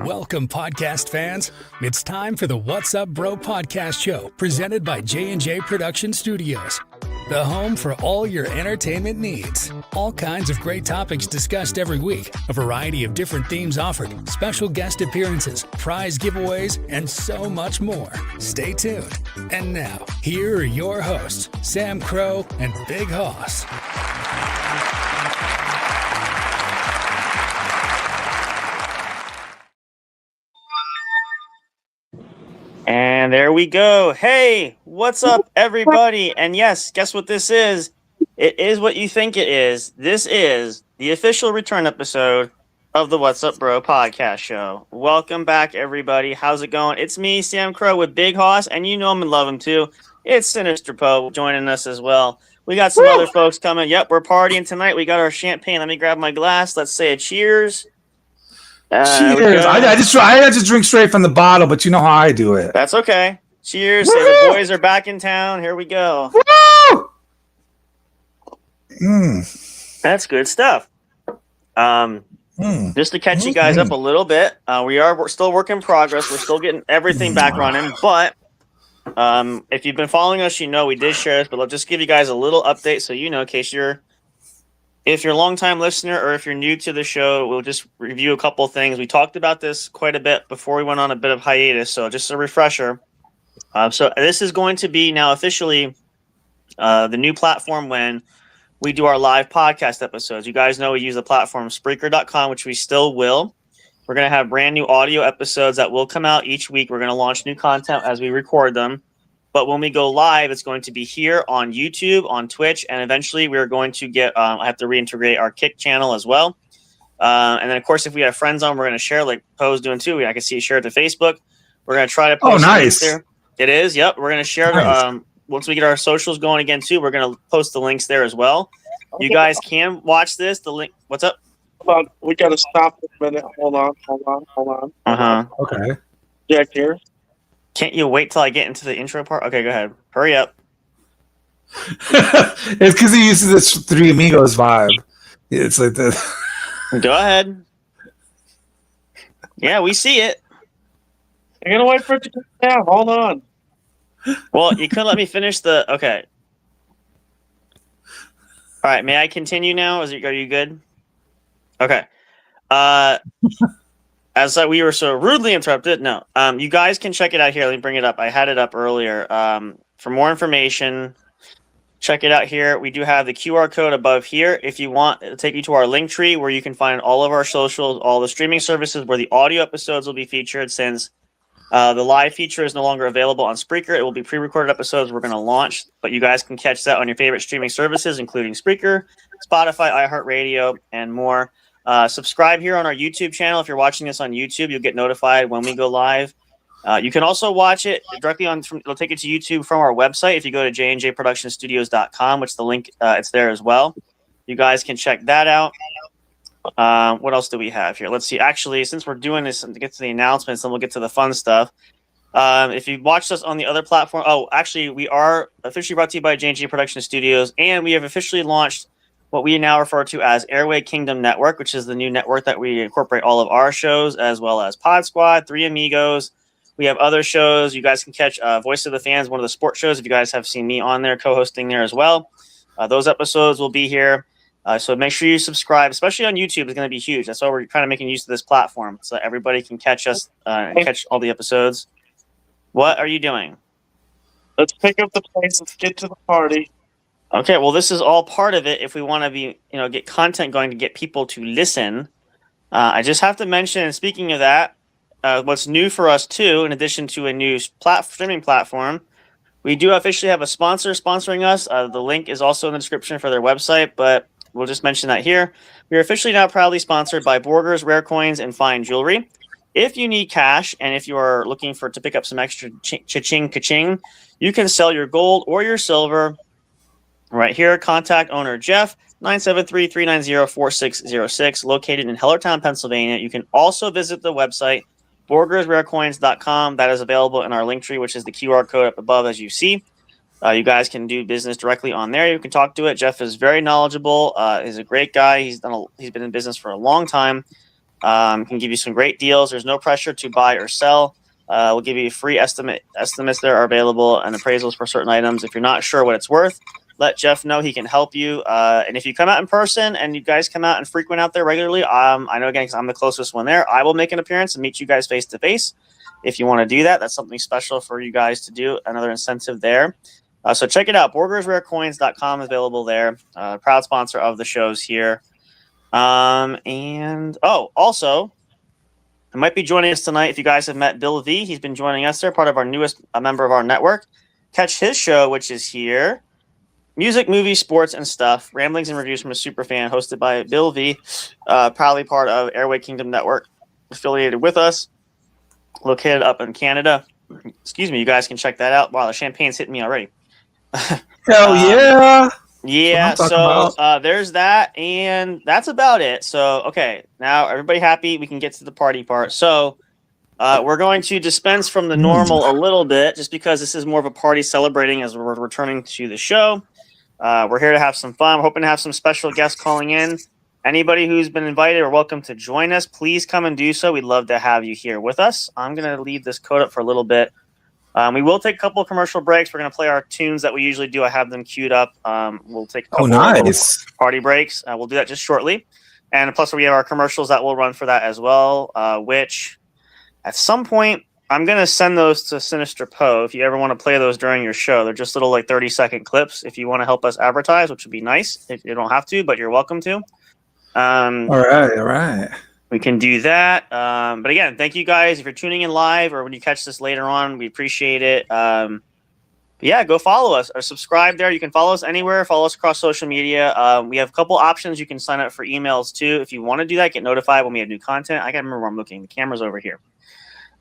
Welcome, podcast fans. It's time for the What's Up Bro podcast show, presented by J&J Production Studios, the home for all your entertainment needs. All kinds of great topics discussed every week, a variety of different themes offered, special guest appearances, prize giveaways, and so much more. Stay tuned. And now, here are your hosts, Sam Crow and Big Hoss. And there we go. Hey, what's up, everybody? And yes, guess what this is? It is what you think it is. This is the official return episode of the What's Up Bro podcast show. Welcome back, everybody. How's it going? It's me, Sam Crow, with Big Hoss, and you know him and love him too. It's Sinister Poe joining us as well. We got some other folks coming. Yep, we're partying tonight. We got our champagne. Let me grab my glass. Let's say a cheers. Cheers. I just drink straight from the bottle, but you know how I do it. That's okay. Cheers. So the boys are back in town. Here we go. That's good stuff. Just to catch you guys up a little bit, we're still work in progress. We're still getting everything back running, but if you've been following us, you know we did share this, but I'll just give you guys a little update so you know, in case if you're a long-time listener or if you're new to the show, we'll just review a couple of things. We talked about this quite a bit before we went on a bit of hiatus, so just a refresher. So this is going to be now officially the new platform when we do our live podcast episodes. You guys know we use the platform Spreaker.com, which we still will. We're going to have brand new audio episodes that will come out each week. We're going to launch new content as we record them. But when we go live, it's going to be here on YouTube, on Twitch, and eventually we're going to get I have to reintegrate our Kick channel as well. And then, of course, if we have friends on, we're going to share, like Poe's doing too. I can see you share it to Facebook. We're going to try to post links there. It is, yep. We're going to share once we get our socials going again too, we're going to post the links there as well. You guys can watch this. The link. What's up? Hold on. We got to stop a minute. Hold on. Okay. Jack here. Can't you wait till I get into the intro part? Okay, go ahead. Hurry up. It's because he uses this Three Amigos vibe. It's like the. Go ahead. Yeah, we see it. I'm going to wait for it to come down. Hold on. Well, you couldn't let me finish the... Okay. All right, may I continue now? Are you good? Okay. As we were so rudely interrupted, no. You guys can check it out here. Let me bring it up. I had it up earlier. For more information, check it out here. We do have the QR code above here. If you want, it'll take you to our link tree where you can find all of our socials, all the streaming services where the audio episodes will be featured. Since the live feature is no longer available on Spreaker, it will be pre-recorded episodes we're going to launch. But you guys can catch that on your favorite streaming services, including Spreaker, Spotify, iHeartRadio, and more. Subscribe here on our YouTube channel. If you're watching this on YouTube, you'll get notified when we go live. You can also watch it directly it'll take you to YouTube from our website. If you go to jnjproductionstudios.com, which the link, it's there as well. You guys can check that out. What else do we have here? Let's see. Actually, since we're doing this to get to the announcements, then we'll get to the fun stuff. If you watched us on the other platform, actually, we are officially brought to you by J&J Production Studios, and we have officially launched what we now refer to as Airway Kingdom Network, which is the new network that we incorporate all of our shows, as well as Pod Squad, Three Amigos. We have other shows. You guys can catch Voice of the Fans, one of the sports shows, if you guys have seen me on there co-hosting there as well. Those episodes will be here. So make sure you subscribe, especially on YouTube. It's going to be huge. That's why we're kind of making use of this platform, so everybody can catch us and catch all the episodes. What are you doing? Let's pick up the pace. Let's get to the party. Okay, well, this is all part of it. If we want to get content going to get people to listen, I just have to mention, and speaking of that, what's new for us too, in addition to a new streaming platform, we do officially have a sponsor sponsoring us. The link is also in the description for their website, but we'll just mention that here. We are officially now proudly sponsored by Borgers Rare Coins and Fine Jewelry. If you need cash and if you are looking to pick up some extra cha-ching, you can sell your gold or your silver. Right here, contact owner Jeff, 973-390-4606, located in Hellertown, Pennsylvania. You can also visit the website, BorgersRareCoins.com. That is available in our link tree, which is the QR code up above, as you see. You guys can do business directly on there. You can talk to it. Jeff is very knowledgeable. He's a great guy. He's been in business for a long time. Can give you some great deals. There's no pressure to buy or sell. We'll give you free estimates that are available and appraisals for certain items. If you're not sure what it's worth, let Jeff know. He can help you. And if you come out in person and you guys come out and frequent out there regularly, I know, again, because I'm the closest one there, I will make an appearance and meet you guys face to face. If you want to do that, that's something special for you guys to do. Another incentive there. So check it out. BorgersRareCoins.com is available there. Proud sponsor of the shows here. Also, I might be joining us tonight. If you guys have met Bill V, he's been joining us there, part of our newest member of our network. Catch his show, which is here. Music, movies, sports, and stuff. Ramblings and reviews from a super fan, hosted by Bill V, proudly part of Airway Kingdom Network, affiliated with us, located up in Canada. Excuse me, you guys can check that out. Wow, the champagne's hitting me already. Hell yeah. Yeah, so there's that, and that's about it. So, okay, now everybody happy? We can get to the party part. So, we're going to dispense from the normal a little bit, just because this is more of a party celebrating as we're returning to the show. We're here to have some fun. We're hoping to have some special guests calling in. Anybody who's been invited are welcome to join us. Please come and do so. We'd love to have you here with us. I'm going to leave this code up for a little bit. We will take a couple of commercial breaks. We're going to play our tunes that we usually do. I have them queued up. We'll take a couple of party breaks. We'll do that just shortly. And plus, we have our commercials that will run for that as well, which at some point, I'm going to send those to Sinister Poe. If you ever want to play those during your show, they're just little 30-second clips if you want to help us advertise, which would be nice. If you don't have to, but you're welcome to. All right. We can do that. But again, thank you guys. If you're tuning in live or when you catch this later on, we appreciate it. Yeah, go follow us or subscribe there. You can follow us anywhere. Follow us across social media. We have a couple options. You can sign up for emails too. If you want to do that, get notified when we have new content. I got to remember where I'm looking. The camera's over here.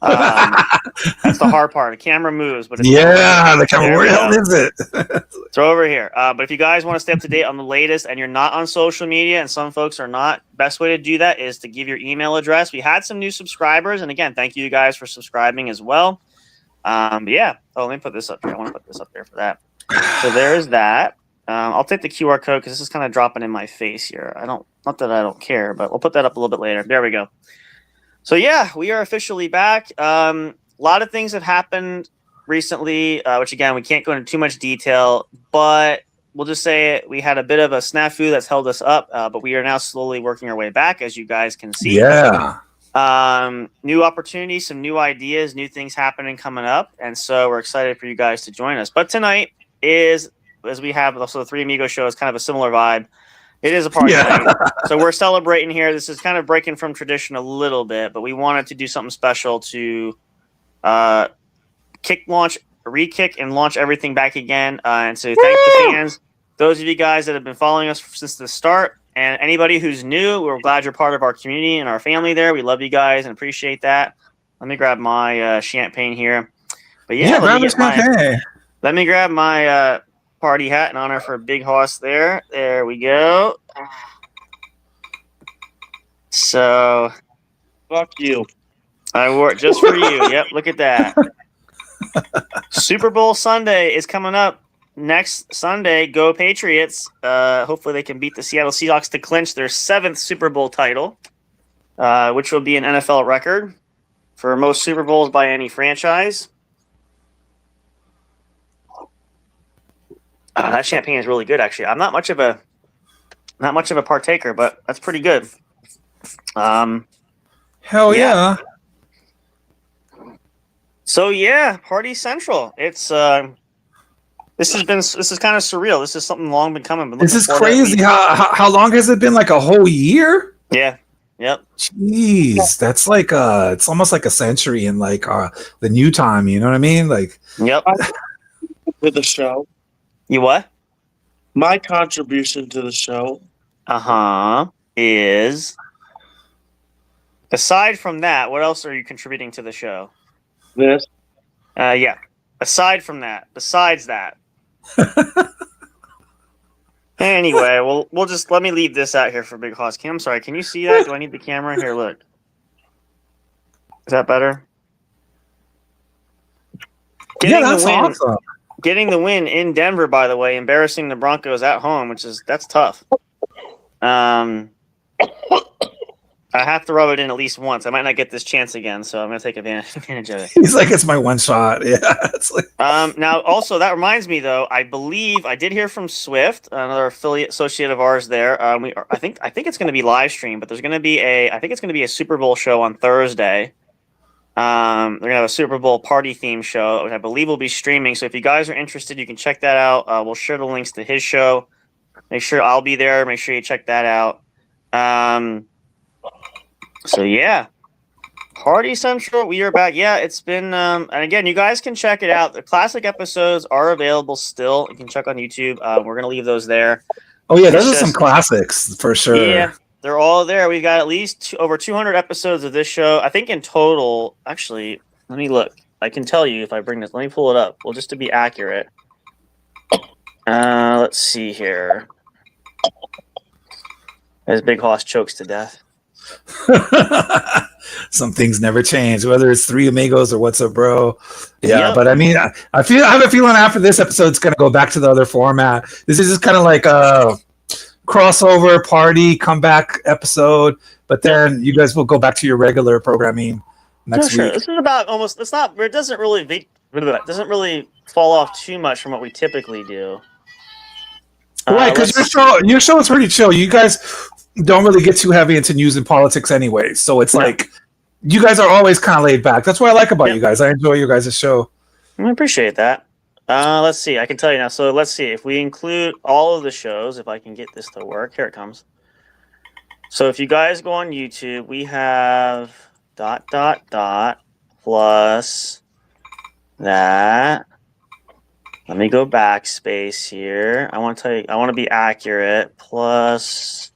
That's the hard part. The camera moves, but it's the camera. Where the hell is it? It's over here. But if you guys want to stay up to date on the latest and you're not on social media, and some folks are not, best way to do that is to give your email address. We had some new subscribers, and again, thank you guys for subscribing as well. Yeah. Oh, let me put this up here. I want to put this up there for that. So there's that. I'll take the QR code because this is kind of dropping in my face here. Not that I don't care, but we'll put that up a little bit later. There we go. So yeah, we are officially back. A lot of things have happened recently, which again, we can't go into too much detail, but we'll just say we had a bit of a snafu that's held us up, but we are now slowly working our way back, as you guys can see. Yeah. New opportunities, some new ideas, new things happening coming up, and so we're excited for you guys to join us. But tonight is, as we have also the Three Amigos show, is kind of a similar vibe. It is a party night. So we're celebrating here. This is kind of breaking from tradition a little bit, but we wanted to do something special to re-kick and launch everything back again. And so thank the fans, those of you guys that have been following us since the start, and anybody who's new, we're glad you're part of our community and our family there. We love you guys and appreciate that. Let me grab my champagne here. But let me grab my party hat in honor for Big Hoss there. There we go. So, fuck you. I wore it just for you. Yep, look at that. Super Bowl Sunday is coming up next Sunday. Go Patriots. Hopefully they can beat the Seattle Seahawks to clinch their 7th Super Bowl title, which will be an NFL record for most Super Bowls by any franchise. That champagne is really good, actually. I'm not much of a partaker, but that's pretty good. Hell yeah. So yeah, Party Central. It's this is kind of surreal. This is something long been coming. This is crazy. How long has it been? Like a whole year? Yeah. Yep. Jeez, that's like it's almost like a century in like the new time. You know what I mean? Like. Yep. With the show. You what? My contribution to the show. Is aside from that, what else are you contributing to the show? This. Yeah. Besides that. Anyway, we'll just let me leave this out here for Big Hoss. I'm sorry. Can you see that? Do I need the camera? Here, look. Is that better? That's awesome. Getting the win in Denver, by the way, embarrassing the Broncos at home, that's tough. I have to rub it in at least once. I might not get this chance again, so I'm gonna take advantage of it. He's like, it's my one shot. Yeah, it's like. Now, also that reminds me, though. I believe I did hear from Swift, another affiliate associate of ours. There, I think it's going to be live stream, but there's going to be I think it's going to be a Super Bowl show on Thursday. They're going to have a Super Bowl party theme show, which I believe will be streaming. So if you guys are interested, you can check that out. We'll share the links to his show. Make sure I'll be there. Make sure you check that out. So yeah. Party Central, we are back. Yeah, it's been, and again, you guys can check it out. The classic episodes are available still. You can check on YouTube. We're going to leave those there. Oh, yeah, those are some classics for sure. Yeah, they're all there. We've got at least over 200 episodes of this show. I think in total, actually, let me look. I can tell you if I bring this. Let me pull it up. Well, just to be accurate. Let's see here. As Big Hoss chokes to death. Some things never change, whether it's Three Amigos or What's Up, Bro. Yeah, Yep. but I mean, I have a feeling after this episode, it's going to go back to the other format. This is just kind of like a crossover party comeback episode, but then you guys will go back to your regular programming next week. This is about almost. It's not. It doesn't really fall off too much from what we typically do. Right, because your show is pretty chill. You guys don't really get too heavy into news and politics anyway, so it's like you guys are always kind of laid back. That's what I like about you guys. I enjoy your guys' show. I appreciate that. Let's see. I can tell you now. So let's see if we include all of the shows. If I can get this to work, here it comes. So if you guys go on YouTube, we have ... plus that. Let me go backspace here. I want to tell you. I want to be accurate. Plus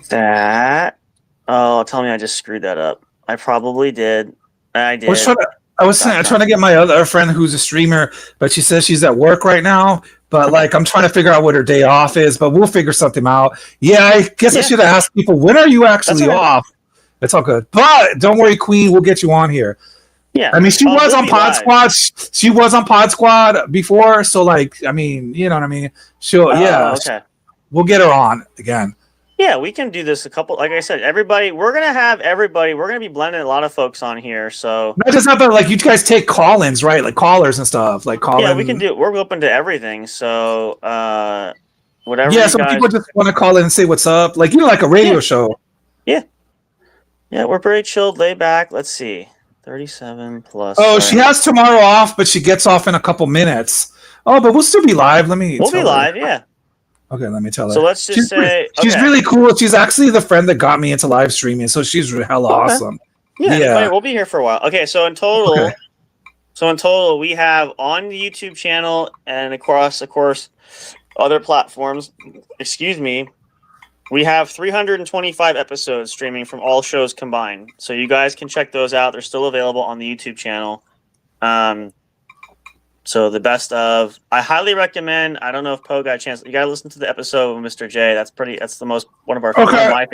that. Oh, tell me I just screwed that up. I probably did. I did. I was trying to get my other friend who's a streamer, but she says she's at work right now. But like, I'm trying to figure out what her day off is, but we'll figure something out. Yeah, I guess I should have asked people, when are you actually off? It's all good. But don't worry, Queen, we'll get you on here. Yeah. I mean, she was on Pod Squad. She was on Pod Squad before. So like, I mean, you know what I mean? Okay. We'll get her on again. Yeah, we can do this a couple. Like I said, we're gonna be blending a lot of folks on here. So not just that, but like you guys take call-ins, right? Like callers and stuff. Like call. Yeah, we can do it. We're open to everything. So whatever. Yeah, some people just want to call in and say what's up, like like a radio show. Yeah. Yeah, we're pretty chilled, laid back. Let's see, 37 plus. Oh, she has tomorrow off, but she gets off in a couple minutes. Oh, but we'll still be live. We'll be live. Yeah. Okay, let me tell her. So let's just she's really cool. She's actually the friend that got me into live streaming, so she's hella awesome. Yeah, we'll be here for a while. Okay, so in total, we have on the YouTube channel and across, of course, other platforms. Excuse me, we have 325 episodes streaming from all shows combined. So you guys can check those out. They're still available on the YouTube channel. So the best of, I highly recommend. I don't know if Poe got a chance. You got to listen to the episode with Mr. J. That's one of our my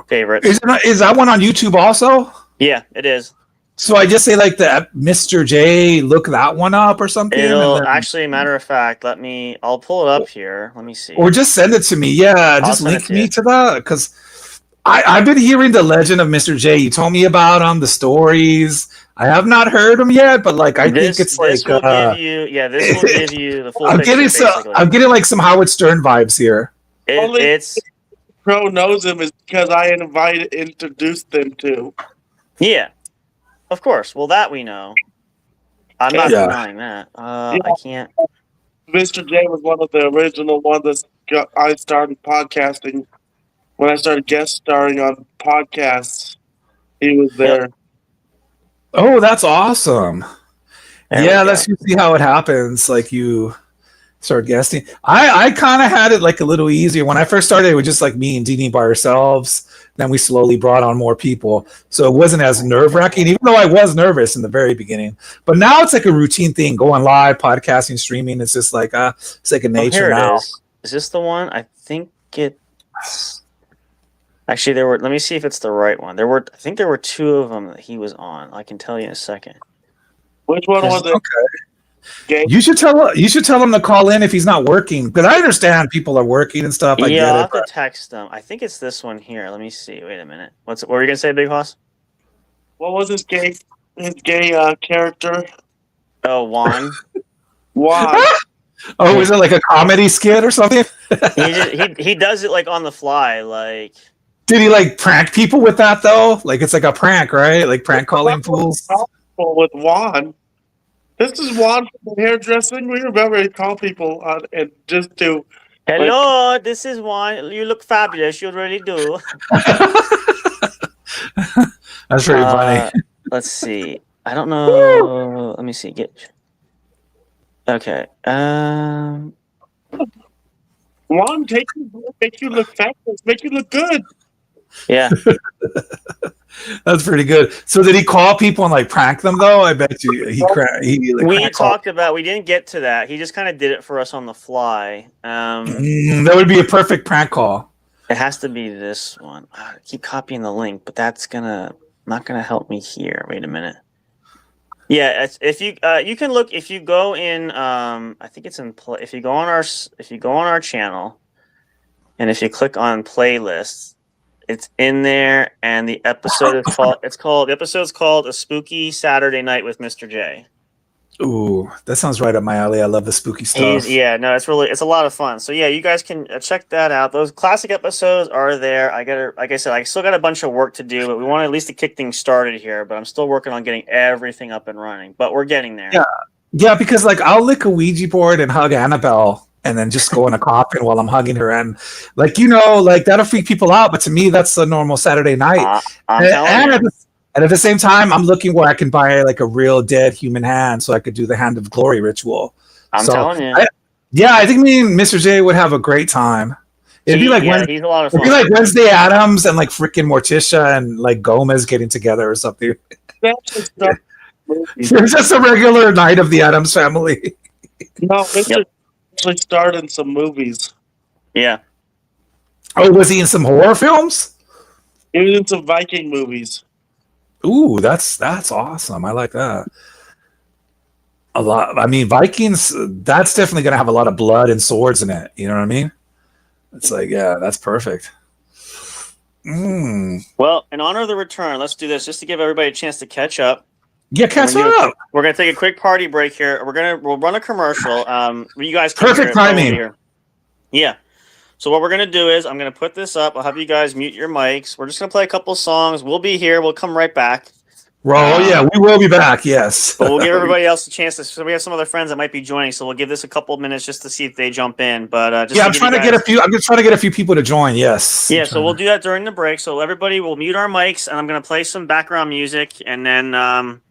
favorites. Is that one on YouTube also? Yeah, it is. So I just say like the Mr. J, look that one up or something. Actually, matter of fact, I'll pull it up here. Let me see. Or just send it to me. Yeah, just link me to that because I've been hearing the legend of Mr. J. You told me about the stories. I have not heard them yet, but like think it's this will give you the full. I'm getting like some Howard Stern vibes here. It's Pro knows him is because I introduced them to. Yeah, of course. Well, that we know. I'm not denying that. I can't. Mr. J was one of the original ones that I started podcasting. When I started guest starring on podcasts, he was there. Yep. Oh, that's awesome. Let's see how it happens. Like you start guesting. I kind of had it like a little easier. When I first started, it was just like me and Dini by ourselves. Then we slowly brought on more people. So it wasn't as nerve-wracking, even though I was nervous in the very beginning. But now it's like a routine thing. Going live, podcasting, streaming. It's just like second nature now. Is this the one? I think it's... Actually, let me see if it's the right one. I think there were two of them that he was on. I can tell you in a second. Which one was it? Okay. Gay. You should tell him to call in if he's not working, because I understand people are working and stuff. I Yeah, get I'll it. have to text them. I think it's this one here. Let me see. Wait a minute. What were you gonna say, Big Hoss? What was his gay character? Oh, Juan. Why? Oh, is it like a comedy skit or something? he does it like on the fly, like. Did he like prank people with that though? Like it's like a prank, right? Like prank calling fools. With Juan. This is Juan from the hairdressing. We remember he called people on and just to. Hello, this is Juan. You look fabulous. You really do. That's pretty funny. Let's see. I don't know. Let me see. Okay. Juan, make you look fabulous. Make you look good. Yeah. That's pretty good. So did he call people and like prank them though? I bet you We talked about. We didn't get to that. He just kind of did it for us on the fly. That would be a perfect prank call. It has to be this one. I keep copying the link, but that's not gonna help me here. Wait a minute. Yeah, if you you can look if you go in. I think it's in play. If you go on our channel, and if you click on playlists. It's in there, and the episode is called. The episode's called "A Spooky Saturday Night with Mr. J." Ooh, that sounds right up my alley. I love the spooky stuff. It's a lot of fun. So yeah, you guys can check that out. Those classic episodes are there. Like I said, I still got a bunch of work to do, but we want at least to kick things started here. But I'm still working on getting everything up and running. But we're getting there. Yeah, because like I'll lick a Ouija board and hug Annabelle. And then just go in a coffin while I'm hugging her, and like that'll freak people out. But to me, that's a normal Saturday night. And at the same time, I'm looking where I can buy like a real dead human hand, so I could do the Hand of Glory ritual. I'm telling you. I think me and Mr. J would have a great time. It'd be like he's a lot of fun. It'd be like Wednesday Addams and like freaking Morticia and like Gomez getting together or something. It's just a regular night of the Addams family. No, actually starred in some movies. Yeah. Oh, was he in some horror films? He was in some Viking movies. Ooh, that's awesome. I like that. A lot. I mean, Vikings, that's definitely going to have a lot of blood and swords in it. You know what I mean? It's like, yeah, that's perfect. Well, in honor of the return, let's do this just to give everybody a chance to catch up. Yeah, catch up. We're gonna take a quick party break here. We'll run a commercial. You guys can perfect timing. Yeah. So what we're gonna do is I'm gonna put this up. I'll have you guys mute your mics. We're just gonna play a couple songs. We'll be here. We'll come right back. Yeah, we will be back. Yes. But we'll give everybody else a chance to. So we have some other friends that might be joining. So we'll give this a couple minutes just to see if they jump in. But I'm just trying to get a few people to join. Yes. Yeah. So we'll do that during the break. So everybody will mute our mics, and I'm gonna play some background music, and then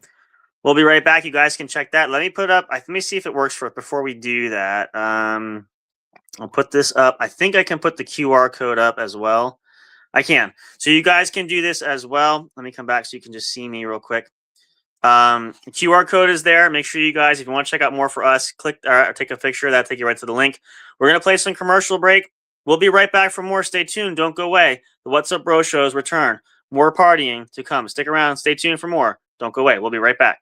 we'll be right back. You guys can check that. Let me put up. Let me see if it works for it before we do that. I'll put this up. I think I can put the QR code up as well. I can. So you guys can do this as well. Let me come back so you can just see me real quick. The QR code is there. Make sure you guys, if you want to check out more for us, click or take a picture of that. Take you right to the link. We're going to play some commercial break. We'll be right back for more. Stay tuned. Don't go away. The What's Up Bro shows return. More partying to come. Stick around. Stay tuned for more. Don't go away. We'll be right back.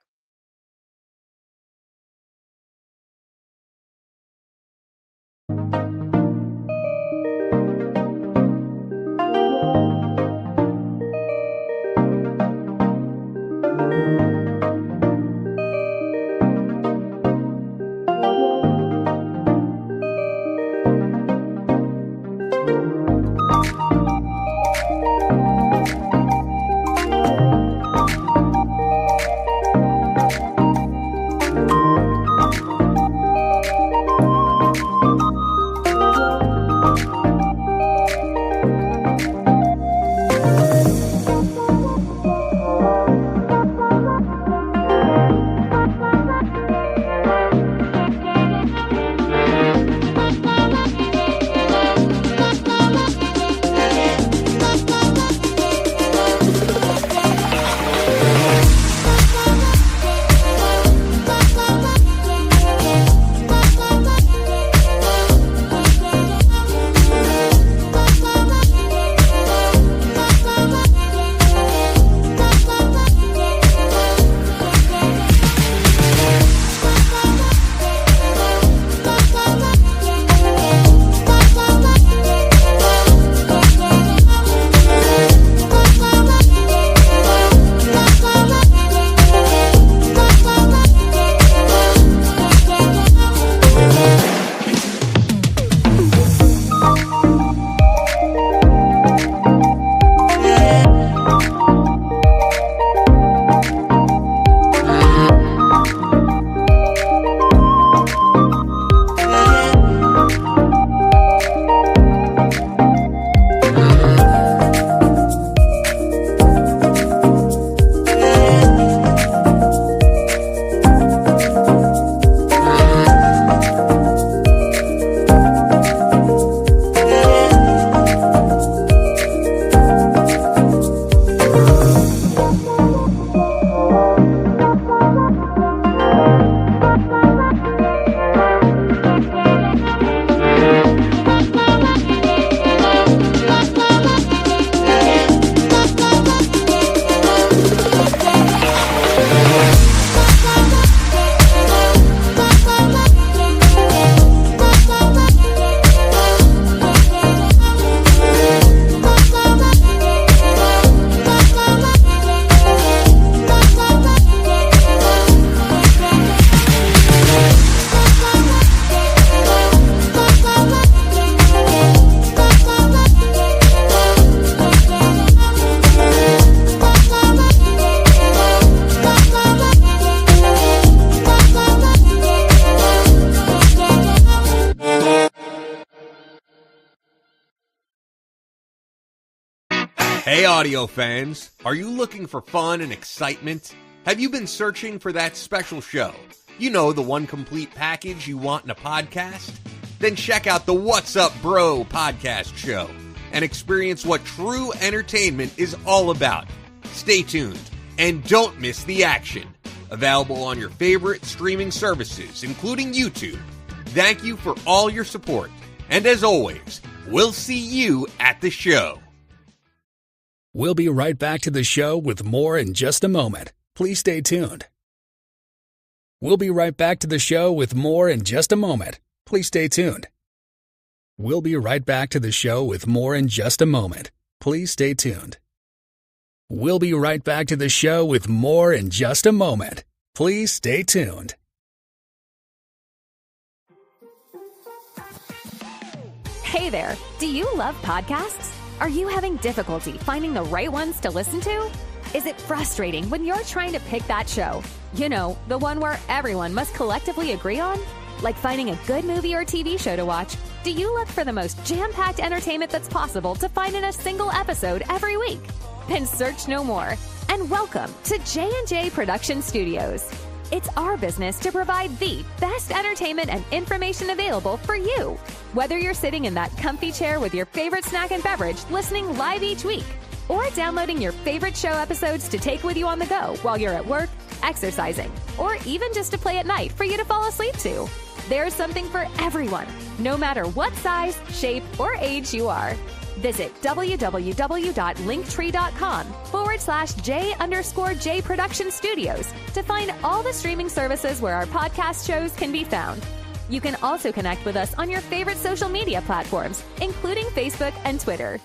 Hey audio fans, are you looking for fun and excitement? Have you been searching for that special show? You know, the one complete package you want in a podcast? Then check out the What's Up Bro podcast show and experience what true entertainment is all about. Stay tuned and don't miss the action. Available on your favorite streaming services, including YouTube. Thank you for all your support. And as always, we'll see you at the show. We'll be right back to the show with more in just a moment. Please stay tuned. We'll be right back to the show with more in just a moment. Please stay tuned. We'll be right back to the show with more in just a moment. Please stay tuned. We'll be right back to the show with more in just a moment. Please stay tuned. Hey there, do you love podcasts? Are you having difficulty finding the right ones to listen to? Is it frustrating when you're trying to pick that show? You know, the one where everyone must collectively agree on? Like finding a good movie or TV show to watch, do you look for the most jam-packed entertainment that's possible to find in a single episode every week? Then search no more, and welcome to J&J Production Studios. It's our business to provide the best entertainment and information available for you. Whether you're sitting in that comfy chair with your favorite snack and beverage listening live each week, or downloading your favorite show episodes to take with you on the go while you're at work, exercising, or even just to play at night for you to fall asleep to. There's something for everyone, no matter what size, shape, or age you are. Visit www.linktree.com/J_J Production Studios to find all the streaming services where our podcast shows can be found. You can also connect with us on your favorite social media platforms, including Facebook and Twitter.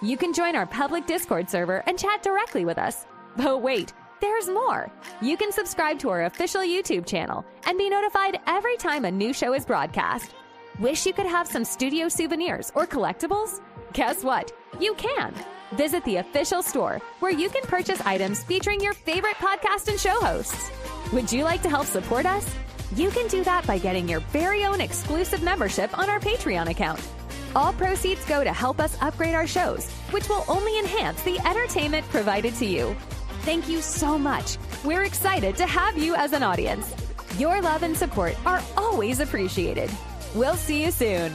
You can join our public Discord server and chat directly with us. But wait, there's more. You can subscribe to our official YouTube channel and be notified every time a new show is broadcast. Wish you could have some studio souvenirs or collectibles? Guess what? You can. Visit the official store where you can purchase items featuring your favorite podcast and show hosts. Would you like to help support us? You can do that by getting your very own exclusive membership on our Patreon account. All proceeds go to help us upgrade our shows, which will only enhance the entertainment provided to you. Thank you so much. We're excited to have you as an audience. Your love and support are always appreciated. We'll see you soon.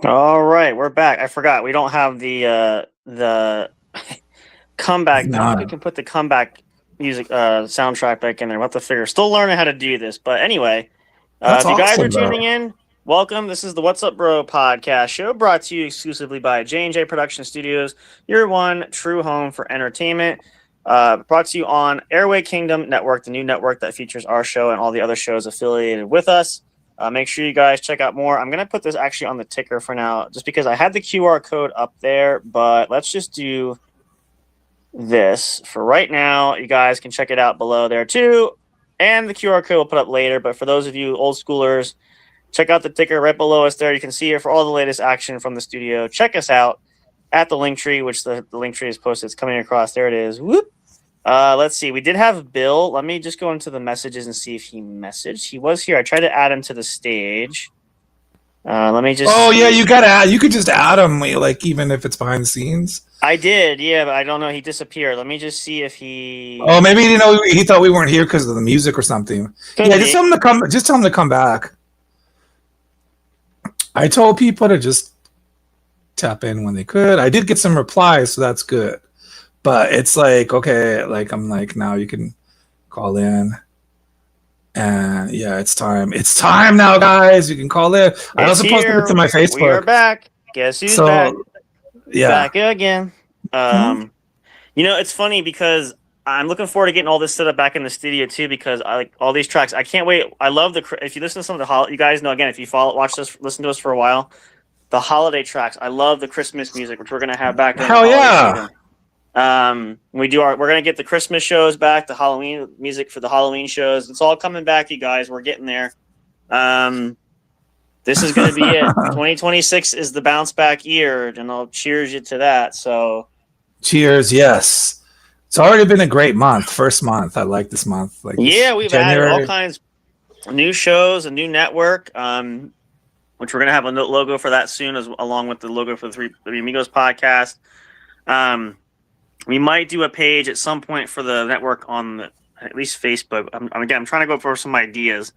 All right, we're back. I forgot we don't have the comeback. Nah. We can put the comeback music soundtrack back in there. We'll have to figure. Still learning how to do this, but anyway, That's if you guys awesome, are tuning bro. in, welcome. This is the What's Up Bro podcast show, brought to you exclusively by J&J Production Studios, your one true home for entertainment. Brought to you on Airway Kingdom Network, the new network that features our show and all the other shows affiliated with us. Make sure you guys check out more. I'm going to put this actually on the ticker for now, just because I had the QR code up there, but let's just do this for right now. You guys can check it out below there too. And the QR code we'll put up later. But for those of you old schoolers, check out the ticker right below us there. You can see it for all the latest action from the studio. Check us out at the link tree, which the link tree is posted. It's coming across. There it is. Whoop. Let's see. We did have Bill. Let me just go into the messages and see if he messaged. He was here. I tried to add him to the stage. Let me just. Oh yeah, you gotta add. You could just add him, like even if it's behind the scenes. I did, yeah, but I don't know. He disappeared. Let me just see if he. Oh, maybe he didn't know. He thought we weren't here because of the music or something. Could Yeah, be. just tell him to come. Just tell him to come back. I told people to just tap in when they could. I did get some replies, so that's good. But it's like, okay, like I'm like, now you can call in. And yeah, it's time. It's time now, guys. You can call in. I also posted it to my Facebook. We are back. Guess who's So, back? yeah. Back again. You know, it's funny because I'm looking forward to getting all this set up back in the studio too, because I like all these tracks. I can't wait. I love if you listen to some of the you guys know, again, if you watch this, listen to us for a while, the holiday tracks. I love the Christmas music, which we're gonna have back. Hell yeah. We're gonna get the Christmas shows back, the Halloween music for the Halloween shows. It's all coming back, you guys. We're getting there. This is gonna be it. 2026 is the bounce back year, and I'll cheers you to that. So, cheers. Yes, it's already been a great month. First month. I like this month. Like yeah, we've January. added all kinds of new shows, a new network. Which we're gonna have a logo for that soon, along with the logo for the Three Amigos podcast. We might do a page at some point for the network on at least Facebook. I'm trying to go for some ideas.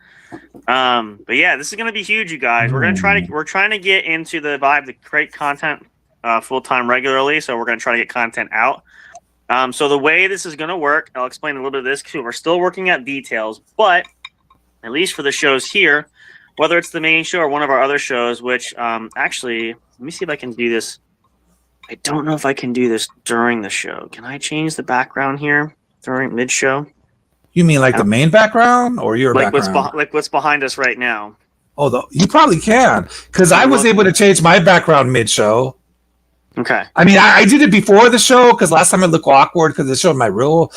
But yeah, this is going to be huge, you guys. We're trying to get into the vibe to create content full time regularly. So we're going to try to get content out. So the way this is going to work, I'll explain a little bit of this too. We're still working out details, but at least for the shows here, whether it's the main show or one of our other shows, which actually, let me see if I can do this. I don't know if I can do this during the show. Can I change the background here during mid-show? You mean like the main background or your background? Like what's behind us right now? Oh, you probably can, because I was able to change my background mid-show. Okay. I mean, I did it before the show because last time it looked awkward because it showed my real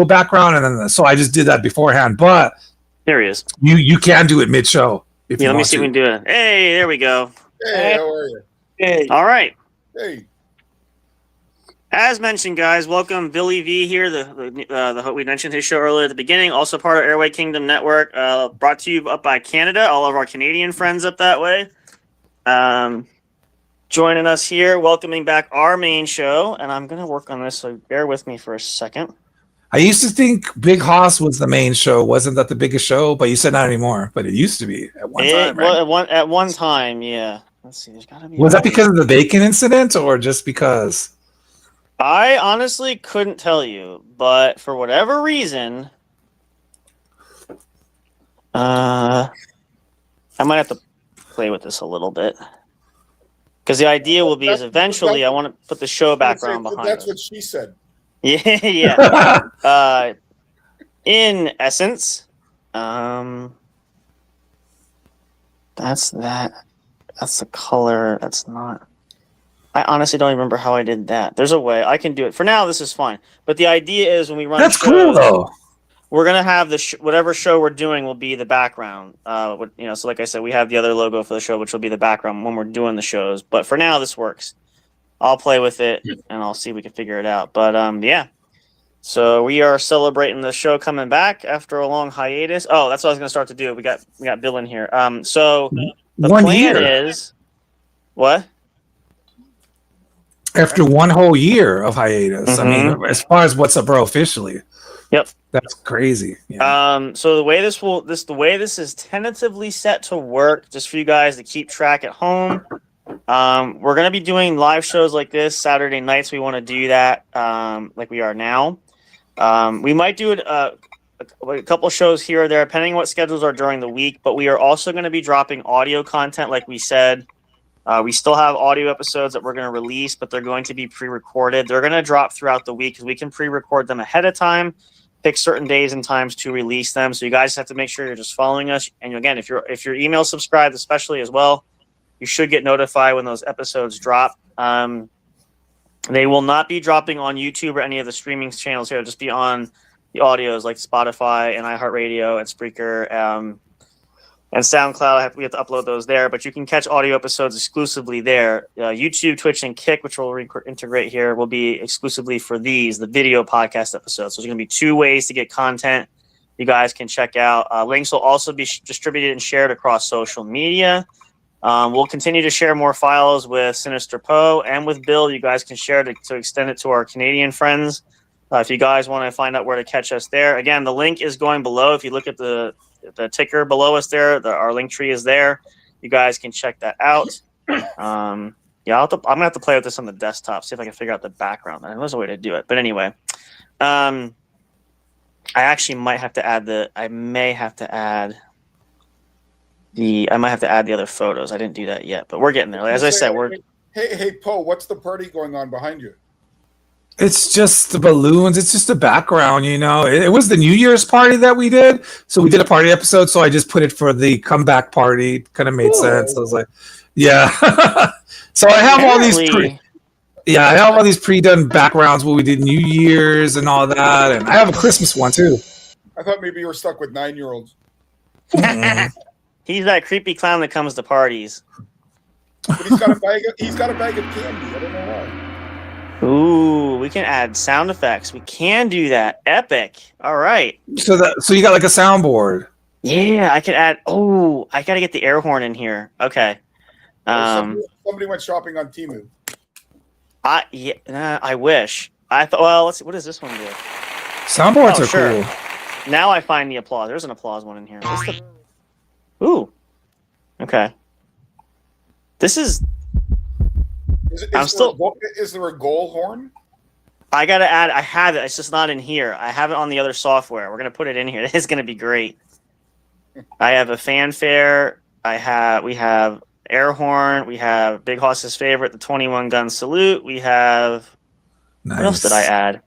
background, and then so I just did that beforehand. But there he is. You can do it mid-show. Yeah, let me see if we can do it. Hey, there we go. Hey, how are you? Hey. All right. Hey. As mentioned, guys, welcome Billy V here. We mentioned his show earlier at the beginning. Also part of Airway Kingdom Network. Brought to you up by Canada. All of our Canadian friends up that way. Joining us here, welcoming back our main show. And I'm going to work on this, so bear with me for a second. I used to think Big Hoss was the main show. Wasn't that the biggest show? But you said not anymore. But it used to be at one time, right? Well, at one time, yeah. Let's see. There's got to be. Was that because of the bacon incident or just because? I honestly couldn't tell you, but for whatever reason, I might have to play with this a little bit. Because the idea will be is eventually I want to put the show background behind That's us. what she said. Yeah, yeah. In essence, that's that. That's the color. That's not. I honestly don't even remember how I did that. There's a way I can do it. For now, this is fine. But the idea is when we run That's shows, cool though. we're gonna have whatever show we're doing will be the background. So like I said, we have the other logo for the show, which will be the background when we're doing the shows. But for now, this works. I'll play with it and I'll see if we can figure it out. But yeah. So we are celebrating the show coming back after a long hiatus. Oh, that's what I was gonna start to do. We got Bill in here. So the 1 plan year. is what? After 1 whole year of hiatus. I mean, as far as What's Up Bro officially. Yep. That's crazy. Yeah. So the way this is tentatively set to work, just for you guys to keep track at home. We're going to be doing live shows like this Saturday nights. We want to do that like we are now. We might do it a couple shows here or there, depending on what schedules are during the week. But we are also going to be dropping audio content, like we said. We still have audio episodes that we're going to release, but they're going to be pre-recorded. They're going to drop throughout the week because we can pre-record them ahead of time, pick certain days and times to release them. So you guys have to make sure you're just following us. And again, if you're email subscribed, especially as well, you should get notified when those episodes drop. They will not be dropping on YouTube or any of the streaming channels here. It'll just be on the audios like Spotify and iHeartRadio and Spreaker and SoundCloud. We have to upload those there, but you can catch audio episodes exclusively there. YouTube, Twitch, and Kick, which we'll integrate here, will be exclusively for the video podcast episodes. So there's going to be 2 ways to get content you guys can check out. Links will also be distributed and shared across social media. We'll continue to share more files with Sinister Poe and with Bill. You guys can share to extend it to our Canadian friends. If you guys want to find out where to catch us there, again, the link is going below. If you look at the ticker below us there, our link tree is there. You guys can check that out. I'm gonna have to play with this on the desktop, see if I can figure out the background. There's a way to do it, but anyway, I actually might have to add I might have to add the other photos. I didn't do that yet, but we're getting there. As I said, Hey, Poe, what's the party going on behind you? It's just the balloons. It's just the background, you know. It was the New Year's party that we did. So we did a party episode. So I just put it for the comeback party. Kind of made sense. I was like, yeah. So I have all these. I have all these pre-done backgrounds where we did New Year's and all that, and I have a Christmas one too. I thought maybe you were stuck with 9-year-olds. He's that creepy clown that comes to parties. But he's got a bag of candy. I don't know why. Ooh, we can add sound effects. We can do that. Epic. All right. So you got like a soundboard. Yeah, I could add. Oh, I gotta get the air horn in here. Okay. Somebody went shopping on Temu. I wish. I thought. Well, let's see. What does this one do? Soundboards are sure. cool. Now I find the applause. There's an applause one in here. Ooh. Okay. This is. Is there a goal horn? I gotta add. I have it. It's just not in here. I have it on the other software. We're gonna put it in here. It's gonna be great. I have a fanfare. We have air horn. We have Big Hoss's favorite, the 21 gun salute. We have. Nice. What else did I add? I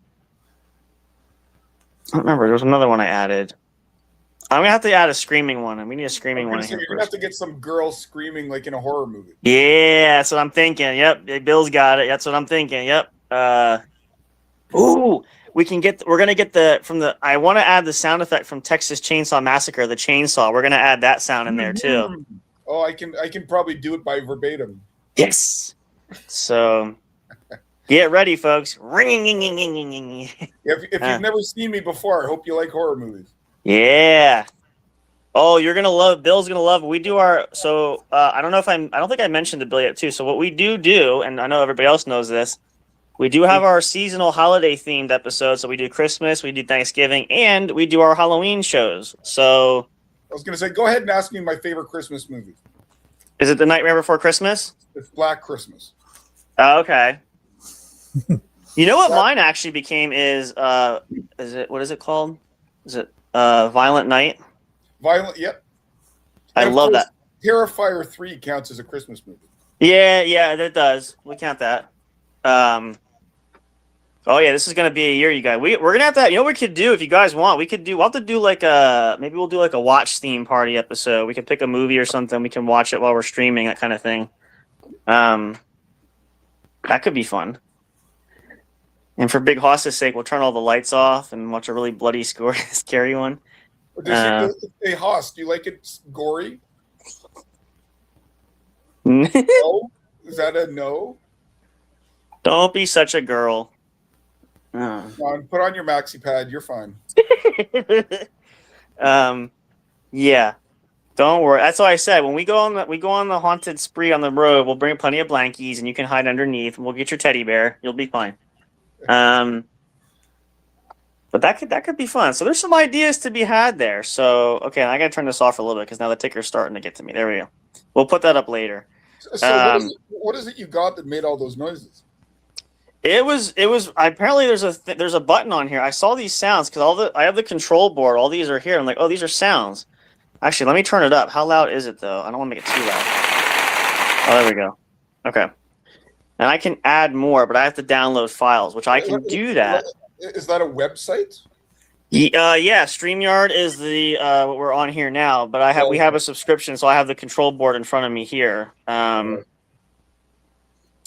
don't remember. There was another one I added. I'm gonna have to add a screaming one, and we need a screaming one. You're gonna have to get some girl screaming like in a horror movie. Yeah, that's what I'm thinking. Yep, Bill's got it. That's what I'm thinking. Yep. Ooh, we're gonna get I want to add the sound effect from Texas Chainsaw Massacre, the chainsaw. We're gonna add that sound in there too. Oh, I can probably do it by verbatim. Yes. So, get ready, folks. Ring. If you've never seen me before, I hope you like horror movies. Yeah. Oh, you're gonna love. Bill's gonna love. We do our. So I don't think I mentioned the Bill yet too. So what we do, and I know everybody else knows this. We do have our seasonal holiday themed episodes. So we do Christmas, we do Thanksgiving, and we do our Halloween shows. So I was gonna say, go ahead and ask me my favorite Christmas movie. Is it The Nightmare Before Christmas? It's Black Christmas. Oh, okay. You know what mine actually became is what is it called? Is it Violent Night? Yep. I love that. Terrifier 3 counts as a Christmas movie. Yeah, it does. We count that. Oh yeah, this is gonna be a year, you guys. We're gonna have to. You know what we could do if you guys want? We'll have to do like maybe we'll do like a watch theme party episode. We could pick a movie or something. We can watch it while we're streaming, that kind of thing. That could be fun. And for Big Hoss's sake, we'll turn all the lights off and watch a really bloody, scary one. Hey, Hoss, do you like it gory? No? Is that a no? Don't be such a girl. Put on your maxi pad. You're fine. Yeah. Don't worry. That's what I said. When we go on the haunted spree on the road, we'll bring plenty of blankies and you can hide underneath and we'll get your teddy bear. You'll be fine. But that could be fun. So there's some ideas to be had there. So okay, I gotta turn this off for a little bit because now the ticker's starting to get to me. There we go. We'll put that up later. So what is it you got that made all those noises? It was apparently there's a button on here. I saw these sounds because I have the control board. All these are here. I'm like, oh, these are sounds. Actually, let me turn it up. How loud is it though? I don't want to make it too loud. Oh, there we go. Okay. And I can add more, but I have to download files, which I can do that. Is that a website? Yeah, StreamYard is the what we're on here now, but we have a subscription, so I have the control board in front of me here,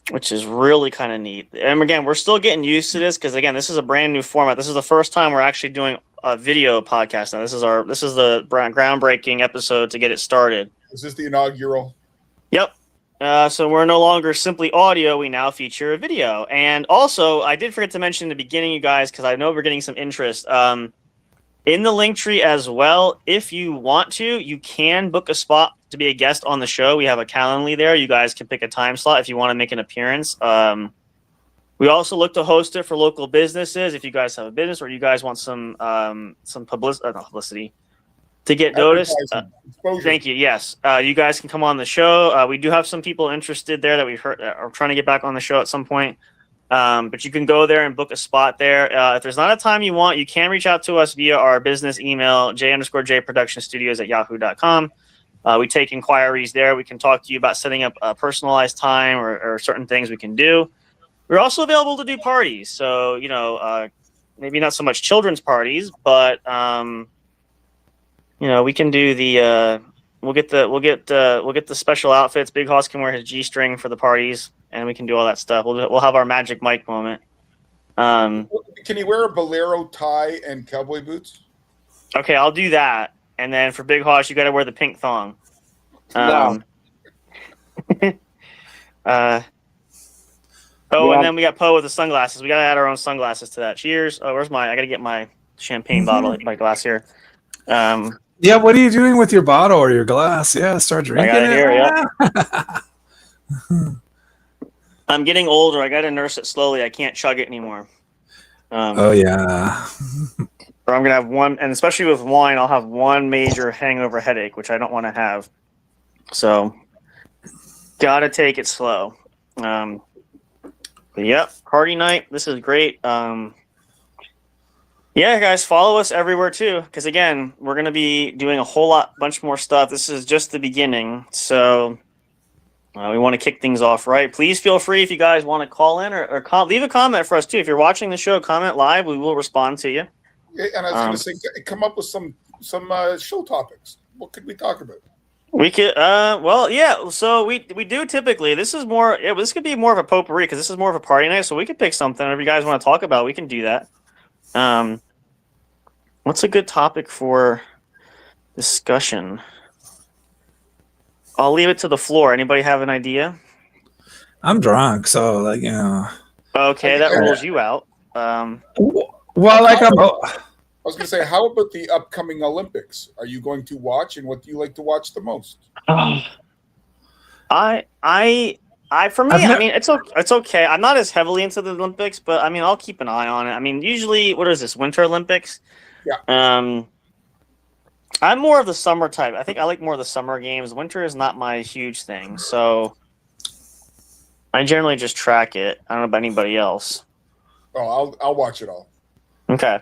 which is really kind of neat. And again, we're still getting used to this because again, this is a brand new format. This is the first time we're actually doing a video podcast. Now, this is the groundbreaking episode to get it started. Is this the inaugural? Yep. So we're no longer simply audio. We now feature a video. And also, I did forget to mention in the beginning, you guys, because I know we're getting some interest. In the link tree as well, if you want to, you can book a spot to be a guest on the show. We have a Calendly there. You guys can pick a time slot if you want to make an appearance. We also look to host it for local businesses. If you guys have a business or you guys want some publicity to get noticed. Thank you. Yes. You guys can come on the show. We do have some people interested there that we've heard are trying to get back on the show at some point. But you can go there and book a spot there. If there's not a time you want, you can reach out to us via our business email, j_jproductionstudios@yahoo.com. We take inquiries there. We can talk to you about setting up a personalized time or certain things we can do. We're also available to do parties. So, maybe not so much children's parties, but, we can do we'll get the special outfits. Big Hoss can wear his G-string for the parties, and we can do all that stuff. We'll have our Magic Mike moment. Can you wear a bolero tie and cowboy boots? Okay, I'll do that. And then for Big Hoss, you got to wear the pink thong. Wow. And then we got Poe with the sunglasses. We got to add our own sunglasses to that. Cheers. Oh, I got to get my champagne bottle, my glass here. Yeah, what are you doing with your bottle or your glass? Yeah, start drinking. I got it here, yeah. I'm getting older. I got to nurse it slowly. I can't chug it anymore. Oh, yeah. Or I'm going to have one, and especially with wine, I'll have one major hangover headache, which I don't want to have. So, got to take it slow. But yep, party night. This is great. Yeah, guys, follow us everywhere too, because again, we're going to be doing a bunch more stuff. This is just the beginning, so we want to kick things off right. Please feel free if you guys want to call in or leave a comment for us too. If you're watching the show, comment live. We will respond to you. Yeah, and I was going to say, come up with some show topics. What could we talk about? We could, yeah. So we do typically. This is more. Yeah, this could be more of a potpourri because this is more of a party night. So we could pick something. If you guys want to talk about, we can do that. What's a good topic for discussion? I'll leave it to the floor. Anybody have an idea? I'm drunk, so Okay, that rules you out. I was going to say, how about the upcoming Olympics? Are you going to watch, and what do you like to watch the most? For me, it's okay. I'm not as heavily into the Olympics, but I'll keep an eye on it. Usually, what is this, Winter Olympics? Yeah. I'm more of the summer type. I think I like more of the summer games. Winter is not my huge thing, so I generally just track it. I don't know about anybody else. Oh, I'll watch it all. Okay.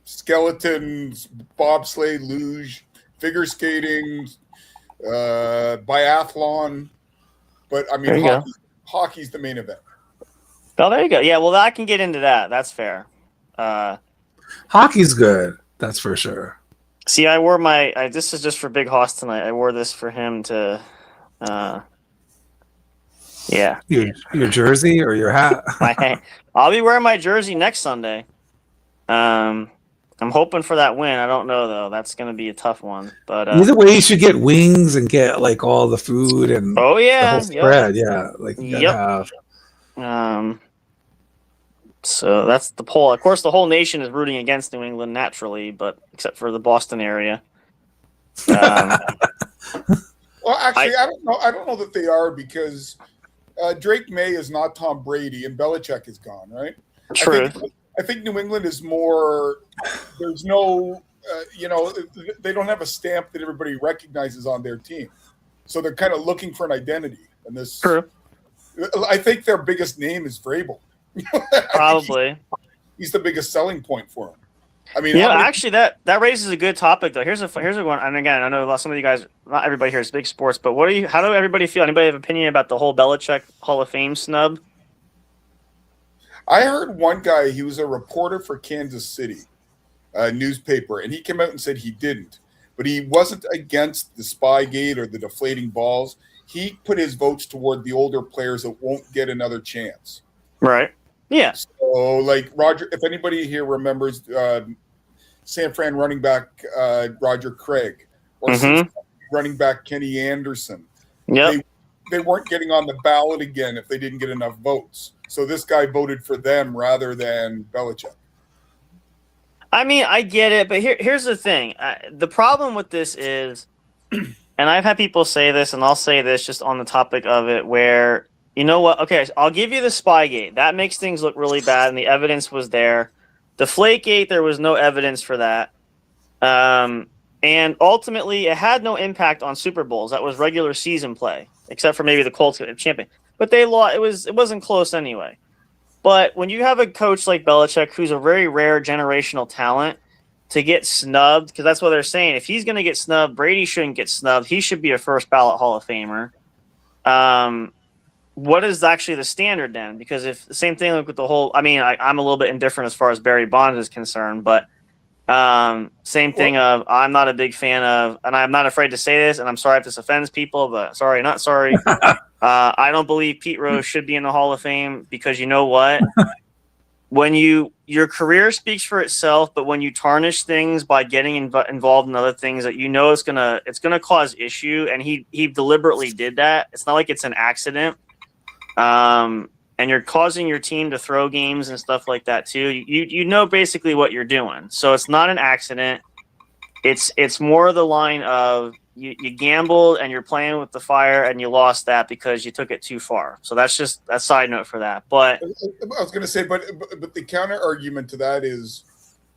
Skeletons, bobsleigh, luge, figure skating, biathlon. But hockey's the main event. Oh, there you go. Yeah, well, I can get into that. That's fair. Hockey's good. That's for sure. See, I wore this is just for Big Hoss tonight. I wore this for him to, yeah. Your jersey or your hat? I'll be wearing my jersey next Sunday. I'm hoping for that win. I don't know though. That's going to be a tough one. But either way, you should get wings and get all the food and the whole spread. Yeah, you gotta have. So that's the poll. Of course, the whole nation is rooting against New England naturally, but except for the Boston area. Well, actually, I don't know that they are because Drake May is not Tom Brady and Belichick is gone, right? True. I think New England is more. There's no, they don't have a stamp that everybody recognizes on their team, so they're kind of looking for an identity. And this, True. I think their biggest name is Vrabel. Probably. He's the biggest selling point for him. I mean, Yeah, actually, that raises a good topic though. Here's a one, and again, I know some of you guys, not everybody here is big sports, but how do everybody feel? Anybody have an opinion about the whole Belichick Hall of Fame snub? I heard one guy, he was a reporter for Kansas City newspaper, and he came out and said he didn't, but he wasn't against the Spygate or the deflating balls. He put his votes toward the older players that won't get another chance. Right. Yeah. So, like Roger, if anybody here remembers San Fran running back Roger Craig or running back Kenny Anderson, they weren't getting on the ballot again if they didn't get enough votes. So this guy voted for them rather than Belichick. I mean, I get it, but here's the thing. The problem with this is, and I've had people say this, and I'll say this just on the topic of it, where, you know what? Okay, I'll give you the Spygate. That makes things look really bad, and the evidence was there. Deflategate, there was no evidence for that. And ultimately, it had no impact on Super Bowls. That was regular season play, except for maybe the Colts champion. But they lost. It wasn't close anyway. But when you have a coach like Belichick, who's a very rare generational talent, to get snubbed, because that's what they're saying. If he's going to get snubbed, Brady shouldn't get snubbed. He should be a first ballot Hall of Famer. What is actually the standard then? Because if the same thing with the whole, I mean, I'm a little bit indifferent as far as Barry Bonds is concerned, but same thing of I'm not a big fan of, and I'm not afraid to say this, and I'm sorry if this offends people, but sorry, not sorry. I don't believe Pete Rose should be in the Hall of Fame because you know what? When your career speaks for itself, but when you tarnish things by getting involved in other things that you know it's gonna cause issue, and he deliberately did that. It's not like it's an accident. And you're causing your team to throw games and stuff like that too. You know basically what you're doing. So it's not an accident. It's more the line of you gambled and you're playing with the fire and you lost that because you took it too far. So that's just a side note for that. But I was going to say, but the counter argument to that is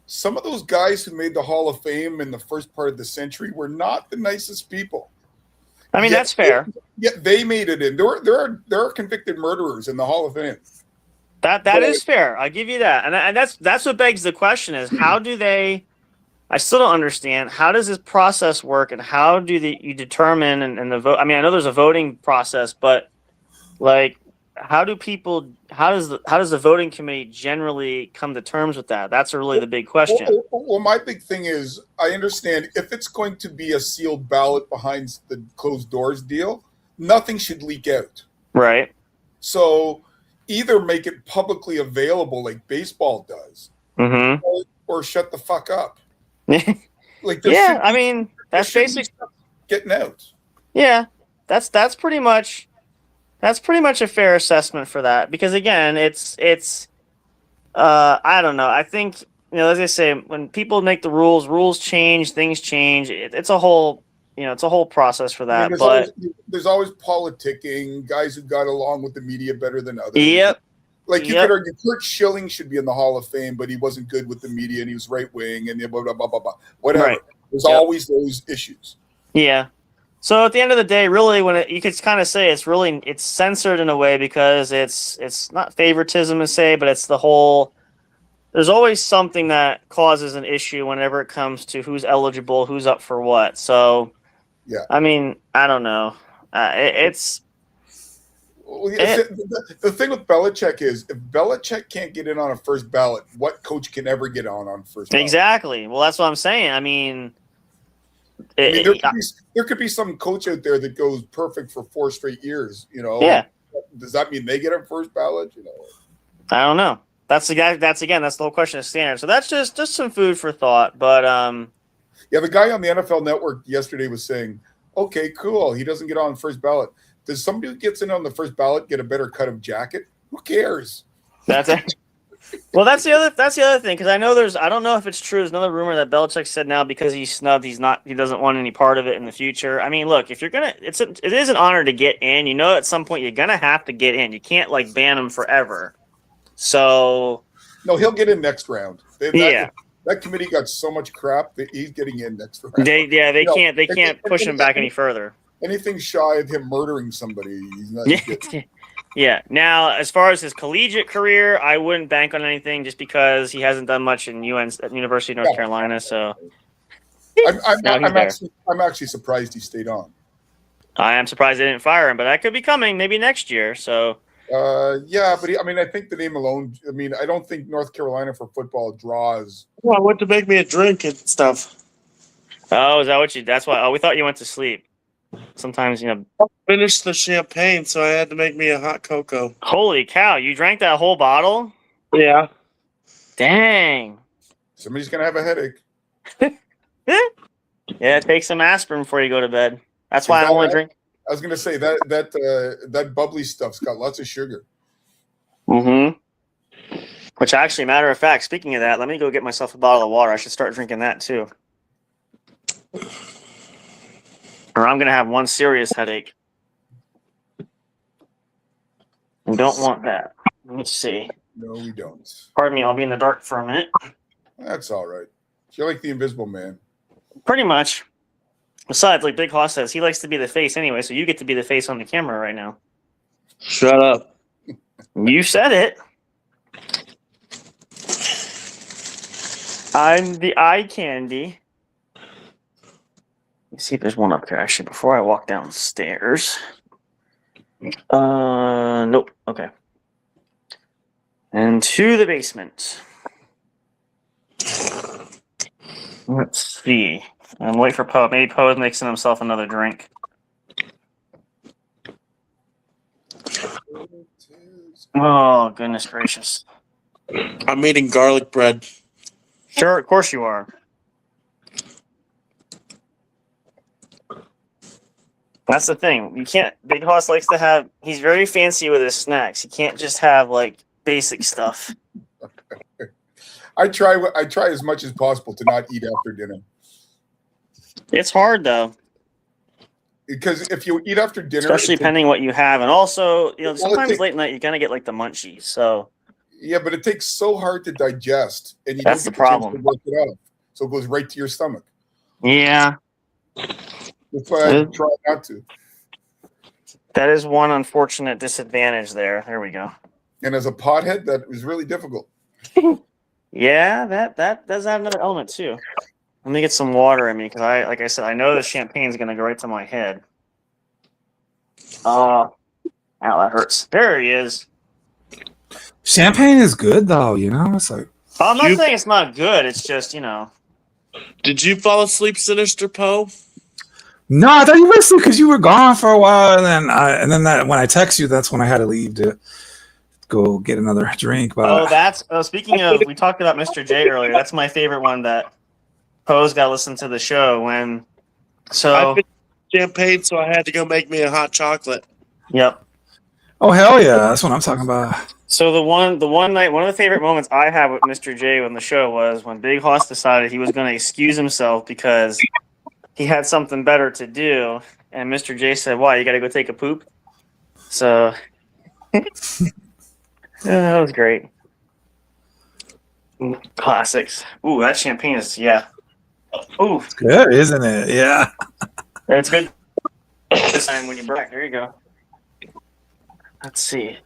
some of those guys who made the Hall of Fame in the first part of the century were not the nicest people. I mean, that's fair. Yeah, they made it in. There are convicted murderers in the Hall of Fame. That is fair. I'll give you that. And that's what begs the question is how do they – I still don't understand. How does this process work and how do you determine and the vote – I mean, I know there's a voting process, but like how does the voting committee generally come to terms with that? That's really the big question. Well, my big thing is I understand if it's going to be a sealed ballot behind the closed doors deal, nothing should leak out. Right. So either make it publicly available like baseball does or shut the fuck up. Like yeah, I mean, that's basic getting out. Yeah, that's pretty much a fair assessment for that because again, it's I don't know. I think as I say, when people make the rules change, things change. It's a whole process for that. I mean, there's always politicking, guys who got along with the media better than others. Yep. Like you could argue Kurt Schilling should be in the Hall of Fame, but he wasn't good with the media and he was right wing and blah blah blah blah blah. Whatever. Right. There's always those issues. Yeah. So at the end of the day, really, you could kind of say it's censored in a way because it's not favoritism to say, but it's the whole. There's always something that causes an issue whenever it comes to who's eligible, who's up for what. So, yeah. I mean, I don't know. The thing with Belichick is if Belichick can't get in on a first ballot, what coach can ever get on first ballot? Exactly. Well, that's what I'm saying. I mean, there could be some coach out there that goes perfect for 4 straight years. Yeah. Does that mean they get a first ballot? I don't know. That's the whole question of standard. So that's just some food for thought. But yeah, the guy on the NFL Network yesterday was saying, "Okay, cool. He doesn't get on first ballot. Does somebody who gets in on the first ballot get a better cut of jacket? Who cares?" That's it. Well, that's the other thing because I don't know if it's true. There's another rumor that Belichick said now because he's snubbed, he doesn't want any part of it in the future. I mean, look, if you're it is an honor to get in. At some point you're gonna have to get in. You can't like ban him forever. So no, he'll get in next round. That committee got so much crap that he's getting in next round. They can't push him back any further. anything shy of him murdering somebody, he's not good. Yeah. Now, as far as his collegiate career, I wouldn't bank on anything just because he hasn't done much in at University of North Carolina. So I'm actually surprised he stayed on. I am surprised they didn't fire him, but that could be coming maybe next year. So yeah, but I think the name alone. I mean, I don't think North Carolina for football draws. Well, I went to make me a drink and stuff. Oh, is that what you? That's why. Oh, we thought you went to sleep. Sometimes, I finished the champagne, so I had to make me a hot cocoa. Holy cow! You drank that whole bottle? Yeah. Dang. Somebody's gonna have a headache. Yeah, take some aspirin before you go to bed. That's why I only drink. I was gonna say that bubbly stuff's got lots of sugar. Mm-hmm. Which actually, matter of fact, speaking of that, let me go get myself a bottle of water. I should start drinking that too. Or I'm gonna have one serious headache. I don't want that. Let's see. No, we don't. Pardon me, I'll be in the dark for a minute. That's all right. You're like the Invisible Man. Pretty much. Besides, like Big Hoss says, he likes to be the face anyway, so you get to be the face on the camera right now. Shut up. You said it. I'm the eye candy. Let's see if there's one up there, actually, before I walk downstairs. Nope. Okay. And to the basement. Let's see. I'm waiting for Poe. Maybe Poe is mixing himself another drink. Oh, goodness gracious. I'm eating garlic bread. Sure, of course you are. That's the thing. You can't. Big Hoss likes to have. He's very fancy with his snacks. He can't just have like basic stuff. I try as much as possible to not eat after dinner. It's hard though, because if you eat after dinner, especially depending what you have, and also sometimes late night you're gonna get like the munchies. So yeah, but it takes so hard to digest, and you that's don't the problem. To work it out, so it goes right to your stomach. Yeah. That's why I try not to. That is one unfortunate disadvantage there. There we go. And as a pothead, that was really difficult. Yeah, that does have another element too. Let me get some water in me because like I said, I know the champagne's gonna go right to my head. Oh, ow, that hurts. There he is. Champagne is good though, It's like I'm not saying it's not good. It's just Did you fall asleep, Sinister Poe? No, I thought you were asleep because you were gone for a while, and then when I text you, that's when I had to leave to go get another drink. But speaking of, we talked about Mr. J earlier. That's my favorite one that Poe's got to listen to the show when. So I finished champagne, so I had to go make me a hot chocolate. Yep. Oh hell yeah, that's what I'm talking about. So the one night, one of the favorite moments I had with Mr. J on the show was when Big Hoss decided he was going to excuse himself because he had something better to do, and Mr. J said, "Why? You got to go take a poop?" So that was great. Classics. Ooh, that champagne is Ooh, it's good, isn't it? Yeah, it's good. This time when you're back, there you go. Let's see.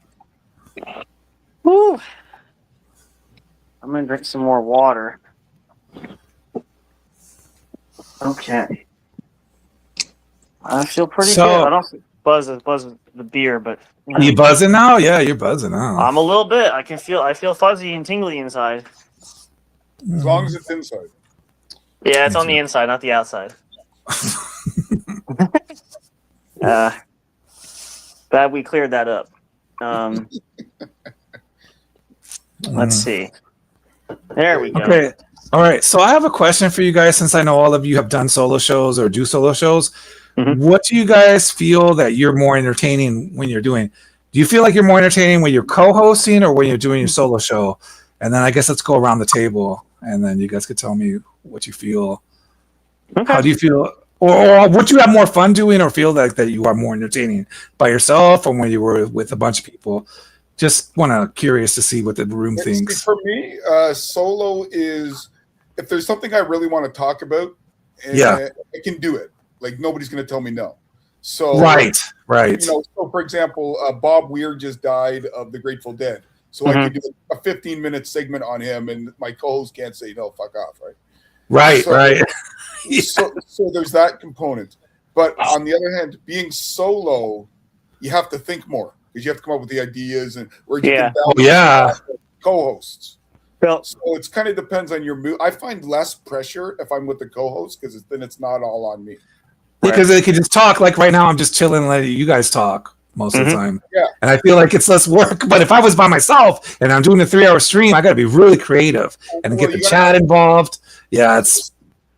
Woo! I'm gonna drink some more water. Okay. I feel pretty good. I don't buzz the beer, but Are you buzzing now? Yeah, you're buzzing now. I'm a little bit. I feel fuzzy and tingly inside. As long as it's inside. Yeah, it's on the inside, not the outside. Glad we cleared that up. Let's see. There we go. Okay. All right. So I have a question for you guys, since I know all of you have done solo shows or do solo shows. Mm-hmm. What do you guys feel that you're more entertaining when you're doing? Do you feel like you're more entertaining when you're co-hosting or when you're doing your solo show? And then I guess let's go around the table, and then you guys could tell me what you feel. Okay. How do you feel? Or would you have more fun doing, or feel like that you are more entertaining by yourself or when you were with a bunch of people? Just curious to see what the room thinks. For me, solo is if there's something I really want to talk about, and I can do it. Like nobody's going to tell me no. So right. You know, so for example, Bob Weir just died of the Grateful Dead. So I could do a 15-minute segment on him, and my co-host can't say no, fuck off, right? Right. So there's that component. But on the other hand, being solo, you have to think more because you have to come up with the ideas and where you can balance co-hosts. Well, so it's kind of depends on your mood. I find less pressure if I'm with the co-host because then it's not all on me. Because they can just talk. Like right now, I'm just chilling, letting you guys talk most of the time. Yeah. And I feel like it's less work. But if I was by myself and I'm doing a 3-hour stream, I got to be really creative and get the chat involved. Yeah, it's.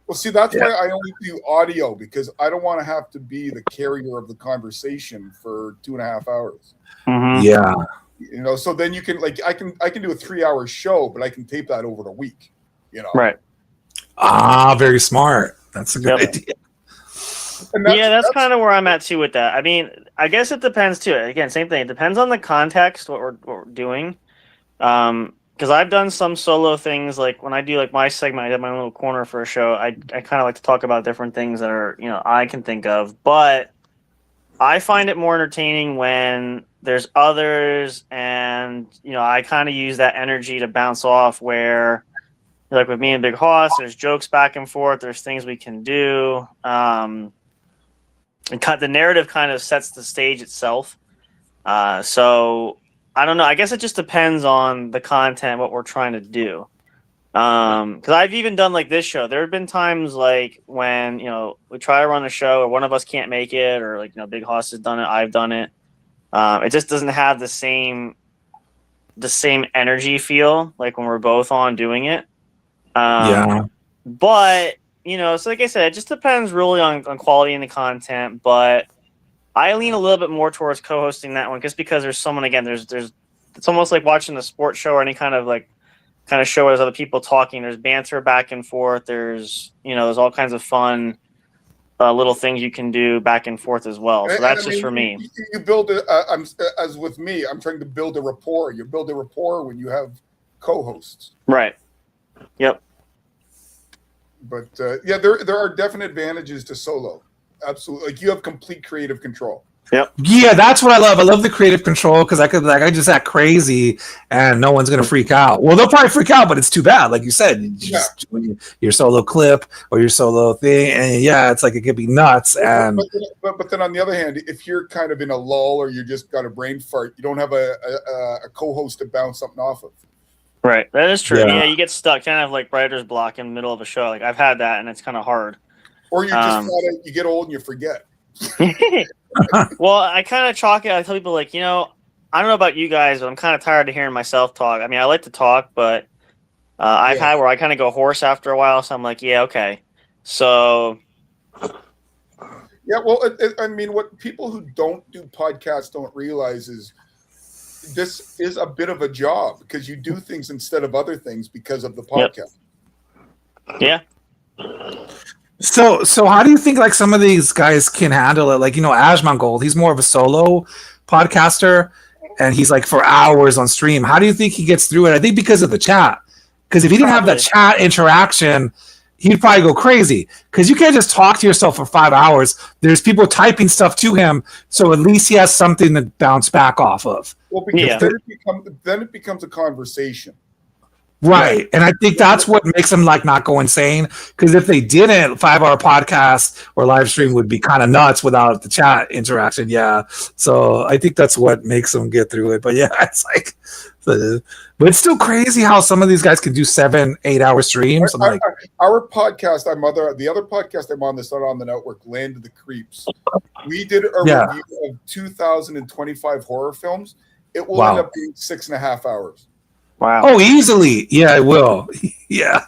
Well, see, that's why I only do audio because I don't want to have to be the carrier of the conversation for 2.5 hours. Yeah. You know, so then you can I can do a 3-hour show, but I can tape that over a week. You know. Right. Very smart. That's a good idea. That's kind of where I'm at too with that. I mean, I guess it depends too. Again, same thing. It depends on the context, what we're doing. Because I've done some solo things, like when I do like my segment, I did my own little corner for a show. I kind of like to talk about different things that are, you know, I can think of. But I find it more entertaining when there's others, and you know, I kind of use that energy to bounce off. Where, like with me and Big Hoss, there's jokes back and forth. There's things we can do. And the narrative kind of sets the stage itself. So. I don't know. I guess it just depends on the content, what we're trying to do. Because I've even done like this show. There have been times like when, you know, we try to run a show or one of us can't make it, or like, you know, Big Hoss has done it, I've done it. It just doesn't have the same energy feel like when we're both on doing it. But, you know, so like I said, it just depends really on quality and the content. But I lean a little bit more towards co-hosting that one just because there's someone, again, there's it's almost like watching a sports show or any kind of show where there's other people talking. There's banter back and forth. There's all kinds of fun little things you can do back and forth as well. So that's just for me. You build as with me, I'm trying to build a rapport. You build a rapport when you have co-hosts. Right. Yep. But there are definite advantages to solo. Absolutely. Like you have complete creative control. Yep. Yeah, that's what I love. I love the creative control because I just act crazy and no one's gonna freak out. Well, they'll probably freak out, but it's too bad. Like you said, just your solo clip or your solo thing, and it's like it could be nuts. And but then on the other hand, if you're kind of in a lull or you just got a brain fart, you don't have a co-host to bounce something off of. Right. That is true. Yeah, you get stuck kind of like writer's block in the middle of a show. Like I've had that, and it's kind of hard. Or you just you get old and you forget. Well, I kind of chalk it. I tell people like, you know, I don't know about you guys, but I'm kind of tired of hearing myself talk. I mean, I like to talk, but I've had where I kind of go hoarse after a while. So I'm like, yeah, okay. So. Yeah, well, I mean, what people who don't do podcasts don't realize is this is a bit of a job because you do things instead of other things because of the podcast. Yeah. So how do you think like some of these guys can handle it? Like, you know, Ashmangold, he's more of a solo podcaster and he's like for hours on stream. How do you think he gets through it? I think because of the chat. Because if he didn't have that chat interaction, he'd probably go crazy. Because you can't just talk to yourself for 5 hours. There's people typing stuff to him, so at least he has something to bounce back off of. Well, because then it becomes a conversation. Right. And I think that's what makes them like not go insane. Because if they didn't, 5-hour podcast or live stream would be kind of nuts without the chat interaction. Yeah. So I think that's what makes them get through it. But it's like, but it's still crazy how some of these guys can do 7-8 hour streams. Our podcast, the other podcast I'm on that's not on the network, Land of the Creeps. We did a review of 2025 horror films. It will end up being 6.5 hours. Wow. Oh, easily. Yeah, it will. Yeah.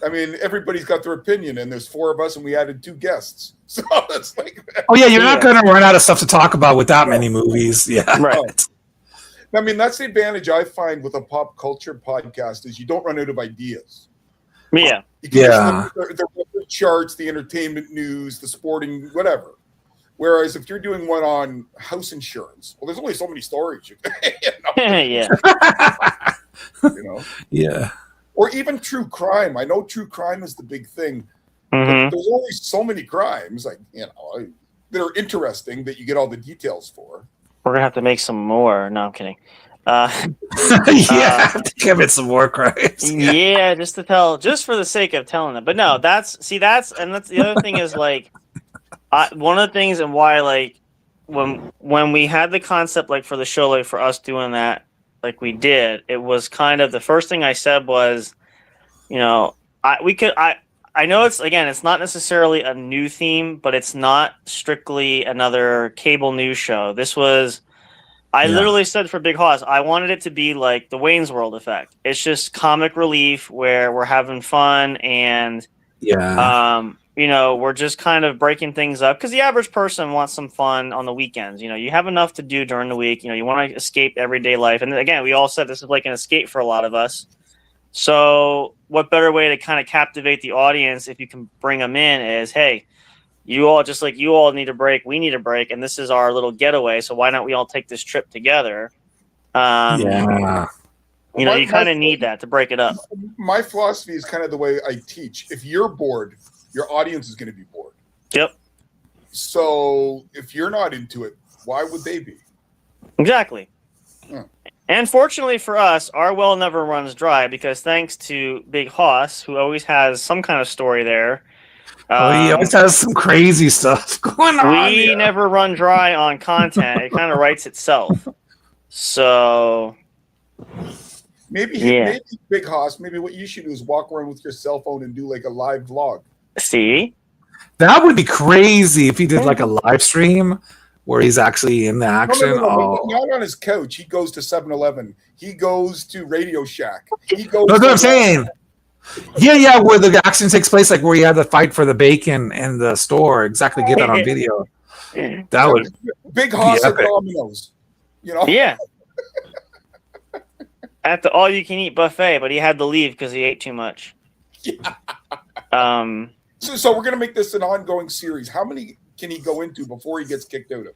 I mean, everybody's got their opinion, and there's 4 of us, and we added 2 guests. So it's like... Oh, yeah, you're not going to run out of stuff to talk about with that many movies. Yeah. Right. I mean, that's the advantage I find with a pop culture podcast is you don't run out of ideas. Yeah. You can the charts, the entertainment news, the sporting, whatever. Whereas if you're doing one on house insurance, well, there's only so many stories. Yeah. You know? Yeah. Or even true crime. I know true crime is the big thing. Mm-hmm. There's only so many crimes. Like, you know, that are interesting that you get all the details for. We're gonna have to make some more. No, I'm kidding. Yeah, give it some more credits. Yeah, just to tell, just for the sake of telling it. But no, that's the other thing is like, one of the things and why like when we had the concept like for the show, like for us doing that, like we did, it was kind of the first thing I said was, you know, I know it's not necessarily a new theme, but it's not strictly another cable news show. This was. I literally said for Big Hoss, I wanted it to be like the Wayne's World effect. It's just comic relief where we're having fun and, you know, we're just kind of breaking things up because the average person wants some fun on the weekends. You know, you have enough to do during the week. You know, you want to escape everyday life. And again, we all said this is like an escape for a lot of us. So what better way to kind of captivate the audience if you can bring them in is, hey, you all need a break. We need a break, and this is our little getaway. So why not we all take this trip together? You know, you kind of need that to break it up. My philosophy is kind of the way I teach. If you're bored, your audience is going to be bored. Yep. So if you're not into it, why would they be? Exactly. And fortunately for us, our well never runs dry because thanks to Big Hoss, who always has some kind of story there. He always has some crazy stuff going on. We never run dry on content. It kind of writes itself. So maybe Big Hoss, maybe what you should do is walk around with your cell phone and do like a live vlog. See? That would be crazy if he did like a live stream where he's actually in the action. No, not on his couch. He goes to 7-Eleven. He goes to Radio Shack. He goes. That's what I'm saying. Yeah, where the action takes place, like where you had the fight for the bacon in the store. Exactly, get that on video. That would Big Hoss at Domino's. You know? Yeah. At the all-you-can-eat buffet, but he had to leave because he ate too much. Yeah. So we're gonna make this an ongoing series. How many can he go into before he gets kicked out of?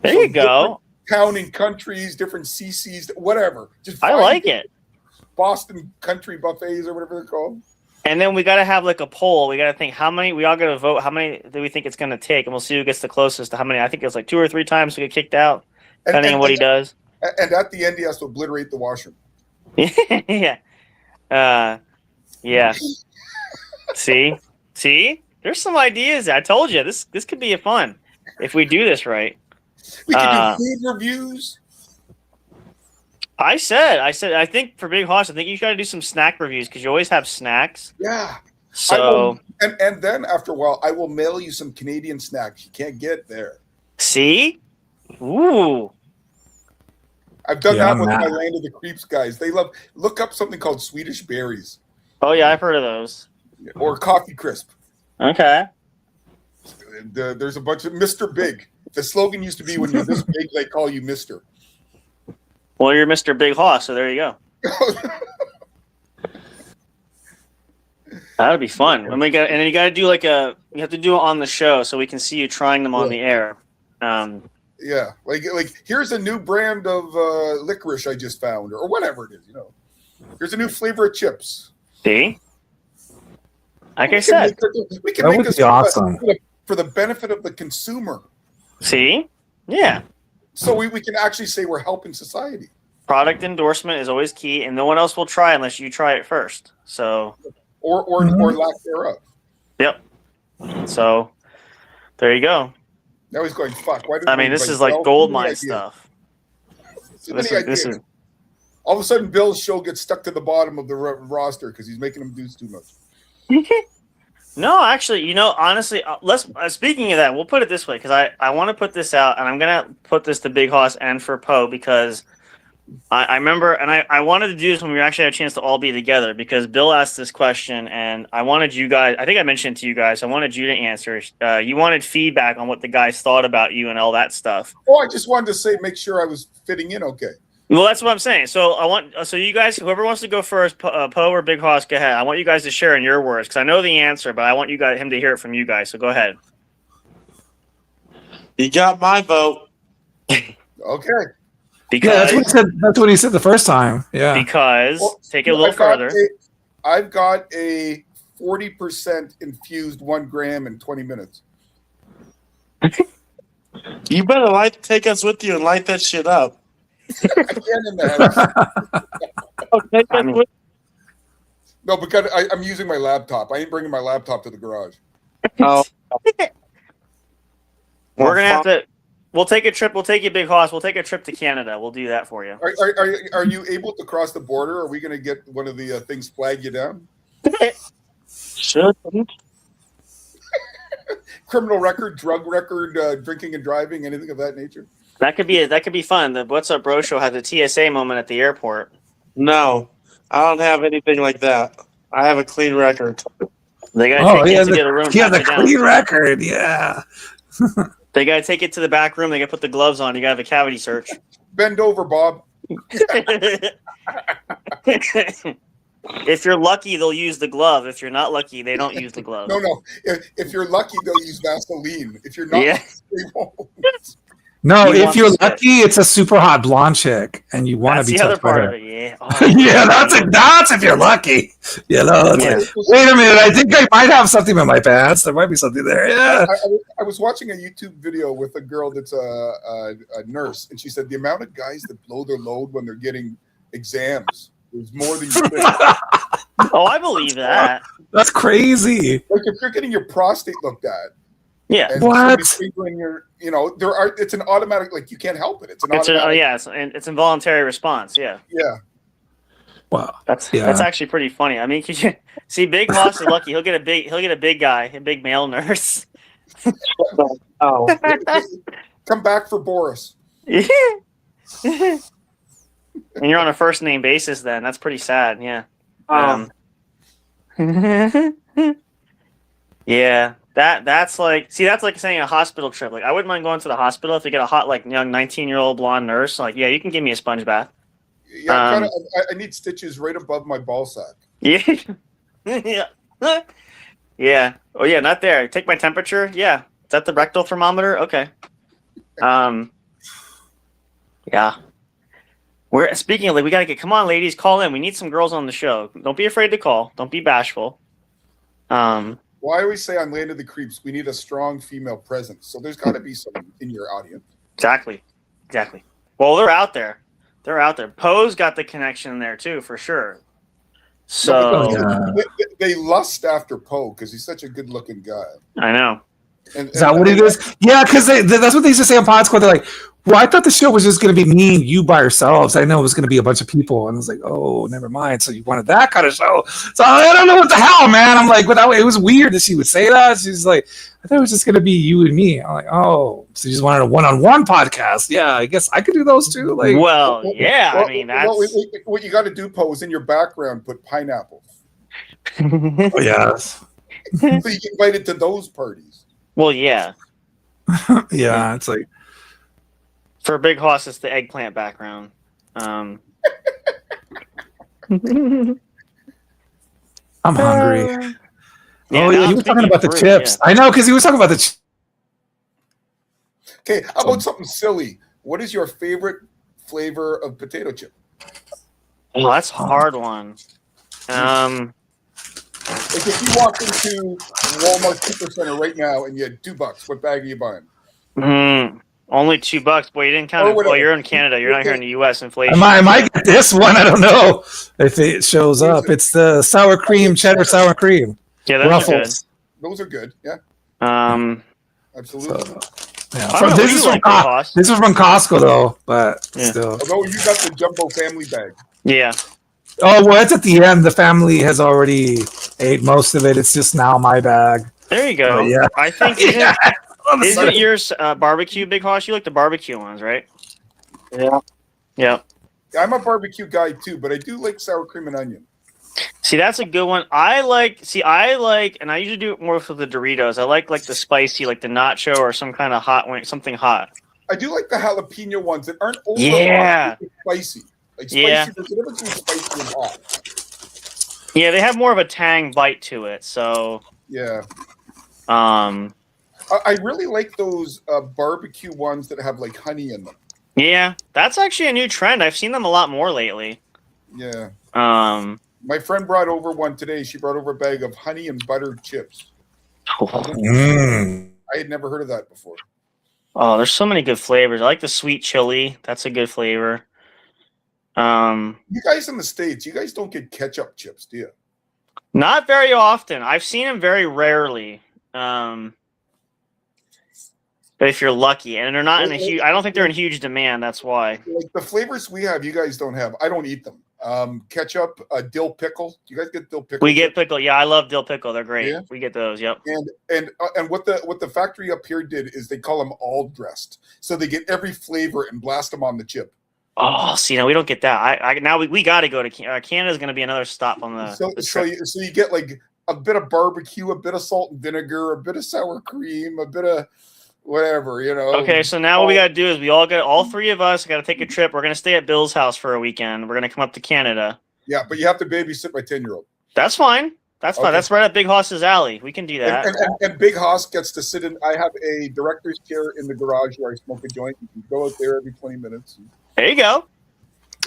There you go. Town and countries, different CCs, whatever. I like it. Boston country buffets or whatever they're called. And then we got to have like a poll. We got to think we all got to vote. How many do we think it's going to take? And we'll see who gets the closest to how many. I think it's like 2 or 3 times to get kicked out, depending on what he does. And at the end, he has to obliterate the washroom. Yeah. Yeah. See? There's some ideas. I told you this could be fun if we do this right. We can do food reviews. I said, I think for Big Hoss, I think you got to do some snack reviews because you always have snacks. Yeah. So and then after a while, I will mail you some Canadian snacks you can't get there. See? Ooh. I've done that with my Land of the Creeps guys. They look up something called Swedish berries. Oh yeah, I've heard of those. Or Coffee Crisp. Okay. There's a bunch of Mr. Big. The slogan used to be, when you're this big, they call you Mr. Well, you're Mr. Big Hoss, so there you go. That would be fun. And then you got to do you have to do it on the show so we can see you trying them on the air. Yeah, like here's a new brand of licorice I just found, or whatever it is. You know, here's a new flavor of chips. See, like I said, we can make this awesome for the benefit of the consumer. See, yeah. So we can actually say we're helping society. Product endorsement is always key, and no one else will try unless you try it first. So, or lack thereof. Yep. So, there you go. Now he's going, fuck. Why this is like gold mine stuff. This is all of a sudden Bill's show gets stuck to the bottom of the roster because he's making him do too much. No, actually, honestly, let's. Speaking of that, we'll put it this way because I want to put this out, and I'm gonna put this to Big Hoss and for Poe because I remember, and I wanted to do this when we actually had a chance to all be together because Bill asked this question, and I wanted you guys. I think I mentioned it to you guys. I wanted you to answer. You wanted feedback on what the guys thought about you and all that stuff. Oh, I just wanted to say, make sure I was fitting in okay. Well, that's what I'm saying. So you guys, whoever wants to go first, Poe or Big Hoss, go ahead. I want you guys to share in your words because I know the answer, but I want him to hear it from you guys. So go ahead. You got my vote. Okay. Because that's what he said the first time. Yeah. Because take it a little further. I've got a 40% infused 1 gram in 20 minutes. You better take us with you and light that shit up. I can in the house. Take us with No, because I'm using my laptop. I ain't bringing my laptop to the garage. Oh. We're gonna have to. We'll take a trip. We'll take you, Big Hoss. We'll take a trip to Canada. We'll do that for you. Are you able to cross the border? Are we going to get one of the things flag you down? Shouldn't. Criminal record, drug record, drinking and driving, anything of that nature? That could be fun. The What's Up Bro Show has a TSA moment at the airport. No, I don't have anything like that. I have a clean record. They gotta take you to the room. Yeah, the clean record. Yeah. They gotta take it to the back room. They gotta put the gloves on. You gotta have a cavity search. Bend over, Bob. If you're lucky, they'll use the glove. If you're not lucky, they don't use the glove. No. If you're lucky, they'll use Vaseline. If you're not, they won't. No, if you're lucky, it's a super hot blonde chick, and you want to be touched by her. Yeah, yeah, that's if you're lucky. You know, like, wait a minute, I think I might have something in my pants. There might be something there. Yeah. I was watching a YouTube video with a girl that's a nurse, and she said the amount of guys that blow their load when they're getting exams is more than you think. Oh, I believe that. That's crazy. Like if you're getting your prostate looked at. Yeah. And what? It's an automatic. Like you can't help it. It's it's involuntary response. Yeah. Yeah. Wow. That's actually pretty funny. I mean, could you see Big Hoss is lucky. He'll get a big guy, a big male nurse. Oh. Come back for Boris. And you're on a first name basis. Then that's pretty sad. Yeah. Yeah. That's like saying a hospital trip. Like I wouldn't mind going to the hospital if you get a hot young 19-year-old blonde nurse. Like you can give me a sponge bath. Yeah, I need stitches right above my ball sack. Yeah, yeah, yeah. Oh yeah, not there. Take my temperature. Yeah, is that the rectal thermometer? Okay. Yeah. We're speaking of we gotta come on, ladies, call in. We need some girls on the show. Don't be afraid to call. Don't be bashful. Well, I always say on Land of the Creeps, we need a strong female presence. So there's got to be some in your audience. Exactly. Well, they're out there. Poe's got the connection there too, for sure. So they lust after Poe because he's such a good-looking guy. I know. Is that what it is? Yeah, because that's what they used to say on Podsquad. They're like, well, I thought the show was just going to be me and you by yourselves. I know it was going to be a bunch of people. And I was like, oh, never mind. So you wanted that kind of show. So I don't know what the hell, man. I'm like, it was weird that she would say that. She's like, I thought it was just going to be you and me. I'm like, oh, so you just wanted a one-on-one podcast. Yeah, I guess I could do those too. Like, I mean, that's... what you got to do, Poe, is in your background, put pineapples. Oh, yes. So you get invited to those parties. Well, yeah. Yeah, it's like... For Big Hoss, it's the eggplant background. I'm hungry. He was talking about the chips. Yeah. I know, because he was talking about the chips. Okay, how about something silly? What is your favorite flavor of potato chip? Well, that's a hard one. Like if you walked into Walmart Supercenter right now and you had $2, what bag are you buying? Only $2. Boy, you didn't count it. Well, you're in Canada. You're not here in the U.S. Inflation. I might get this one. I don't know if it shows up. It's the cheddar sour cream. Yeah, those are good. Those are good. Yeah. So, Absolutely. This is from Costco though, but still. Although you got the jumbo family bag. Yeah. Oh well, it's at the end. The family has already ate most of it. It's just now my bag. There you go. Yeah. I think. Isn't yours barbecue, Big Hoss? You like the barbecue ones, right? Yeah. Yeah. I'm a barbecue guy too, but I do like sour cream and onion. See, that's a good one. I like, and I usually do it more with the Doritos. I like the spicy, like the nacho or some kind of hot wing, something hot. I do like the jalapeno ones that aren't over spicy. Like spicy, there's a difference between spicy and hot. Yeah, they have more of a tang bite to it. So yeah. I really like those barbecue ones that have like honey in them. Yeah, that's actually a new trend. I've seen them a lot more lately. Yeah. My friend brought over one today. She brought over a bag of honey and butter chips. I had never heard of that before. Oh, there's so many good flavors. I like the sweet chili. That's a good flavor. You guys in the States, you guys don't get ketchup chips, do you? Not very often. I've seen them very rarely. But if you're lucky, and they're not in a huge, I don't think they're in huge demand. That's why. Like the flavors we have, you guys don't have. I don't eat them. Ketchup, dill pickle. Do you guys get dill pickle? We get pickle. Yeah, I love dill pickle. They're great. Yeah. We get those. Yep. And what the factory up here did is they call them all dressed, so they get every flavor and blast them on the chip. Oh, see, now we don't get that. Now we got to go to Canada's going to be another stop on the. So you get like a bit of barbecue, a bit of salt and vinegar, a bit of sour cream, a bit of whatever, you know. Okay, so now what we got to do is all three of us got to take a trip. We're going to stay at Bill's house for a weekend. We're going to come up to Canada. Yeah, but you have to babysit my 10-year-old. That's fine. That's fine. Okay. That's right up Big Hoss's alley. We can do that. And Big Hoss gets to sit in. I have a director's chair in the garage where I smoke a joint. You can go out there every 20 minutes. There you go.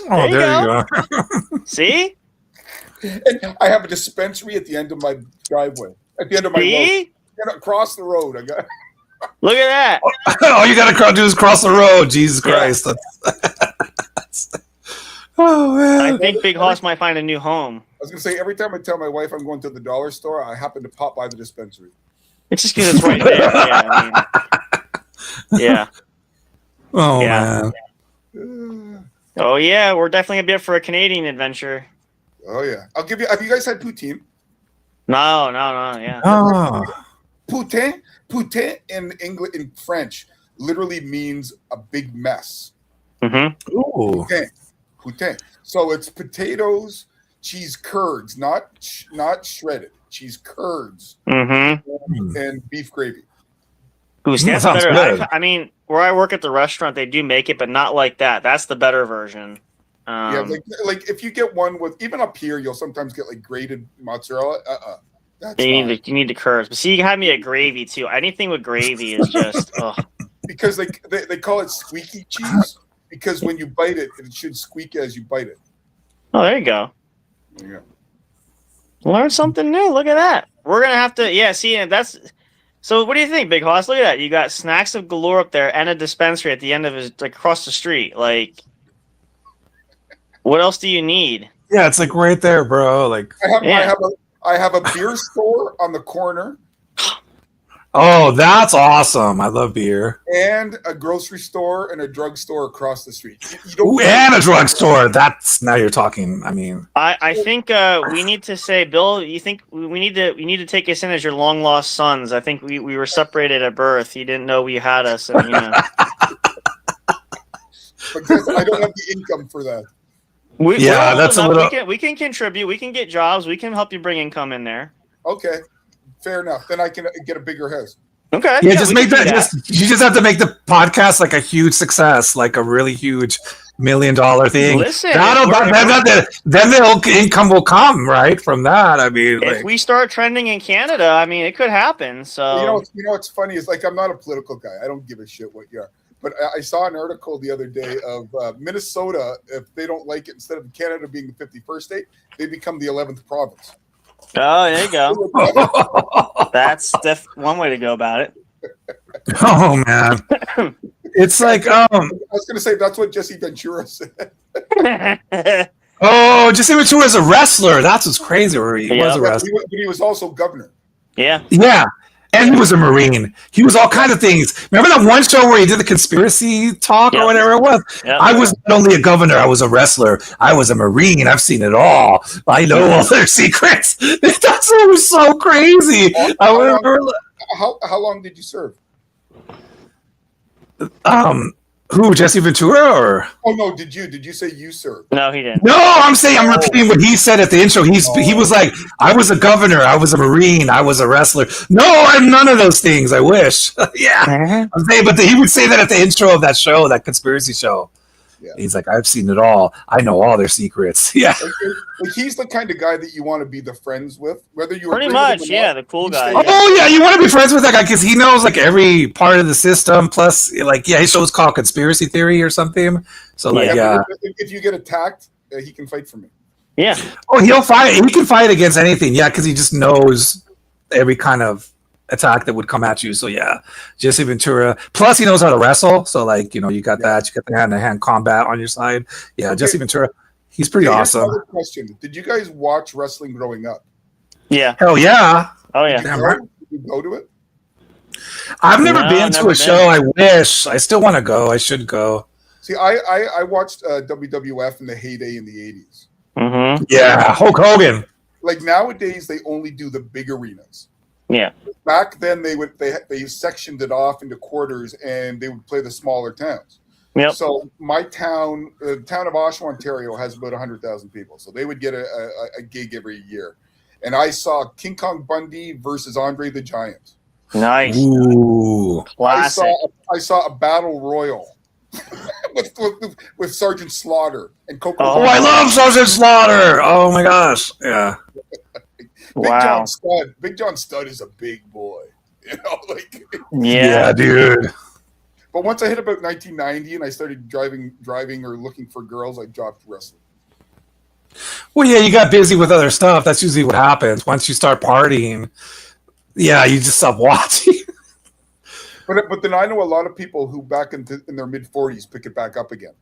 Oh, there you go. See? And I have a dispensary at the end of my driveway. At the end of my road. Across the road. I got. Look at that. All you got to do is cross the road. Jesus Christ. Oh, man. I think Big Hoss might find a new home. I was going to say, every time I tell my wife I'm going to the dollar store, I happen to pop by the dispensary. It's just because it's right there. Yeah. Yeah. Oh, yeah. Man. Oh, yeah. We're definitely going to be up for a Canadian adventure. Oh, yeah. I'll give you. Have you guys had poutine? No. Yeah. Oh. Poutine in French literally means a big mess. Mm-hmm. Ooh. Poutine. So it's potatoes, cheese curds, not shredded, cheese curds, and beef gravy. Ooh, that's better. I mean, where I work at the restaurant, they do make it, but not like that. That's the better version. Yeah, like if you get one with, even up here, you'll sometimes get like grated mozzarella. You need the curds. But see, you can have me a gravy too. Anything with gravy is just because they call it squeaky cheese because when you bite it, it should squeak as you bite it. Oh, there you go. Yeah. Learn something new. Look at that. We're gonna have to. See, that's. So, what do you think, Big Hoss? Look at that. You got snacks of galore up there and a dispensary at the end of his, like across the street. Like, what else do you need? Yeah, it's like right there, bro. Like, I have a beer store on the corner. Oh, that's awesome. I love beer. And a grocery store and a drugstore across the street. And a drugstore. That's, now you're talking. I mean, I think we need to say, Bill, you think we need to take us in as your long lost sons. I think we were separated at birth. You didn't know we had us. And, Because I don't have the income for that. That's a little. We can contribute. We can get jobs. We can help you bring income in there. Okay. Fair enough. Then I can get a bigger house. Okay. Yeah, just make that. You just have to make the podcast like a huge success, like a really huge $1 million thing. Listen, then the income will come right from that. I mean, if we start trending in Canada, I mean, it could happen. So you know what's funny is like I'm not a political guy. I don't give a shit what you are. But I saw an article the other day of Minnesota. If they don't like it, instead of Canada being the 51st state, they become the 11th province. Oh, there you go. That's one way to go about it. Oh man, it's like I was going to say that's what Jesse Ventura said. Oh, Jesse Ventura is a wrestler. That's what's crazy. Where he was a wrestler. He was also governor. Yeah. Yeah. And he was a Marine. He was all kinds of things. Remember that one show where he did the conspiracy talk or whatever it was? Yep. I was not only a governor, I was a wrestler. I was a Marine. I've seen it all. I know all their secrets. That's what was so crazy. How long did you serve? Who, Jesse Ventura or? Oh no, did you say you served? No, he didn't. No, I'm repeating what he said at the intro. He was like, I was a governor, I was a Marine, I was a wrestler. No, I'm none of those things. I wish. Yeah. I'm saying, but he would say that at the intro of that show, that conspiracy show. Yeah. He's like, I've seen it all. I know all their secrets. Yeah. Like he's the kind of guy that you want to be the friends with, whether you pretty much, the cool guy. Oh yeah, you want to be friends with that guy because he knows like every part of the system. Plus, like, his show's called Conspiracy Theory or something. So if you get attacked, he can fight for me. Yeah. Oh, he'll fight. He can fight against anything. Yeah, because he just knows every kind of attack that would come at you. So yeah, Jesse Ventura. Plus he knows how to wrestle. So like, you got that. You got the hand-to-hand combat on your side. Yeah, okay. Jesse Ventura. He's pretty awesome. Another question. Did you guys watch wrestling growing up? Yeah. Hell yeah. Oh yeah. Did you go to it? I've never been to a show. I wish. I still want to go. I should go. See, I watched WWF in the heyday in the 80s. Mm-hmm. Yeah, Hulk Hogan. Like nowadays, they only do the big arenas. Yeah. Back then, they sectioned it off into quarters, and they would play the smaller towns. Yep. So my town, the town of Oshawa, Ontario, has about 100,000 people. So they would get a gig every year. And I saw King Kong Bundy versus Andre the Giant. Nice. Ooh. Classic. I saw a battle royal with Sergeant Slaughter and Coco. Oh, I love Sergeant Slaughter. Oh my gosh. Yeah. Wow. Big John Studd is a big boy. Yeah, dude. But once I hit about 1990 and I started driving or looking for girls, I dropped wrestling. Well, yeah, you got busy with other stuff. That's usually what happens. Once you start partying, yeah, you just stop watching. But then I know a lot of people who back in their mid-40s pick it back up again.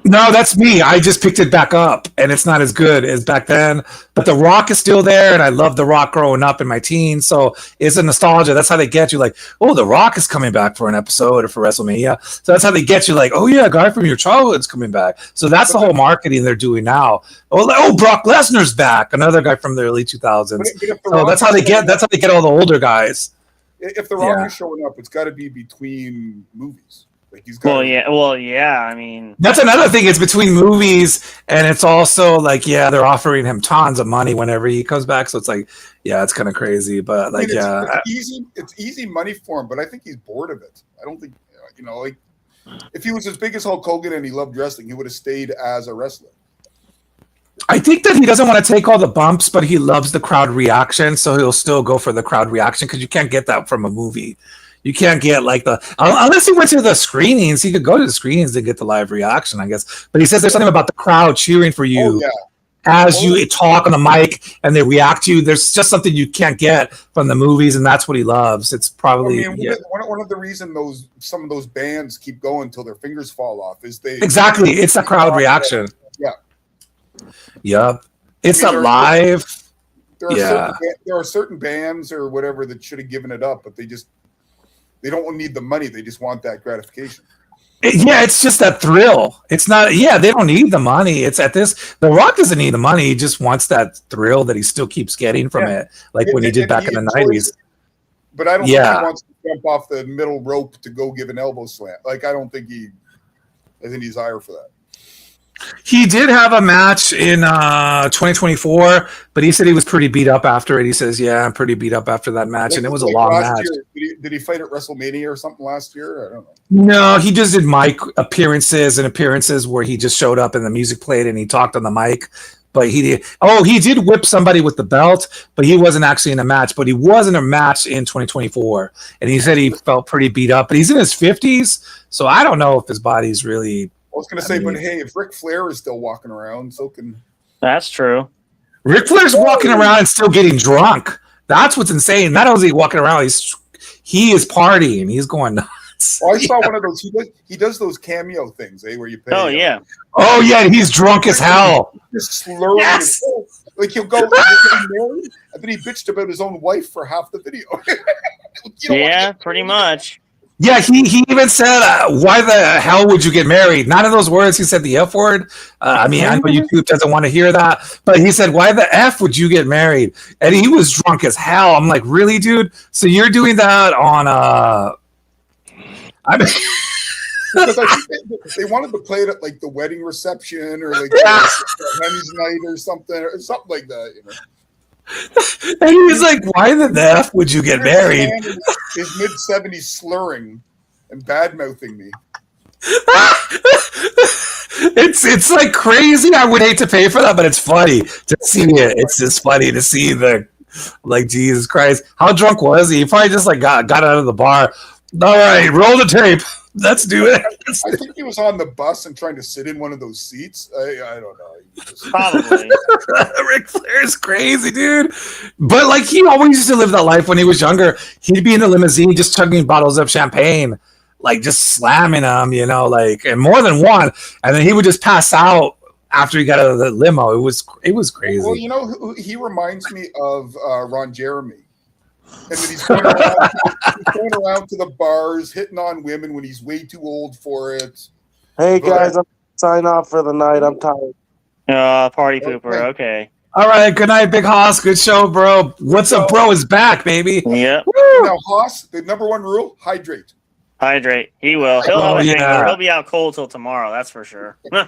No, that's me. I just picked it back up, and it's not as good as back then. But The Rock is still there, and I loved The Rock growing up in my teens. So it's a nostalgia. That's how they get you. Like, oh, The Rock is coming back for an episode or for WrestleMania. So that's how they get you. Like, oh yeah, a guy from your childhood's coming back. So that's the whole marketing they're doing now. Oh, Brock Lesnar's back, another guy from the early 2000s. So that's how they get. That's how they get all the older guys. If The Rock is showing up, it's got to be between movies. Like yeah. I mean, that's another thing. It's between movies, and it's also like, yeah, they're offering him tons of money whenever he comes back. So it's like, yeah, it's kind of crazy, but like, it's easy money for him. But I think he's bored of it. I don't think like if he was as big as Hulk Hogan and he loved wrestling, he would have stayed as a wrestler. I think that he doesn't want to take all the bumps, but he loves the crowd reaction, so he'll still go for the crowd reaction because you can't get that from a movie. You can't get like unless he went to the screenings. He could go to the screenings and get the live reaction, I guess. But he says there's something about the crowd cheering for you as you talk on the mic and they react to you. There's just something you can't get from the movies, and that's what he loves. It's probably one of the reasons some of those bands keep going until their fingers fall off is exactly. It's a crowd reaction. Yeah. Yep. It's live. There are certain bands or whatever that should have given it up, but they don't need the money. They just want that gratification. Yeah, it's just that thrill. It's not. Yeah, they don't need the money. It's at this. The Rock doesn't need the money. He just wants that thrill that he still keeps getting from it, like when he did back in the 90s. But I don't think he wants to jump off the middle rope to go give an elbow slam. Like I don't think he has any desire for that. He did have a match in 2024, but he said he was pretty beat up after it. He says, yeah, I'm pretty beat up after that match, and it was a long match. Did he fight at WrestleMania or something last year? I don't know. No, he just did mic appearances where he just showed up and the music played and he talked on the mic. But he did whip somebody with the belt, but he wasn't actually in a match. But he was in a match in 2024, and he said he felt pretty beat up. But he's in his 50s, so I don't know if his body's really... I was going to say, but hey, if Ric Flair is still walking around, so can... That's true. Ric Flair's walking around and still getting drunk. That's what's insane. Not only is he walking around, he is partying. He's going nuts. Oh, I saw one of those. He does those cameo things, where you pay. Oh, yeah. Oh, yeah, and he's drunk as hell. Just slurring. Yes! Like he'll go married, and then he bitched about his own wife for half the video. Yeah, pretty much. Yeah, he even said, why the hell would you get married? None of those words. He said the F word. I know YouTube doesn't want to hear that, but he said, why the F would you get married? And he was drunk as hell. I'm like, really, dude? So you're doing that on because I think they wanted to play it at like the wedding reception or like Hen's night or something like that, And he's like, why the F would you get married? His mid-70s slurring and bad-mouthing me. It's like crazy. I would hate to pay for that, but it's funny to see it. It's just funny to see like, Jesus Christ. How drunk was he? He probably just like got out of the bar. All right, roll the tape. Let's do it. I think he was on the bus and trying to sit in one of those seats. I don't know. Probably. Ric Flair is crazy, dude. But like he always used to live that life when he was younger. He'd be in the limousine just chugging bottles of champagne, like just slamming them, like and more than one. And then he would just pass out after he got out of the limo. It was crazy. Well, he reminds me of Ron Jeremy. And then he's going around to the bars, hitting on women when he's way too old for it. Hey guys, I'm sign off for the night. I'm tired. Party pooper. Okay. All right. Good night, Big Hoss. Good show, bro. What's up, bro? Is back, baby. Yep. Now, Hoss, the number one rule: hydrate. Hydrate. He will. He'll be out cold till tomorrow. That's for sure. Yeah.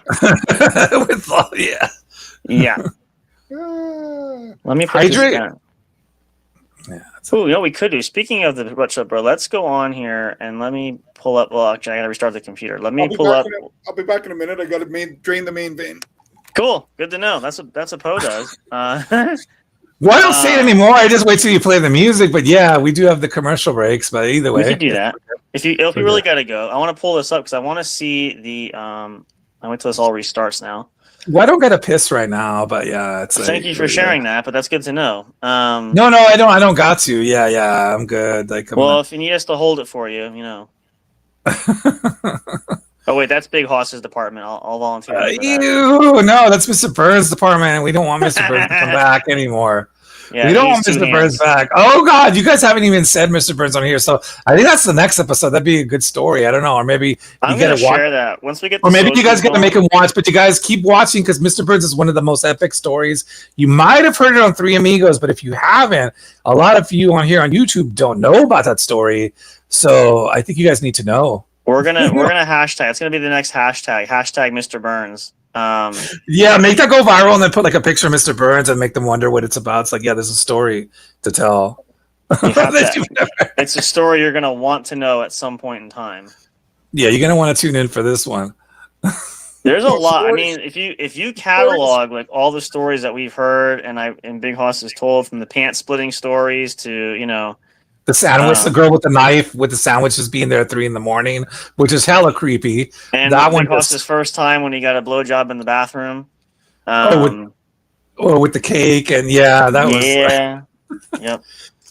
Let me put hydrate. This down. Yeah. Oh, we could do. Speaking of the what's up, bro? Let's go on here and let me pull up. Well, actually, I gotta restart the computer. Let me pull up. I'll be back in a minute. I gotta drain the main vein. Cool. Good to know. That's what Poe does. Well, I don't say it anymore. I just wait till you play the music. But yeah, we do have the commercial breaks. But either way, we could do that. If you really gotta go, I want to pull this up because I want to see the. I wait till this all restarts now. Well, I don't get a piss right now, but yeah, it's. Thank you for sharing that, but that's good to know. No, I don't. I don't got to. Yeah, I'm good. Like, if you need us to hold it for you, Oh wait, that's Big Hoss's department. I'll volunteer. No, that's Mr. Burns' department. We don't want Mr. Burns to come back anymore. Yeah, we don't want Mr. Burns back. Oh God, you guys haven't even said Mr. Burns on here, so I think that's the next episode. That'd be a good story. I don't know, or maybe I'm gonna share that once we get. Or maybe you guys get to make him watch, but you guys keep watching because Mr. Burns is one of the most epic stories. You might have heard it on Three Amigos, but if you haven't, a lot of you on here on YouTube don't know about that story. So I think you guys need to know. We're gonna hashtag. It's gonna be the next hashtag. Hashtag Mr. Burns. Yeah, make that go viral and then put like a picture of Mr. Burns and make them wonder what it's about. It's like, yeah, there's a story to tell. It's a story you're gonna want to know at some point in time. Yeah, you're gonna want to tune in for this one. There's a lot. I mean, if you catalog like all the stories that we've heard and Big Hoss has told, from the pants splitting stories to the sandwich, the girl with the knife with the sandwiches being there at 3 a.m, which is hella creepy. And that one was his first time when he got a blowjob in the bathroom. With the cake, and that was yep.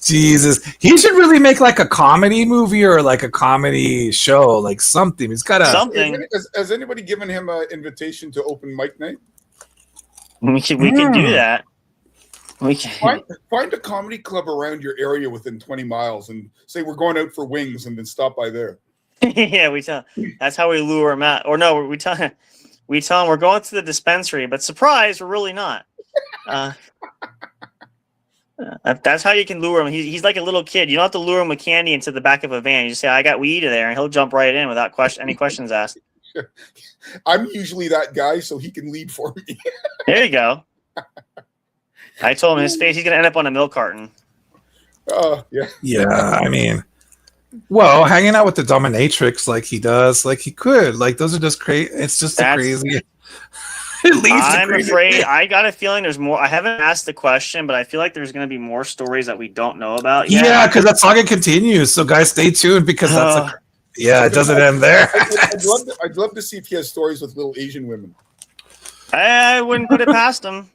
Jesus, he should really make like a comedy movie or like a comedy show, like something. He's got something. Has anybody given him an invitation to open mic night? We could do that. We can find a comedy club around your area within 20 miles and say we're going out for wings, and then stop by there. Yeah, we tell. That's how we lure him out. Or no, we tell him we're going to the dispensary, but surprise, we're really not. That's how you can lure him. He's like a little kid. You don't have to lure him with candy into the back of a van. You just say, "I got weed there," and he'll jump right in without any questions asked. I'm usually that guy, so he can lead for me. There you go. I told him his face, he's going to end up on a milk carton. Oh, yeah. Yeah, I mean, well, hanging out with the dominatrix like he does, like he could. Like, those are just crazy. It's just crazy. I'm afraid, I got a feeling there's more. I haven't asked the question, but I feel like there's going to be more stories that we don't know about yet. Yeah, because that saga continues. So, guys, stay tuned because it doesn't end there. I'd love to see if he has stories with little Asian women. I wouldn't put it past him.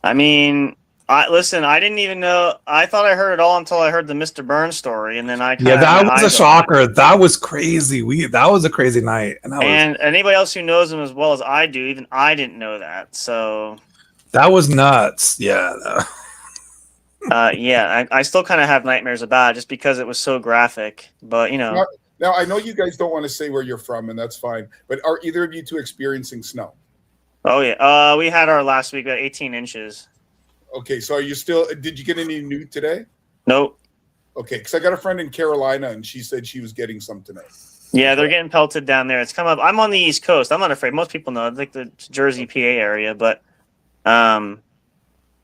I mean, listen, I didn't even know. I thought I heard it all until I heard the Mr. Burns story, and then that was a shocker. That was crazy. That was a crazy night. And anybody else who knows him as well as I do, even I didn't know that. So that was nuts. Yeah. I still kind of have nightmares about it just because it was so graphic. But Now, I know you guys don't want to say where you're from, and that's fine. But are either of you two experiencing snow? Oh yeah, we had our last week at 18 inches. Okay, so are you still? Did you get any new today? Nope. Okay, because I got a friend in Carolina, and she said she was getting some tonight. Yeah, they're getting pelted down there. It's come up. I'm on the East Coast. I'm not afraid. Most people know. It's like the Jersey, PA area, but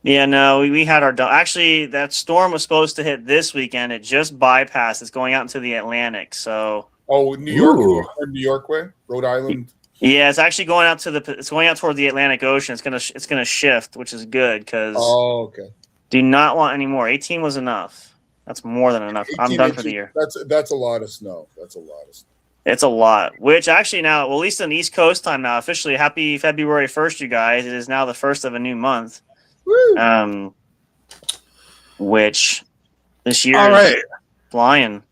we had our. Actually, that storm was supposed to hit this weekend. It just bypassed. It's going out into the Atlantic. So. Oh, New York, New York way, Rhode Island. Yeah, it's actually going out toward the Atlantic Ocean. It's gonna shift, which is good because okay. Do not want any more. 18 was enough. That's more than enough. I'm 18 done for inches, the year. That's a lot of snow. That's a lot of snow. It's a lot. Which actually now, well, at least on East Coast time now, officially happy February 1st, you guys. It is now the first of a new month. Woo! Which this year All right. is flying.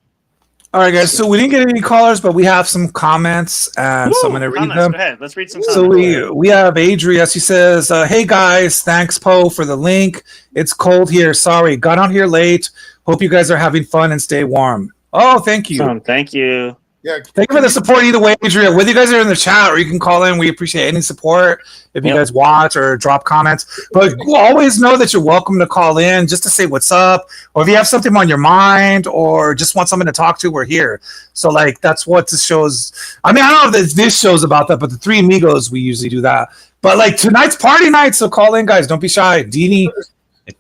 All right, guys. So we didn't get any callers, but we have some comments, and so I'm going to read them. Go ahead. Let's read some So comments. we have Adria. She says, "Hey guys, thanks Poe for the link. It's cold here. Sorry, got on here late. Hope you guys are having fun and stay warm." Oh, thank you. Thank you. Yeah, Thank you for the support either way, Adria. Whether you guys are in the chat or you can call in, we appreciate any support if you guys watch or drop comments. But always know that you're welcome to call in just to say what's up, or if you have something on your mind or just want someone to talk to, we're here. So like that's what this show's. I mean, I don't know if this show's about that, but the Three Amigos, we usually do that. But like tonight's party night, so call in, guys. Don't be shy. Deanie,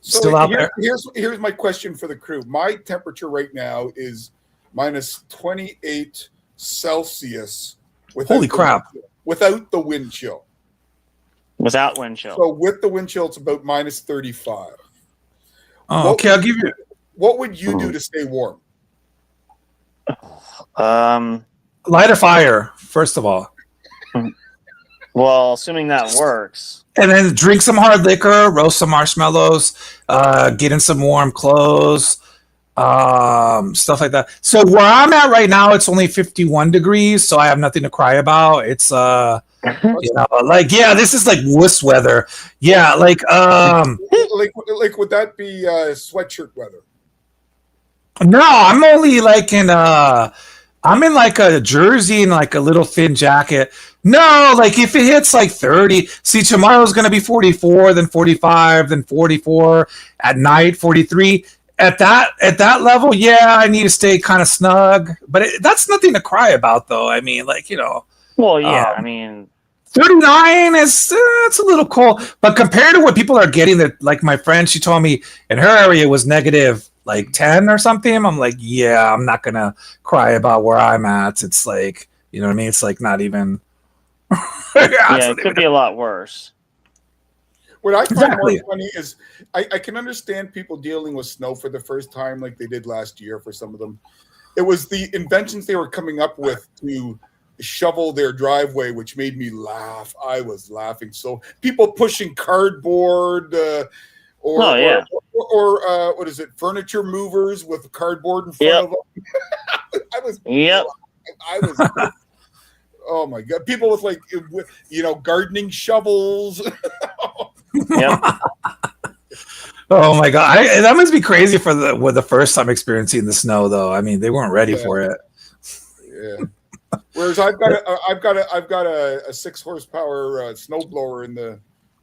still out there. Here's my question for the crew. My temperature right now is minus 28 Celsius. Holy crap! Without the wind chill. Without wind chill. So with the wind chill, it's about minus 35. Oh, okay, I'll give you. What would you do to stay warm? Light a fire first of all. Well, assuming that works. And then drink some hard liquor, roast some marshmallows, get in some warm clothes, stuff like that. So where I'm at right now, it's only 51 degrees, so I have nothing to cry about. It's this is like wuss weather. Yeah, like would that be sweatshirt weather? No, I'm only like I'm in like a jersey and like a little thin jacket. No, like if it hits like 30, see tomorrow's going to be 44, then 45, then 44 at night, 43. At that level, yeah, I need to stay kind of snug, but that's nothing to cry about though. I mean, like, Well, yeah, I mean 39 is it's a little cold, but compared to what people are getting, that like my friend, she told me in her area was negative like 10 or something. I'm like, yeah, I'm not gonna cry about where I'm at. It's like, you know what I mean? It's like not even. Yeah, it could be a lot worse. What I find more funny is I can understand people dealing with snow for the first time like they did last year for some of them. It was the inventions they were coming up with to shovel their driveway, which made me laugh. I was laughing. So people pushing cardboard or what is it? Furniture movers with cardboard in front of them. I was oh my God. People with like, gardening shovels. Yep. Oh my God. That must be crazy for the first time experiencing the snow though. I mean, they weren't ready for it. Yeah. Whereas I've got a 6 horsepower snowblower in the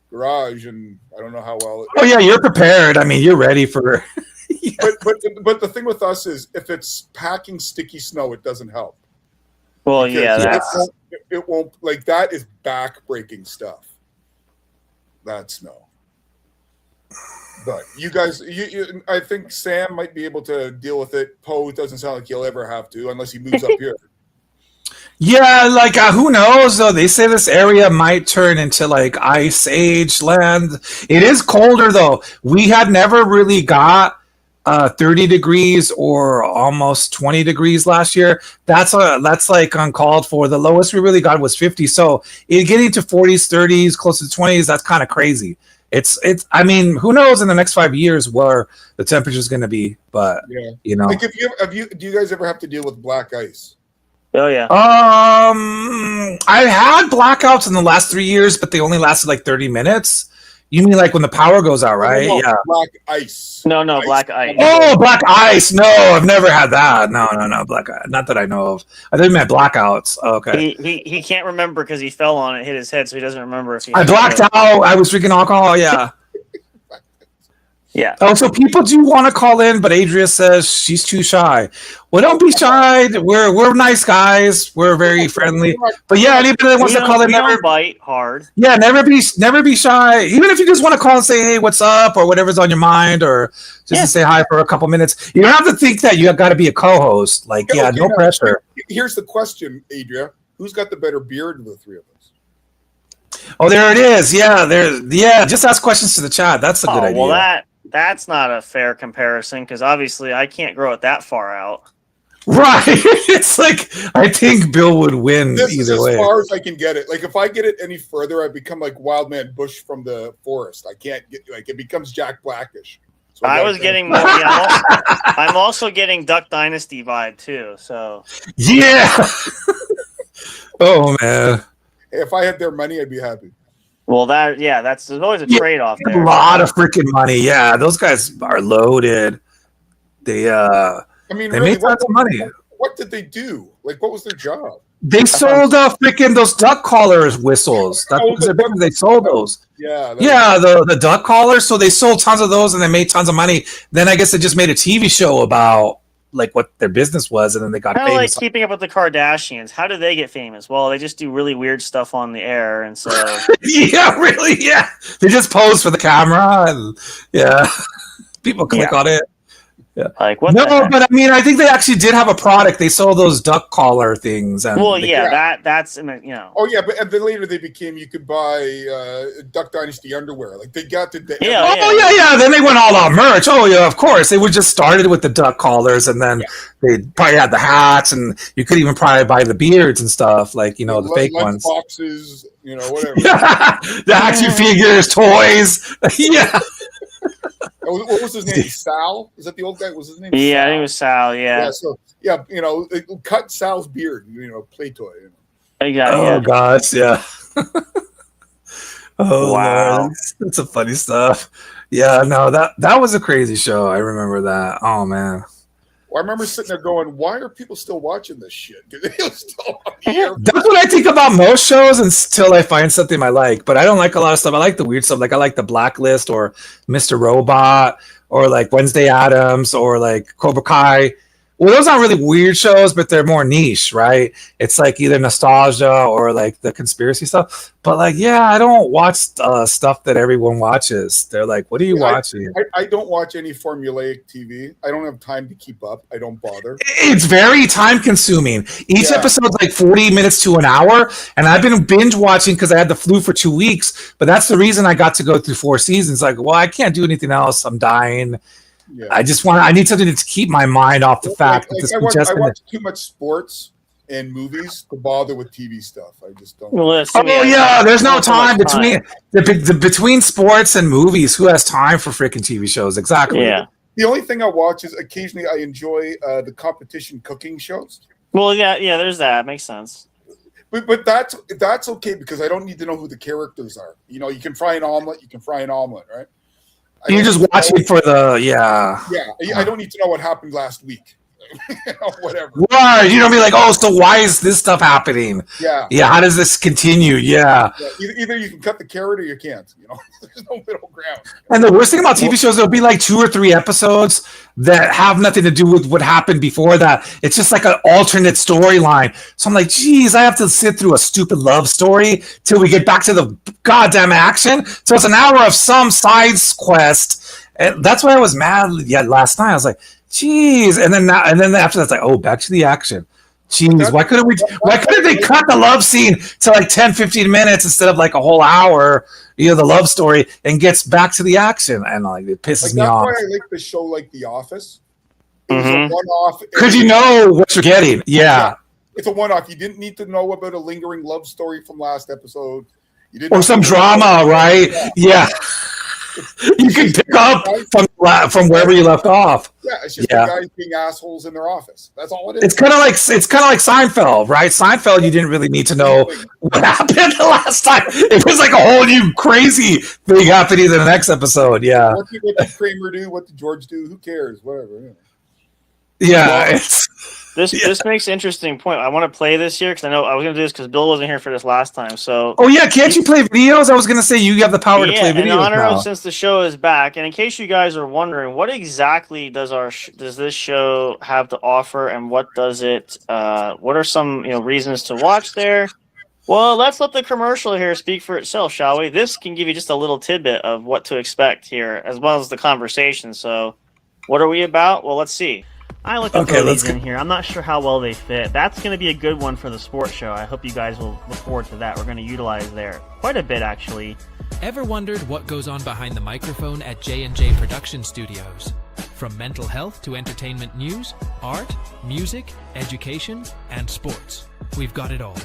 garage, and I don't know how well. Oh yeah, you're prepared. I mean, you're ready for. Yeah. But the thing with us is, if it's packing sticky snow, it doesn't help. Well, because yeah, it won't like that is back-breaking stuff. That snow. But you guys, I think Sam might be able to deal with it. Poe doesn't sound like he'll ever have to, unless he moves up here. Yeah, like who knows though? They say this area might turn into like ice age land. It is colder though. We had never really got 30 degrees or almost 20 degrees last year. That's like uncalled for. The lowest we really got was 50. So getting to 40s, 30s, close to 20s, that's kind of crazy. It's. I mean, who knows in the next 5 years where the temperature is going to be? But like do you guys ever have to deal with black ice? Oh yeah. I had blackouts in the last 3 years, but they only lasted like 30 minutes. You mean like when the power goes out, right? No, yeah. Black ice. No, black ice. Oh, black ice. No, I've never had that. No, black ice. Not that I know of. I think you meant blackouts. Oh, okay. He can't remember because he fell on it, hit his head, so he doesn't remember if he. I blacked out. I was drinking alcohol. Yeah. Yeah. Oh, so people do want to call in, but Adria says she's too shy. Well, don't be shy. We're nice guys. We're very friendly. But yeah, anybody that wants to call in, never bite hard. Yeah, never be shy. Even if you just want to call and say, hey, what's up, or whatever's on your mind, or just to say hi for a couple minutes. You don't have to think that you have got to be a co-host. Like, no pressure. Here's the question, Adria. Who's got the better beard of the three of us? Oh, there it is. Yeah, just ask questions to the chat. That's a good idea. Well, that's not a fair comparison because obviously I can't grow it that far out. Right. It's like I think Bill would win This is either way. as far as I can get it. Like if I get it any further, I become like Wildman Bush from the forest. I can't get like it becomes Jack Blackish. So I was getting more. Yeah, I'm also getting Duck Dynasty vibe too. So Yeah. Oh man. If I had their money, I'd be happy. well, there's always a trade off there. A lot of freaking money. Yeah, those guys are loaded. They I mean, they really, made tons of money. What did they do? Like, what was their job? They sold freaking those duck collars whistles. That's because they sold those. Yeah. Yeah, the duck collars. So they sold tons of those and they made tons of money. Then I guess they just made a TV show about like what their business was, and then they got Kind of like famous. Keeping Up with the Kardashians. How do they get famous? Well, they just do really weird stuff on the air, and so Yeah, really. Yeah, they just pose for the camera, and yeah, people click on it. Yeah. like what? No, the heck? but I mean, I think they actually did have a product. They sold those duck collar things. And Well, they- yeah, that's you know. Oh yeah, but and then later they became. You could buy Duck Dynasty underwear. Like they got the. Yeah. Oh yeah. Then they went all out merch. Oh yeah, of course. They would just started with the duck collars, and then they probably had the hats, and you could even probably buy the beards and stuff, like the fake ones. Boxes, whatever. The action figures, toys. Yeah. What was his name? Sal? Is that the old guy? Was his name? Yeah, I Sal? think it was Sal. Yeah. So cut Sal's beard. Play toy. Oh, yeah. Oh gosh, yeah. Oh Wow. Lord, that's some funny stuff. Yeah, no, that was a crazy show. I remember that. Oh man. Well, I remember sitting there going, "Why are people still watching this shit?" Because it was still on the air. That's what I think about most shows until I find something I like. But I don't like a lot of stuff. I like the weird stuff. Like I like the Blacklist or Mr. Robot or like Wednesday Addams or like Cobra Kai. Well, those aren't really weird shows, but they're more niche, right? It's like either nostalgia or like the conspiracy stuff. But like, yeah, I don't watch stuff that everyone watches. They're like, what are you watching? I don't watch any formulaic TV. I don't have time to keep up. I don't bother. It's very time consuming. Each episode's like 40 minutes to an hour. And I've been binge watching because I had the flu for 2 weeks. But that's the reason I got to go through 4 seasons. Like, well, I can't do anything else. I'm dying. Yeah. I need something to keep my mind off the fact that this I watch congestion. too much sports and movies to bother with TV stuff. I just don't. Well, Oh yeah, there's no time between between sports and movies. Who has time for freaking TV shows? Exactly. Yeah. The only thing I watch is occasionally I enjoy the competition cooking shows. Well, yeah. There's that. Makes sense. But that's okay because I don't need to know who the characters are. You can fry an omelet. You can fry an omelet, right? You're just watching for the Yeah, I don't need to know what happened last week. Whatever. Right. You don't be like, oh, so why is this stuff happening? Yeah. Yeah. How does this continue? Yeah. Either you can cut the carrot or you can't. There's no middle ground. And the worst thing about TV shows, there'll be like 2 or 3 episodes that have nothing to do with what happened before that. It's just like an alternate storyline. So I'm like, geez, I have to sit through a stupid love story till we get back to the goddamn action. So it's an hour of some side quest. And that's why I was mad last night. I was like, geez. And then after that, it's like, oh, back to the action. Jeez, why couldn't they cut the love scene to like 10, 15 minutes instead of like a whole hour, the love story, and gets back to the action? And like it pisses me off. That's why I like the show like The Office. It's a one-off. Because you know what you're getting. Yeah. It's a one-off. You didn't need to know about a lingering love story from last episode. You didn't Or some drama, right? Yeah. You can pick up from wherever you left off. Yeah, it's just the guys being assholes in their office. That's all it is. It's kind of like Seinfeld, right? Seinfeld, you didn't really need to know what happened the last time. It was like a whole new crazy thing happening in the next episode. Yeah. What did Kramer do? What did George do? Who cares? Whatever. Yeah. This makes an interesting point. I want to play this here because I know I was going to do this because Bill wasn't here for this last time. So. Oh yeah, can't you play videos? I was going to say you have the power to play videos in honor now. of since the show is back, and in case you guys are wondering, what exactly does this show have to offer, and what does it? What are some reasons to watch there? Well, let's let the commercial here speak for itself, shall we? This can give you just a little tidbit of what to expect here, as well as the conversation. So, what are we about? Well, let's see. I looked at these in here. I'm not sure how well they fit. That's going to be a good one for the sports show. I hope you guys will look forward to that. We're going to utilize there quite a bit, actually. Ever wondered what goes on behind the microphone at J&J Production Studios? From mental health to entertainment news, art, music, education, and sports. We've got it all.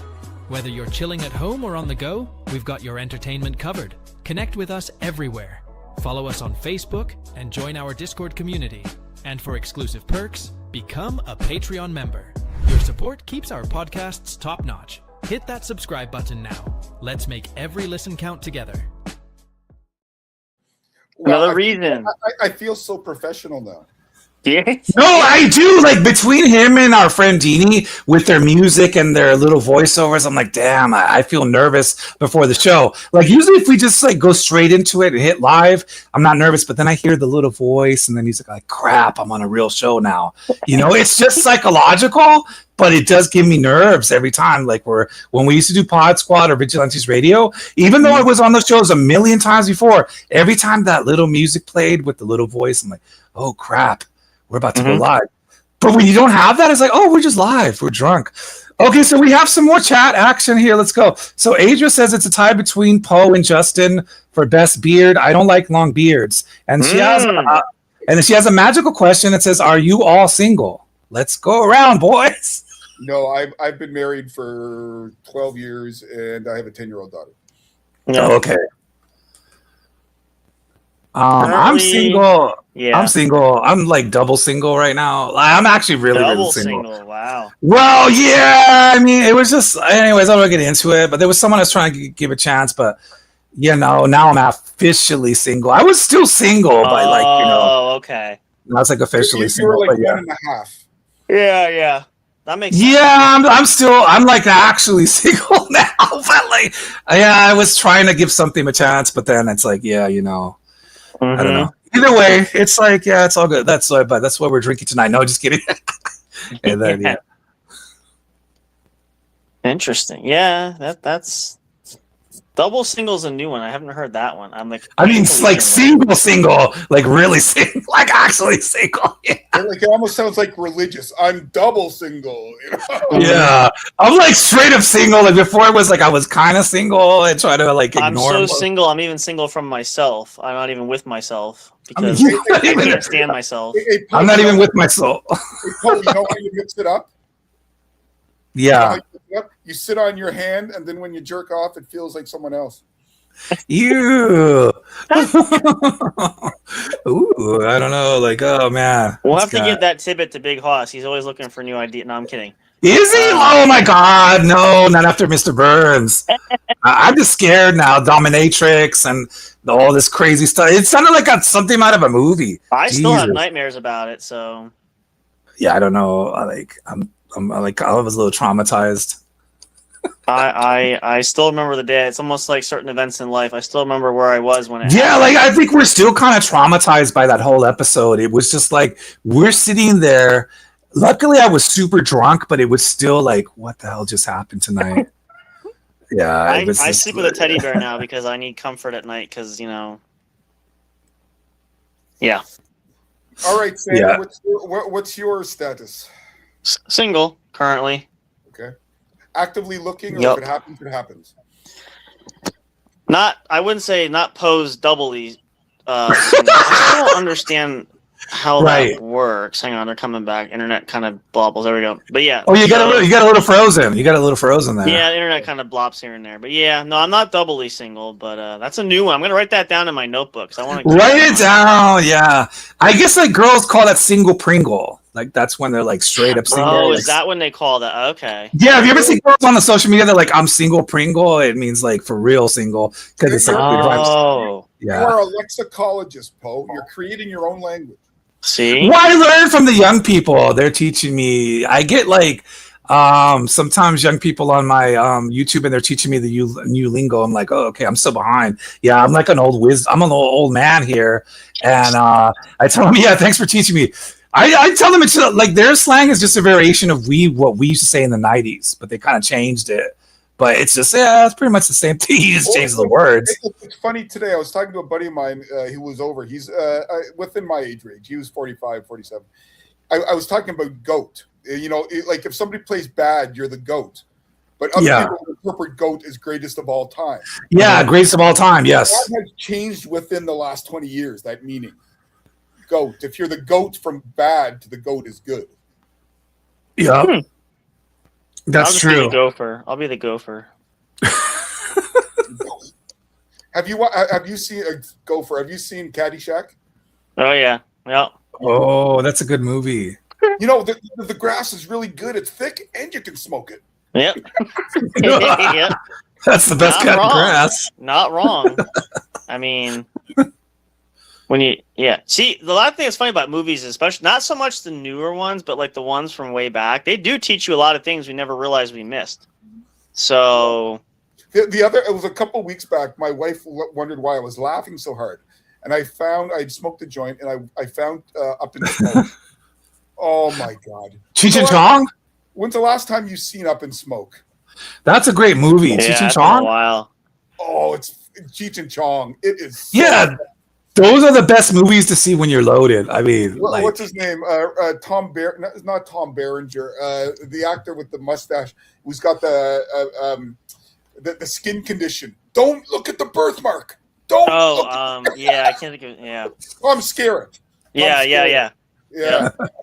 Whether you're chilling at home or on the go, we've got your entertainment covered. Connect with us everywhere. Follow us on Facebook and join our Discord community. And for exclusive perks, become a Patreon member. Your support keeps our podcasts top-notch. Hit that subscribe button now. Let's make every listen count together. Another reason. I feel so professional now. Yeah. No, I do. Like between him and our friend Deanie with their music and their little voiceovers, I'm like, damn, I feel nervous before the show. Like usually if we just like go straight into it and hit live, I'm not nervous. But then I hear the little voice and then he's like, crap, I'm on a real show now. You know, it's just psychological, but it does give me nerves every time. Like when we used to do Pod Squad or Vigilantes Radio, even though I was on those shows a million times before, every time that little music played with the little voice, I'm like, oh crap. We're about to go live. But when you don't have that, it's like, oh, we're just live. We're drunk. Okay, so we have some more chat action here. Let's go. So Adria says it's a tie between Poe and Justin for best beard. I don't like long beards. And she has a magical question that says, are you all single? Let's go around, boys. No, I've been married for 12 years and I have a 10-year-old daughter. No. Okay. I'm single. Yeah. I'm single. I'm like double single right now. I'm actually really single. Wow. Well, yeah. I mean, it was just, anyways, I don't want to get into it, but there was someone I was trying to give a chance, but you know, now I'm officially single. I was still single, but like, you know. Oh, okay. I was like officially single. You're like but, yeah. 1.5. Yeah. That makes sense. Yeah, I'm like actually single now. But like, yeah, I was trying to give something a chance, but then it's like, yeah, you know. I don't know. Either way, it's like, yeah, it's all good. That's why we're drinking tonight. No, just kidding. And then, yeah. Interesting. Yeah, that's double single's a new one. I haven't heard that one. I'm like, I mean, it's like single, like really single, like actually single. Yeah. Like it almost sounds like religious. I'm double single. You know? Yeah, I'm like straight up single. Like before, it was like I was kind of single and try to like ignore. I'm so single. I'm even single from myself. I'm not even with myself because I can't stand myself. Hey, I'm not even with myself. Hey, Paul, you know how you mix it up? Yeah. You sit on your hand, and then when you jerk off, it feels like someone else. Ew. Ooh, I don't know. Like, oh man. We'll have to give that tidbit to Big Hoss. He's always looking for new ideas. No, I'm kidding. Is he? Oh my God! No, not after Mr. Burns. I'm just scared now. Dominatrix and all this crazy stuff. It sounded like something out of a movie. I still have nightmares about it. So. Yeah, I don't know. I'm like I was a little traumatized. I still remember the day. It's almost like certain events in life. I still remember where I was when it happened. Like I think we're still kind of traumatized by that whole episode. It was just like we're sitting there. Luckily, I was super drunk, but it was still like, what the hell just happened tonight? Yeah, I sleep with a teddy bear now because I need comfort at night. Because you know, yeah. All right, Sam. Yeah. What's your status? Single currently. Okay. Actively looking, or if it happens, it happens. I wouldn't say not posed doubly. I don't understand how that works. Hang on, they're coming back. Internet kind of blobbles. There we go. But yeah. Oh, you got a little frozen. You got a little frozen there. Yeah, the internet kind of blops here and there. But yeah, no, I'm not doubly single. But that's a new one. I'm gonna write that down in my notebook. I want to write it down. Yeah, I guess like girls call that single Pringle. Like that's when they're like straight up single. Oh, is that when they call that? Okay. Yeah, have you ever seen girls on the social media? They're like, "I'm single Pringle." It means like for real single because it's like. Oh. Yeah. You are a lexicologist, Poe. You're creating your own language. See? Well, I learn from the young people. They're teaching me. I get like sometimes young people on my YouTube and they're teaching me the new lingo. I'm like, oh, okay, I'm so behind. Yeah, I'm like an old I'm an old man here, and I tell them, yeah, thanks for teaching me. I tell them it's like their slang is just a variation of what we used to say in the 90s, but they kind of changed it. But it's just, it's pretty much the same thing. You just change the words. It's funny today. I was talking to a buddy of mine who was over. He's within my age range. He was 45, 47. I was talking about GOAT. You know, like if somebody plays bad, you're the GOAT. but other people interpret GOAT as greatest of all time. Yeah, greatest of all time. Yes, that has changed within the last 20 years. That meaning, GOAT. If you're the GOAT from bad to the GOAT is good. Yeah, that's true. Be the gopher. I'll be the gopher. Have you seen a gopher? Have you seen Caddyshack? Oh yeah. Oh, that's a good movie. You know, the grass is really good. It's thick, and you can smoke it. Yep. Yep. That's the best kind of grass. Not wrong. I mean, see, the last thing that's funny about movies, especially not so much the newer ones, but like the ones from way back, they do teach you a lot of things we never realized we missed. So it was a couple weeks back. My wife wondered why I was laughing so hard, and I'd smoked a joint, and I found Up in Smoke. Oh my God, Cheech and Chong. When's the last time you've seen Up in Smoke? That's a great movie. Cheech and Chong. Been a while. Oh, it's Cheech and Chong. It is. So those are the best movies to see when you're loaded. I mean, what's his name? Not Tom Berenger. The actor with the mustache who's got the skin condition. Don't look at the birthmark. Don't. I can't think of. Yeah. Oh, I'm scared. Yeah.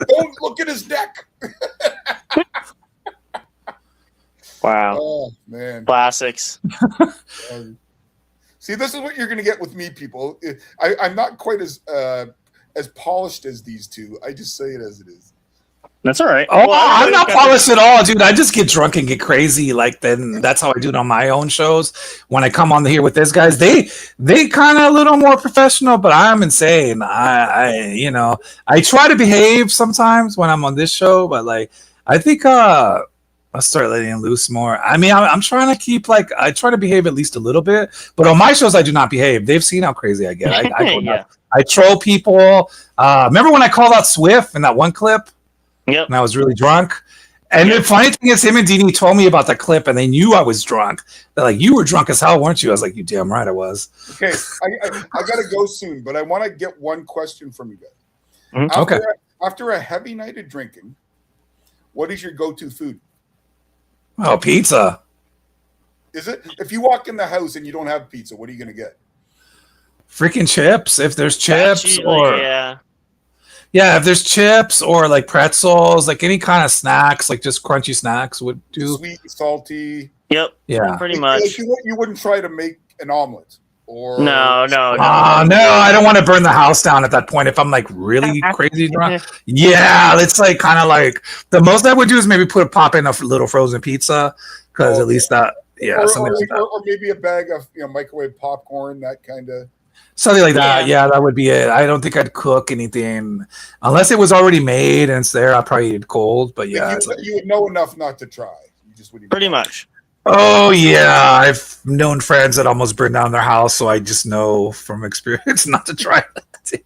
Don't look at his neck. Wow. Oh man. Classics. See, this is what you're going to get with me, people. I'm not quite as polished as these two. I just say it as it is. That's all right. Oh, I'm not polished at all, dude. I just get drunk and get crazy. Like then that's how I do it on my own shows. When I come on here with these guys, they kind of a little more professional, but I'm insane. I try to behave sometimes when I'm on this show, but like I think I'll start letting loose more. I mean, I'm trying to keep I try to behave at least a little bit, but on my shows I do not behave. They've seen how crazy I get. I go nuts. I troll people. Remember when I called out Swift in that one clip? Yep. And I was really drunk. And the funny thing is, him and Dini told me about the clip, and they knew I was drunk. They're like, "You were drunk as hell, weren't you?" I was like, "You damn right I was." Okay, I gotta go soon, but I want to get one question from you guys. Mm-hmm. After a heavy night of drinking, what is your go-to food? Oh, pizza. Is it? If you walk in the house and you don't have pizza, what are you gonna get? Freaking chips. If there's chips Yeah, if there's chips or like pretzels, like any kind of snacks, like just crunchy snacks would do. Sweet, salty. Yep. Yeah. Pretty much. You wouldn't try to make an omelet or No. No, I don't want to burn the house down at that point if I'm like really crazy drunk. Yeah, it's like kind of like the most I would do is maybe pop in a little frozen pizza because at least that or maybe a bag of microwave popcorn, that kind of. Something like that. Yeah, that would be it. I don't think I'd cook anything unless it was already made and it's there. I'd probably eat it cold. But yeah, you would know enough not to try. You just wouldn't. Pretty much. Oh yeah, I've known friends that almost burned down their house, so I just know from experience not to try that.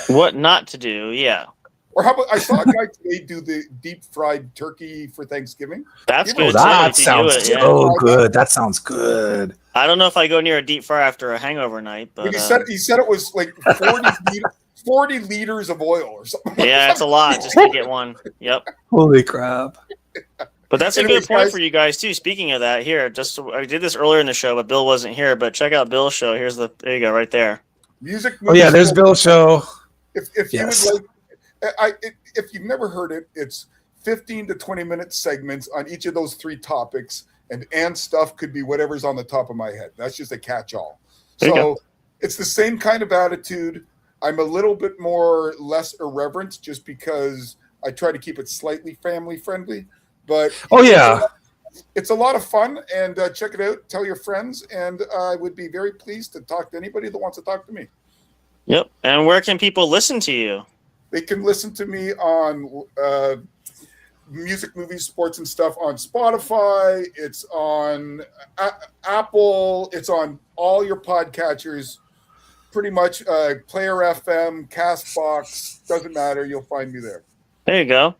What not to do? Yeah. Or how about I saw a guy today do the deep fried turkey for Thanksgiving. That's good. That sounds so good. That sounds good. I don't know if I go near a deep fryer after a hangover night, but he said it was like 40 liters of oil or something. Yeah, it's a lot just to get one. Yep. Holy crap. But that's a good point for you guys too. Speaking of that, I did this earlier in the show, but Bill wasn't here. But check out Bill's show. There you go, right there. Music. Oh yeah, there's Bill's show. If you would like, if you've never heard it, it's 15 to 20 minute segments on each of those three topics, and stuff could be whatever's on the top of my head. That's just a catch-all. So it's the same kind of attitude. I'm a little bit less irreverent just because I try to keep it slightly family friendly. But it's a lot of fun, and check it out. Tell your friends, and I would be very pleased to talk to anybody that wants to talk to me. Yep. And where can people listen to you? They can listen to me on music, movies, sports, and stuff on Spotify. It's on Apple. It's on all your podcatchers. Pretty much Player FM, Castbox, doesn't matter. You'll find me there. There you go.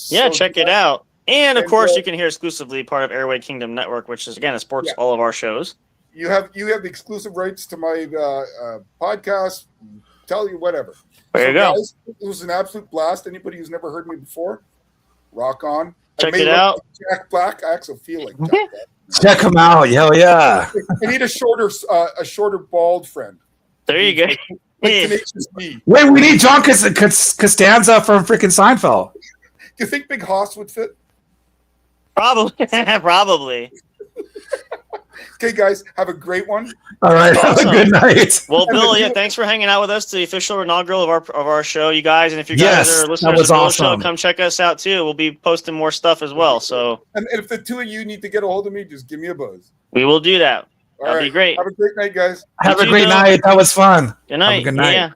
Yeah, check it out. And of course, you can hear exclusively part of Airway Kingdom Network, which is again supports all of our shows. You have the exclusive rights to my podcast. Tell you whatever. There you go. Guys, it was an absolute blast. Anybody who's never heard me before, rock on. Check it out. Jack Black. I actually feel like Jack Black. Check them out. Hell yeah. I need a shorter bald friend. There you go. Like Tenacious D. Wait, we need John Costanza from freaking Seinfeld. Do you think Big Hoss would fit? Probably. Probably. Okay, guys, have a great one. All right, Awesome. have a good night. Well, Bill, yeah, thanks for hanging out with us. The official inaugural of our show, you guys. And if you guys Yes, are that listeners of was the Bill's show, awesome. come check us out too. We'll be posting more stuff as well. So And if the two of you need to get a hold of me, just give me a buzz. we will do that. All That'd right. be great. Have a great night, guys. Have You a too, great Bill. night. That was fun. Good night. Have a good night. Yeah.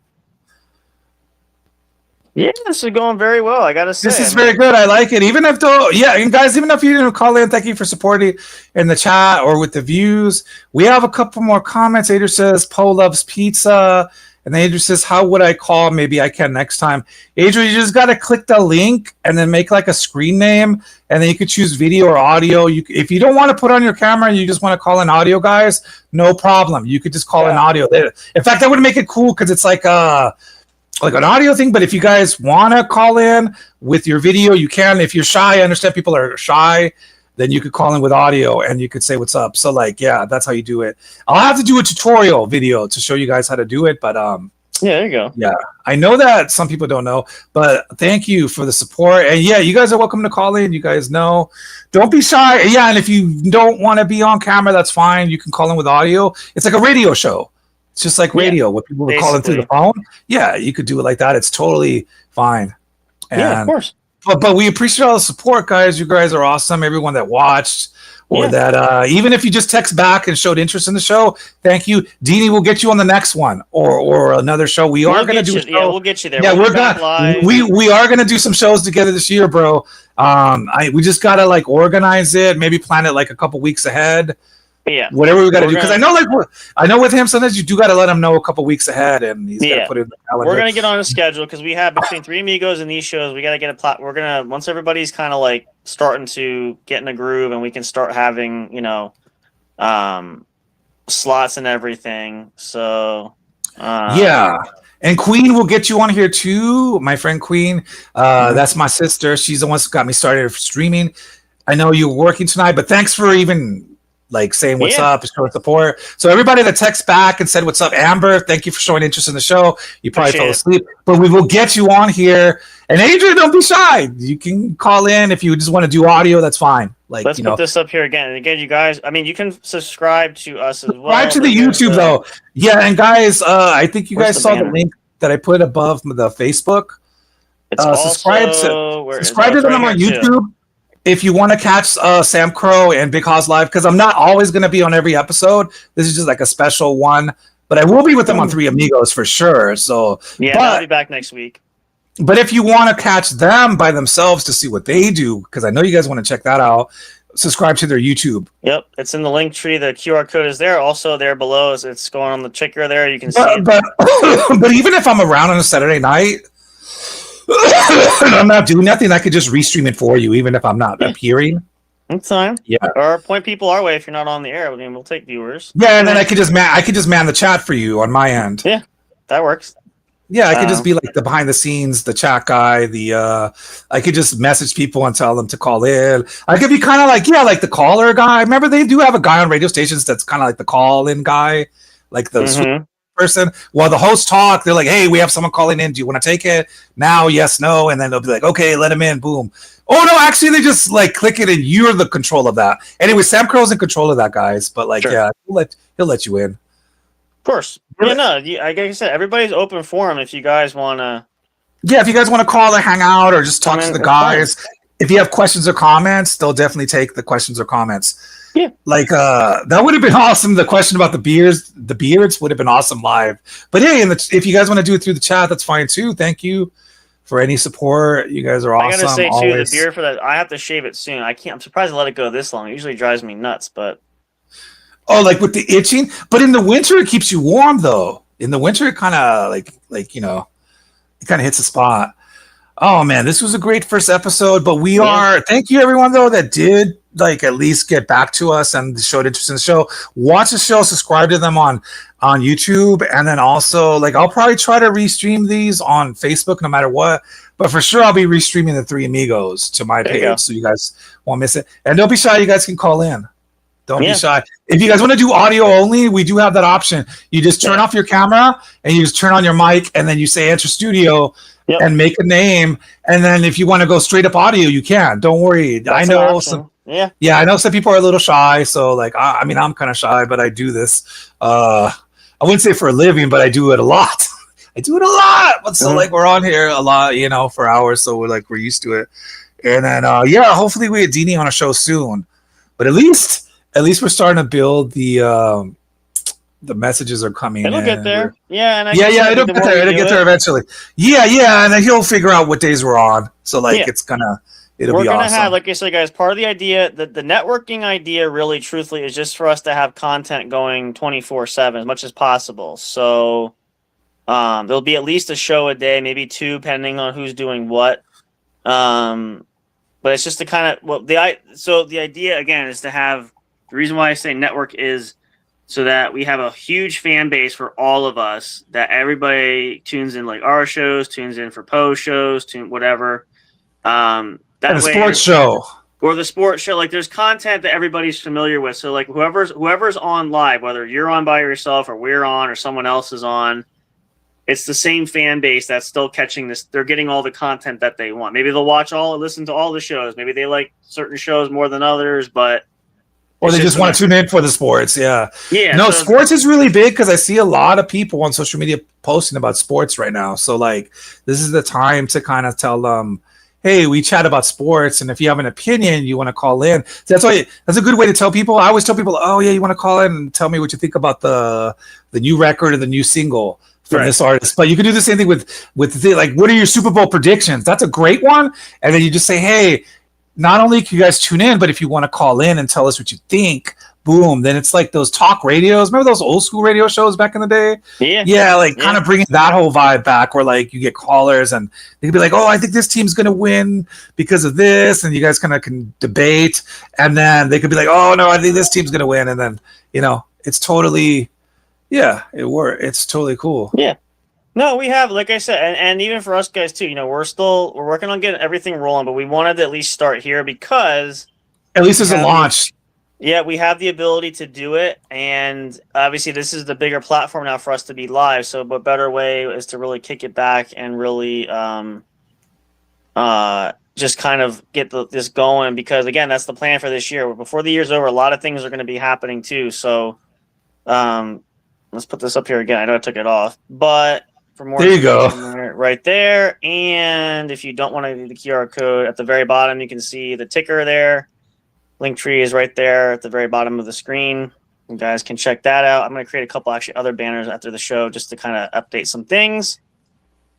Yeah, this is going very well. I gotta say, This is very good. I like it. Even if and guys, even if you didn't call in, thank you for supporting in the chat or with the views. We have a couple more comments. Adrian says Poe loves pizza. And then Adrian says, how would I call? Maybe I can next time. Adrian, you just got to click the link and then make like a screen name. And then you could choose video or audio. If you don't want to put on your camera and you just want to call in audio, guys, no problem. You could just call in audio. In fact, that would make it cool because it's like an audio thing. But if you guys want to call in with your video, you can. If you're shy, I understand people are shy. Then you could call in with audio and you could say what's up. So that's how you do it. I'll have to do a tutorial video to show you guys how to do it. But yeah, there you go. yeah, I know that some people don't know, but thank you for the support. And yeah, you guys are welcome to call in. You guys know, don't be shy. Yeah, and if you don't want to be on camera, that's fine. You can call in with audio. It's like a radio show. It's just like radio, where people would call in through the phone. Yeah, you could do it like that. It's totally fine. And Yeah, of course. But we appreciate all the support, guys. You guys are awesome. Everyone that watched or that even if you just text back and showed interest in the show, thank you. Deanie will get you on the next one or another show. We are going to do a show. Yeah, we'll get you there. Yeah, We'll we're be back gonna live. we are going to do some shows together this year, bro. We just got to like organize it, maybe plan it like a couple weeks ahead. Yeah, whatever we got to do, because I know with him sometimes you do got to let him know a couple weeks ahead, and he's got to put it in the calendar. We're gonna get on a schedule because we have between Three Amigos and these shows. We got to get a plot. We're gonna once everybody's kind of like starting to get in a groove, and we can start having slots and everything. So yeah. And Queen will get you on here too. My friend Queen, that's my sister. She's the one who got me started streaming. I know you're working tonight, but thanks for even like saying what's up and showing support. So everybody that texted back and said what's up, Amber, thank you for showing interest in the show. You probably fell asleep, but we will get you on here. And Adrian, don't be shy. You can call in if you just want to do audio. That's fine. Like, let's put this up here again. And again, you guys, I mean, you can subscribe to us as well. Subscribe to the YouTube though. Yeah, and guys, I think you guys saw the link that I put above the Facebook. Subscribe to them on YouTube. Too. If you want to catch Sam Crow and Big Haas live, because I'm not always going to be on every episode. This is just like a special one. But I will be with them on Three Amigos for sure. So yeah, I'll be back next week. But if you want to catch them by themselves to see what they do, because I know you guys want to check that out, subscribe to their YouTube. Yep, it's in the link tree. The QR code is there. Also there below, it's going on the ticker there. You can see it. But even if I'm around on a Saturday night, I'm not doing nothing, I could just restream it for you, even if I'm not appearing. That's fine. Yeah. Or point people our way if you're not on the air. I mean, we'll take viewers. Yeah, and then I could just man the chat for you on my end. Yeah, that works. Yeah, I could just be like the behind the scenes, the chat guy. I could just message people and tell them to call in. I could be kind of like the caller guy. Remember, they do have a guy on radio stations that's kind of like the call-in guy, like the person. While the hosts talk, they're like, "Hey, we have someone calling in. Do you want to take it now? Yes, no." And then they'll be like, "Okay, let him in." Boom. Oh no, actually, they just like click it, and you're the control of that. Anyway, Sam Crow's in control of that, guys. But like, yeah, he'll let you in. Of course. Yeah, no, like I said, everybody's open forum if you guys want to. Yeah, if you guys want to call or hang out or just talk to the guys. If you have questions or comments, they'll definitely take the questions or comments. Yeah. Like that would have been awesome. The question about the beards would have been awesome live. But hey, if you guys want to do it through the chat, that's fine too. Thank you for any support. You guys are awesome. I gotta say always. too, the beard for that, I have to shave it soon. I'm surprised I let it go this long. It usually drives me nuts, but. Oh, like with the itching, but in the winter it keeps you warm though. In the winter, it kind of like it kind of hits a spot. Oh man, this was a great first episode. But we are thank you everyone though that did like at least get back to us and showed interest in the show. Watch the show, subscribe to them on YouTube, and then also like I'll probably try to restream these on Facebook no matter what. But for sure, I'll be restreaming the Three Amigos to my page, so you guys won't miss it. And don't be shy, you guys can call in. Don't be shy. If you guys want to do audio only, we do have that option. You just turn off your camera and you just turn on your mic, and then you say enter studio and make a name. And then if you want to go straight up audio, you can. Don't worry. That's I know some. Yeah, I know some people are a little shy. So like, I mean, I'm kind of shy, but I do this. I wouldn't say for a living, but I do it a lot. I do it a lot. But so like we're on here a lot, you know, for hours. So we're used to it. And then hopefully we get Dini on a show soon. But at least we're starting to build the messages are coming. It'll get there. It'll get there. It'll get there eventually. And then he'll figure out what days we're on. So like it'll be awesome. We're gonna have, like I said, guys, part of the idea, the networking idea really truthfully is just for us to have content going 24/7 as much as possible. So there'll be at least a show a day, maybe two, depending on who's doing what. But it's just to kind of the idea again is to have, the reason why I say network is so that we have a huge fan base for all of us, that everybody tunes in, like our shows, tunes in for Poe's shows, whatever. That way, sports show. Or the sports show. Like there's content that everybody's familiar with. So like whoever's on live, whether you're on by yourself or we're on or someone else is on, it's the same fan base that's still catching this. They're getting all the content that they want. Maybe they'll listen to all the shows. Maybe they like certain shows more than others, but or they just want to tune in for the sports. Yeah. No, so sports is really big because I see a lot of people on social media posting about sports right now. So like this is the time to kind of tell them, hey, we chat about sports, and if you have an opinion, you want to call in. So that's a good way to tell people. I always tell people, oh yeah, you want to call in and tell me what you think about the new record or the new single from this artist. But you can do the same thing with like, what are your Super Bowl predictions? That's a great one. And then you just say, hey, not only can you guys tune in, but if you want to call in and tell us what you think, boom, then it's like those talk radios. Remember those old school radio shows back in the day? Yeah, like kind of bringing that whole vibe back where like you get callers and they can be like, oh, I think this team's going to win because of this. And you guys kind of can debate. And then they could be like, oh, no, I think this team's going to win. And then, you know, it's totally, it's totally cool. Yeah. No, we have, like I said, and even for us guys too, you know, we're working on getting everything rolling, but we wanted to at least start here because at least there's a launch. Yeah, we have the ability to do it, and obviously this is the bigger platform now for us to be live. So, what better way is to really kick it back and really just kind of get this going? Because again, that's the plan for this year. Before the year's over, a lot of things are going to be happening too. So, let's put this up here again. I know I took it off, but for more, there you go, right there. And if you don't want to do the QR code at the very bottom, you can see the ticker there. Linktree is right there at the very bottom of the screen. You guys can check that out. I'm going to create a couple actually other banners after the show just to kind of update some things.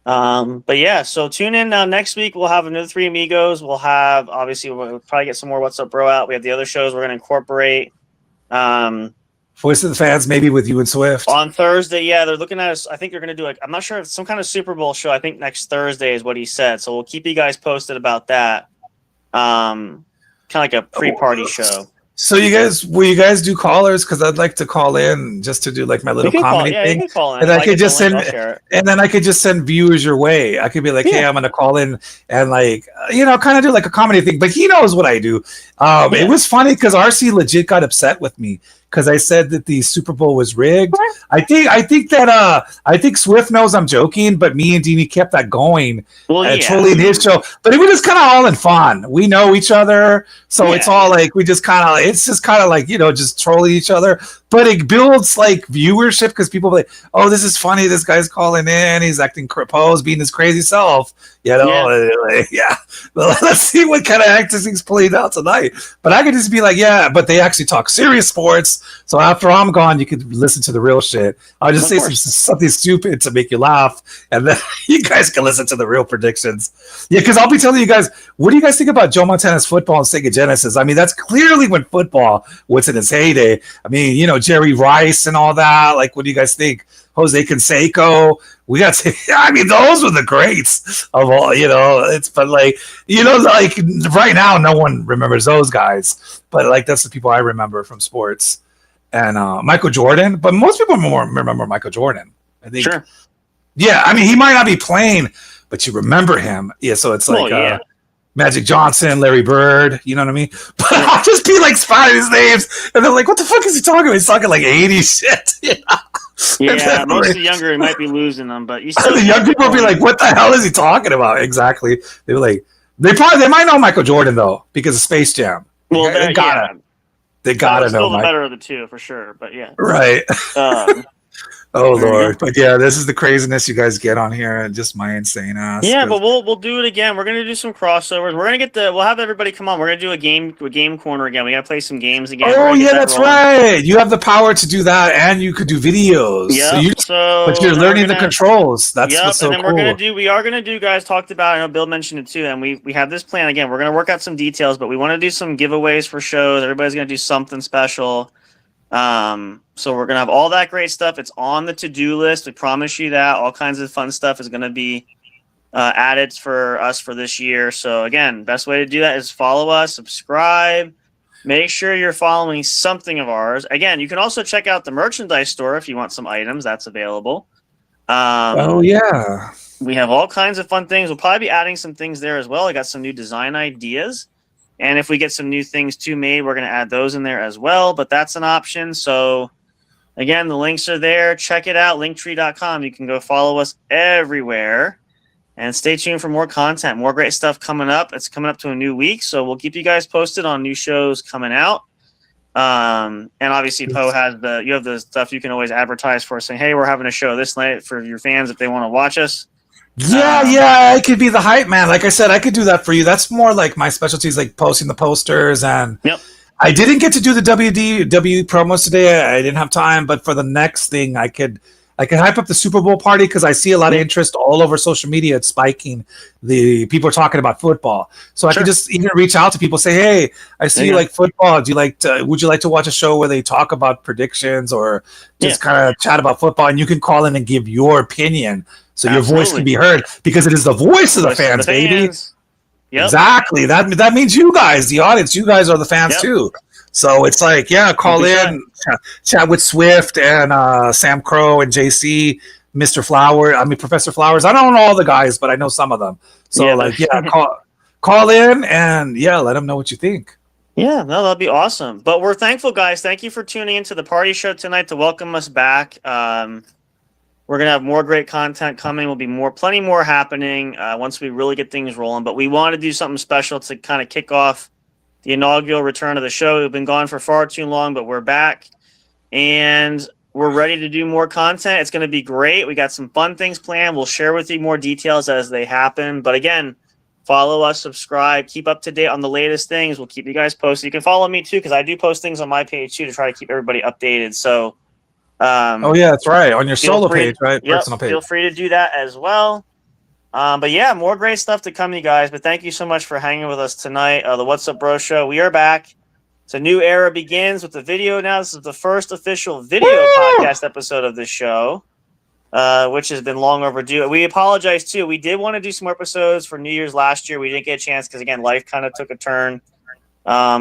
But yeah, so tune in next week. We'll have another Three Amigos. We'll have, obviously, we'll probably get some more What's Up Bro out. We have the other shows we're going to incorporate. Voice of the Fans, maybe with you and Swift. On Thursday, yeah, they're looking at us. I think they're going to do I'm not sure if some kind of Super Bowl show. I think next Thursday is what he said. So we'll keep you guys posted about that. Kind of like a pre-party show. So will you guys do callers? Because I'd like to call in just to do like my little comedy thing. You can call in. And I could just send, and then I could just send viewers your way. I could be like, hey, I'm gonna call in and like, you know, kind of do like a comedy thing. But he knows what I do. It was funny because RC legit got upset with me because I said that the Super Bowl was rigged. I think Swift knows I'm joking, but me and Dini kept that going. Totally in his show. But it was just kind of all in fun. We know each other, so it's all like it's just kind of like, you know, just trolling each other. But it builds like viewership because people are like, oh, this is funny. This guy's calling in. He's acting Poe's being his crazy self. You know, Well, let's see what kind of acting he's playing out tonight. But I could just be like, yeah, but they actually talk serious sports. So after I'm gone, you could listen to the real shit. I'll just say something stupid to make you laugh, and then you guys can listen to the real predictions. Yeah, because I'll be telling you guys, what do you guys think about Joe Montana's football and Sega Genesis? I mean, that's clearly when football was in its heyday. I mean, you know, Jerry Rice and all that. Like, what do you guys think? Jose Canseco. We got to, I mean, those were the greats of all, you know. But like, you know, like right now, no one remembers those guys. But like, that's the people I remember from sports. And Michael Jordan. But most people more remember Michael Jordan, I think. Sure. Yeah, I mean, he might not be playing, but you remember him. Yeah, so it's like, Magic Johnson, Larry Bird, you know what I mean? But I'll just be like spouting his names, and they're like, "What the fuck is he talking about? He's talking like 80s shit." Yeah, most of the younger he might be losing them, but you still the young people will be like, "What the hell is he talking about?" Exactly. They were like, they might know Michael Jordan though because of Space Jam. Well, they gotta know. Still the better of the two for sure, but yeah. Right. Oh Lord, but yeah, this is the craziness you guys get on here, and just my insane ass. Yeah, but we'll do it again. We're gonna do some crossovers. We're gonna we'll have everybody come on. We're gonna do a game corner again. We gotta play some games again. Oh yeah, that's right. You have the power to do that, and you could do videos. Yeah. But you're learning the controls. That's what's so and then cool. we are gonna do. Guys talked about. I know Bill mentioned it too, and we have this plan again. We're gonna work out some details, but we want to do some giveaways for shows. Everybody's gonna do something special. So we're gonna have all that great stuff. It's on the to-do list. We promise you that. All kinds of fun stuff is gonna be added for us for this year. So again, best way to do that is follow us, subscribe, make sure you're following something of ours. Again, you can also check out the merchandise store if you want some items. That's available. Oh yeah, we have all kinds of fun things. We'll probably be adding some things there as well. I got some new design ideas. And if we get some new things too made, we're going to add those in there as well. But that's an option. So, again, the links are there. Check it out, linktree.com. You can go follow us everywhere. And stay tuned for more content, more great stuff coming up. It's coming up to a new week. So we'll keep you guys posted on new shows coming out. And obviously, Poe has you have the stuff you can always advertise for, saying, hey, we're having a show this night for your fans if they want to watch us. Yeah, I could be the hype man. Like I said, I could do that for you. That's more like my specialty is like posting the posters. And I didn't get to do the WWE promos today. I didn't have time, but for the next thing, I could hype up the Super Bowl party because I see a lot of interest all over social media. It's spiking. The people are talking about football, so I could just even reach out to people, say, "Hey, I see you like football. Would you like to watch a show where they talk about predictions or just kind of chat about football?" And you can call in and give your opinion. So your voice can be heard because it is the voice of the fans, baby. Yep. Exactly. That means you guys, the audience, you guys are the fans too. So it's like, call in, chat with Swift and Sam Crow and JC, Professor Flowers. I don't know all the guys, but I know some of them. So call in and let them know what you think. Yeah, no, that'll be awesome. But we're thankful, guys. Thank you for tuning into the party show tonight to welcome us back. We're going to have more great content coming. Will be plenty more happening once we really get things rolling. But we want to do something special to kind of kick off the inaugural return of the show. We've been gone for far too long, but we're back. And we're ready to do more content. It's going to be great. We got some fun things planned. We'll share with you more details as they happen. But again, follow us, subscribe, keep up to date on the latest things. We'll keep you guys posted. You can follow me too because I do post things on my page too to try to keep everybody updated. So that's right. On your solo page, right? Personal page. Feel free to do that as well. But more great stuff to come, you guys. But thank you so much for hanging with us tonight. The What's Up Bro Show. We are back. It's a new era begins with the video now. This is the first official video podcast episode of this show, which has been long overdue. We apologize too. We did want to do some more episodes for New Year's last year. We didn't get a chance because again, life kind of took a turn.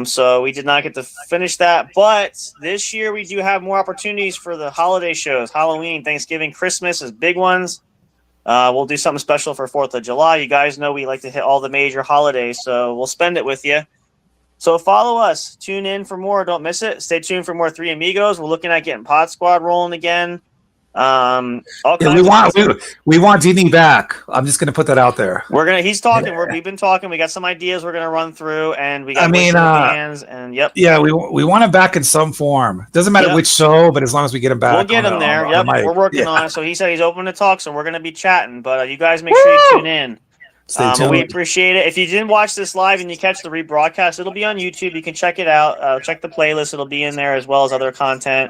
So we did not get to finish that, but this year we do have more opportunities for the holiday shows, Halloween, Thanksgiving, Christmas as big ones. We'll do something special for 4th of July. You guys know we like to hit all the major holidays, so we'll spend it with you. So follow us, tune in for more. Don't miss it. Stay tuned for more Three Amigos. We're looking at getting Pod Squad rolling again. We want Dini back. I'm just going to put that out there. He's talking. We've been talking. We got some ideas we're going to run through, and we got fans. And we want him back in some form. Doesn't matter which show, but as long as we get him back, we'll get him there. We're working on it. So he said he's open to talk, so we're going to be chatting. But you guys make sure you tune in. Stay tuned. We appreciate it. If you didn't watch this live and you catch the rebroadcast, it'll be on YouTube. You can check it out. Check the playlist; it'll be in there as well as other content.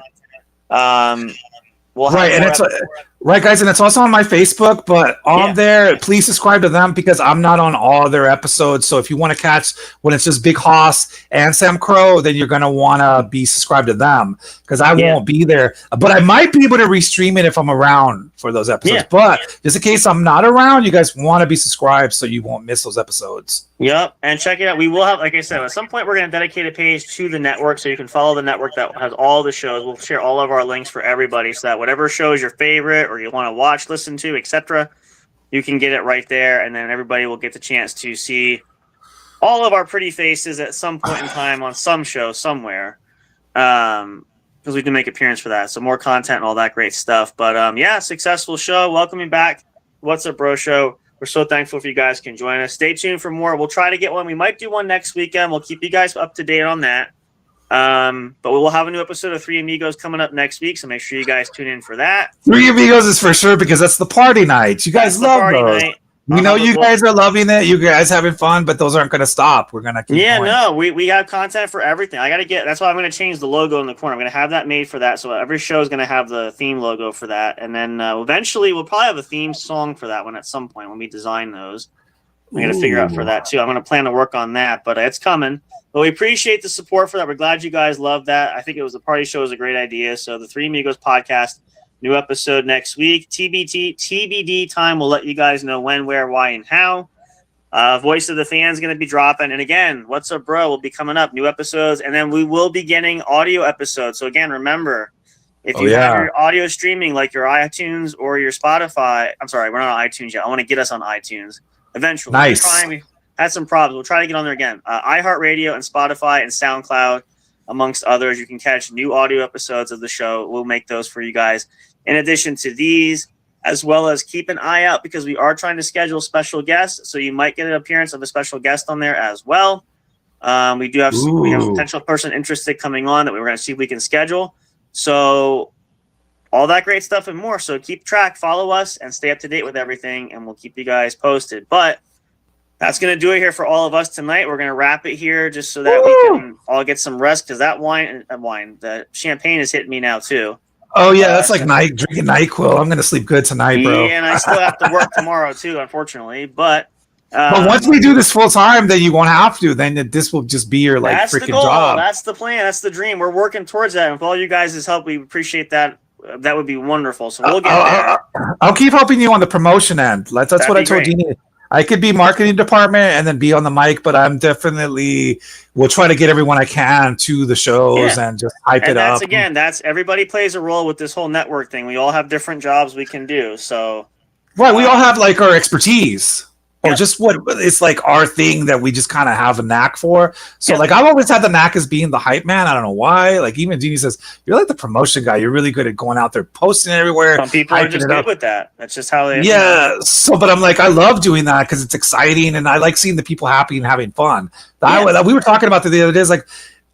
Right, guys, and it's also on my Facebook, but on there, please subscribe to them because I'm not on all their episodes. So if you want to catch when it's just Big Hoss and Sam Crow, then you're going to want to be subscribed to them because I won't be there. But I might be able to restream it if I'm around for those episodes. Yeah. But just in case I'm not around, you guys want to be subscribed so you won't miss those episodes. Yep, and check it out. We will have, like I said, at some point we're going to dedicate a page to the network so you can follow the network that has all the shows. We'll share all of our links for everybody so that whatever show is your favorite or you want to watch, listen to, etc., you can get it right there, and then everybody will get the chance to see all of our pretty faces at some point in time on some show somewhere. Because we do make appearance for that. So more content and all that great stuff. But yeah, successful show. Welcoming back What's Up Bro Show. We're so thankful if you guys can join us. Stay tuned for more. We'll try to get one. We might do one next weekend. We'll keep you guys up to date on that. But we will have a new episode of Three Amigos coming up next week. So make sure you guys tune in for that. Three Amigos is for sure because that's the party night. You guys love those. Night. We know you guys are loving it. You guys having fun, but those aren't going to stop. We're going to keep going. No, we have content for everything. That's why I'm going to change the logo in the corner. I'm going to have that made for that. So every show is going to have the theme logo for that. And then eventually we'll probably have a theme song for that one at some point when we design those. We're going to figure out for that too. I'm going to plan to work on that, but it's coming. But we appreciate the support for that. We're glad you guys love that. I think the party show is a great idea. So the Three Amigos podcast, new episode next week. TBD time. We'll let you guys know when, where, why, and how. Voice of the Fans going to be dropping. And again, What's Up Bro will be coming up. New episodes. And then we will be getting audio episodes. So again, remember, if you have your audio streaming like your iTunes or your Spotify. I'm sorry, we're not on iTunes yet. I want to get us on iTunes eventually. Nice. We had some problems. We'll try to get on there again. iHeartRadio and Spotify and SoundCloud, amongst others. You can catch new audio episodes of the show. We'll make those for you guys. In addition to these, as well as keep an eye out because we are trying to schedule special guests. So you might get an appearance of a special guest on there as well. We have a potential person interested coming on that we're going to see if we can schedule. So all that great stuff and more. So keep track, follow us, and stay up to date with everything, and we'll keep you guys posted. But that's going to do it here for all of us tonight. We're going to wrap it here just so that we can all get some rest because that the champagne is hitting me now too. Oh, yeah, that's like drinking NyQuil. I'm going to sleep good tonight, bro. Yeah, and I still have to work tomorrow too, unfortunately. But once we do this full time, then you won't have to. Then this will just be your freaking job. That's the plan. That's the dream. We're working towards that. And with all you guys' help, we appreciate that. That would be wonderful. So we'll get there. I'll keep helping you on the promotion end. That's what I told Dini. I could be marketing department and then be on the mic, but I'm definitely will try to get everyone I can to the shows and just hype it up. Again, that's everybody plays a role with this whole network thing. We all have different jobs we can do. So we all have our expertise. Or just what it's our thing that we just kind of have a knack for. So I've always had the knack as being the hype man. I don't know why. Even Jeannie says, you're like the promotion guy. You're really good at going out there, posting it everywhere. Some people are just good with that. That's just how they So, but I'm I love doing that because it's exciting and I like seeing the people happy and having fun. We were talking about the other day.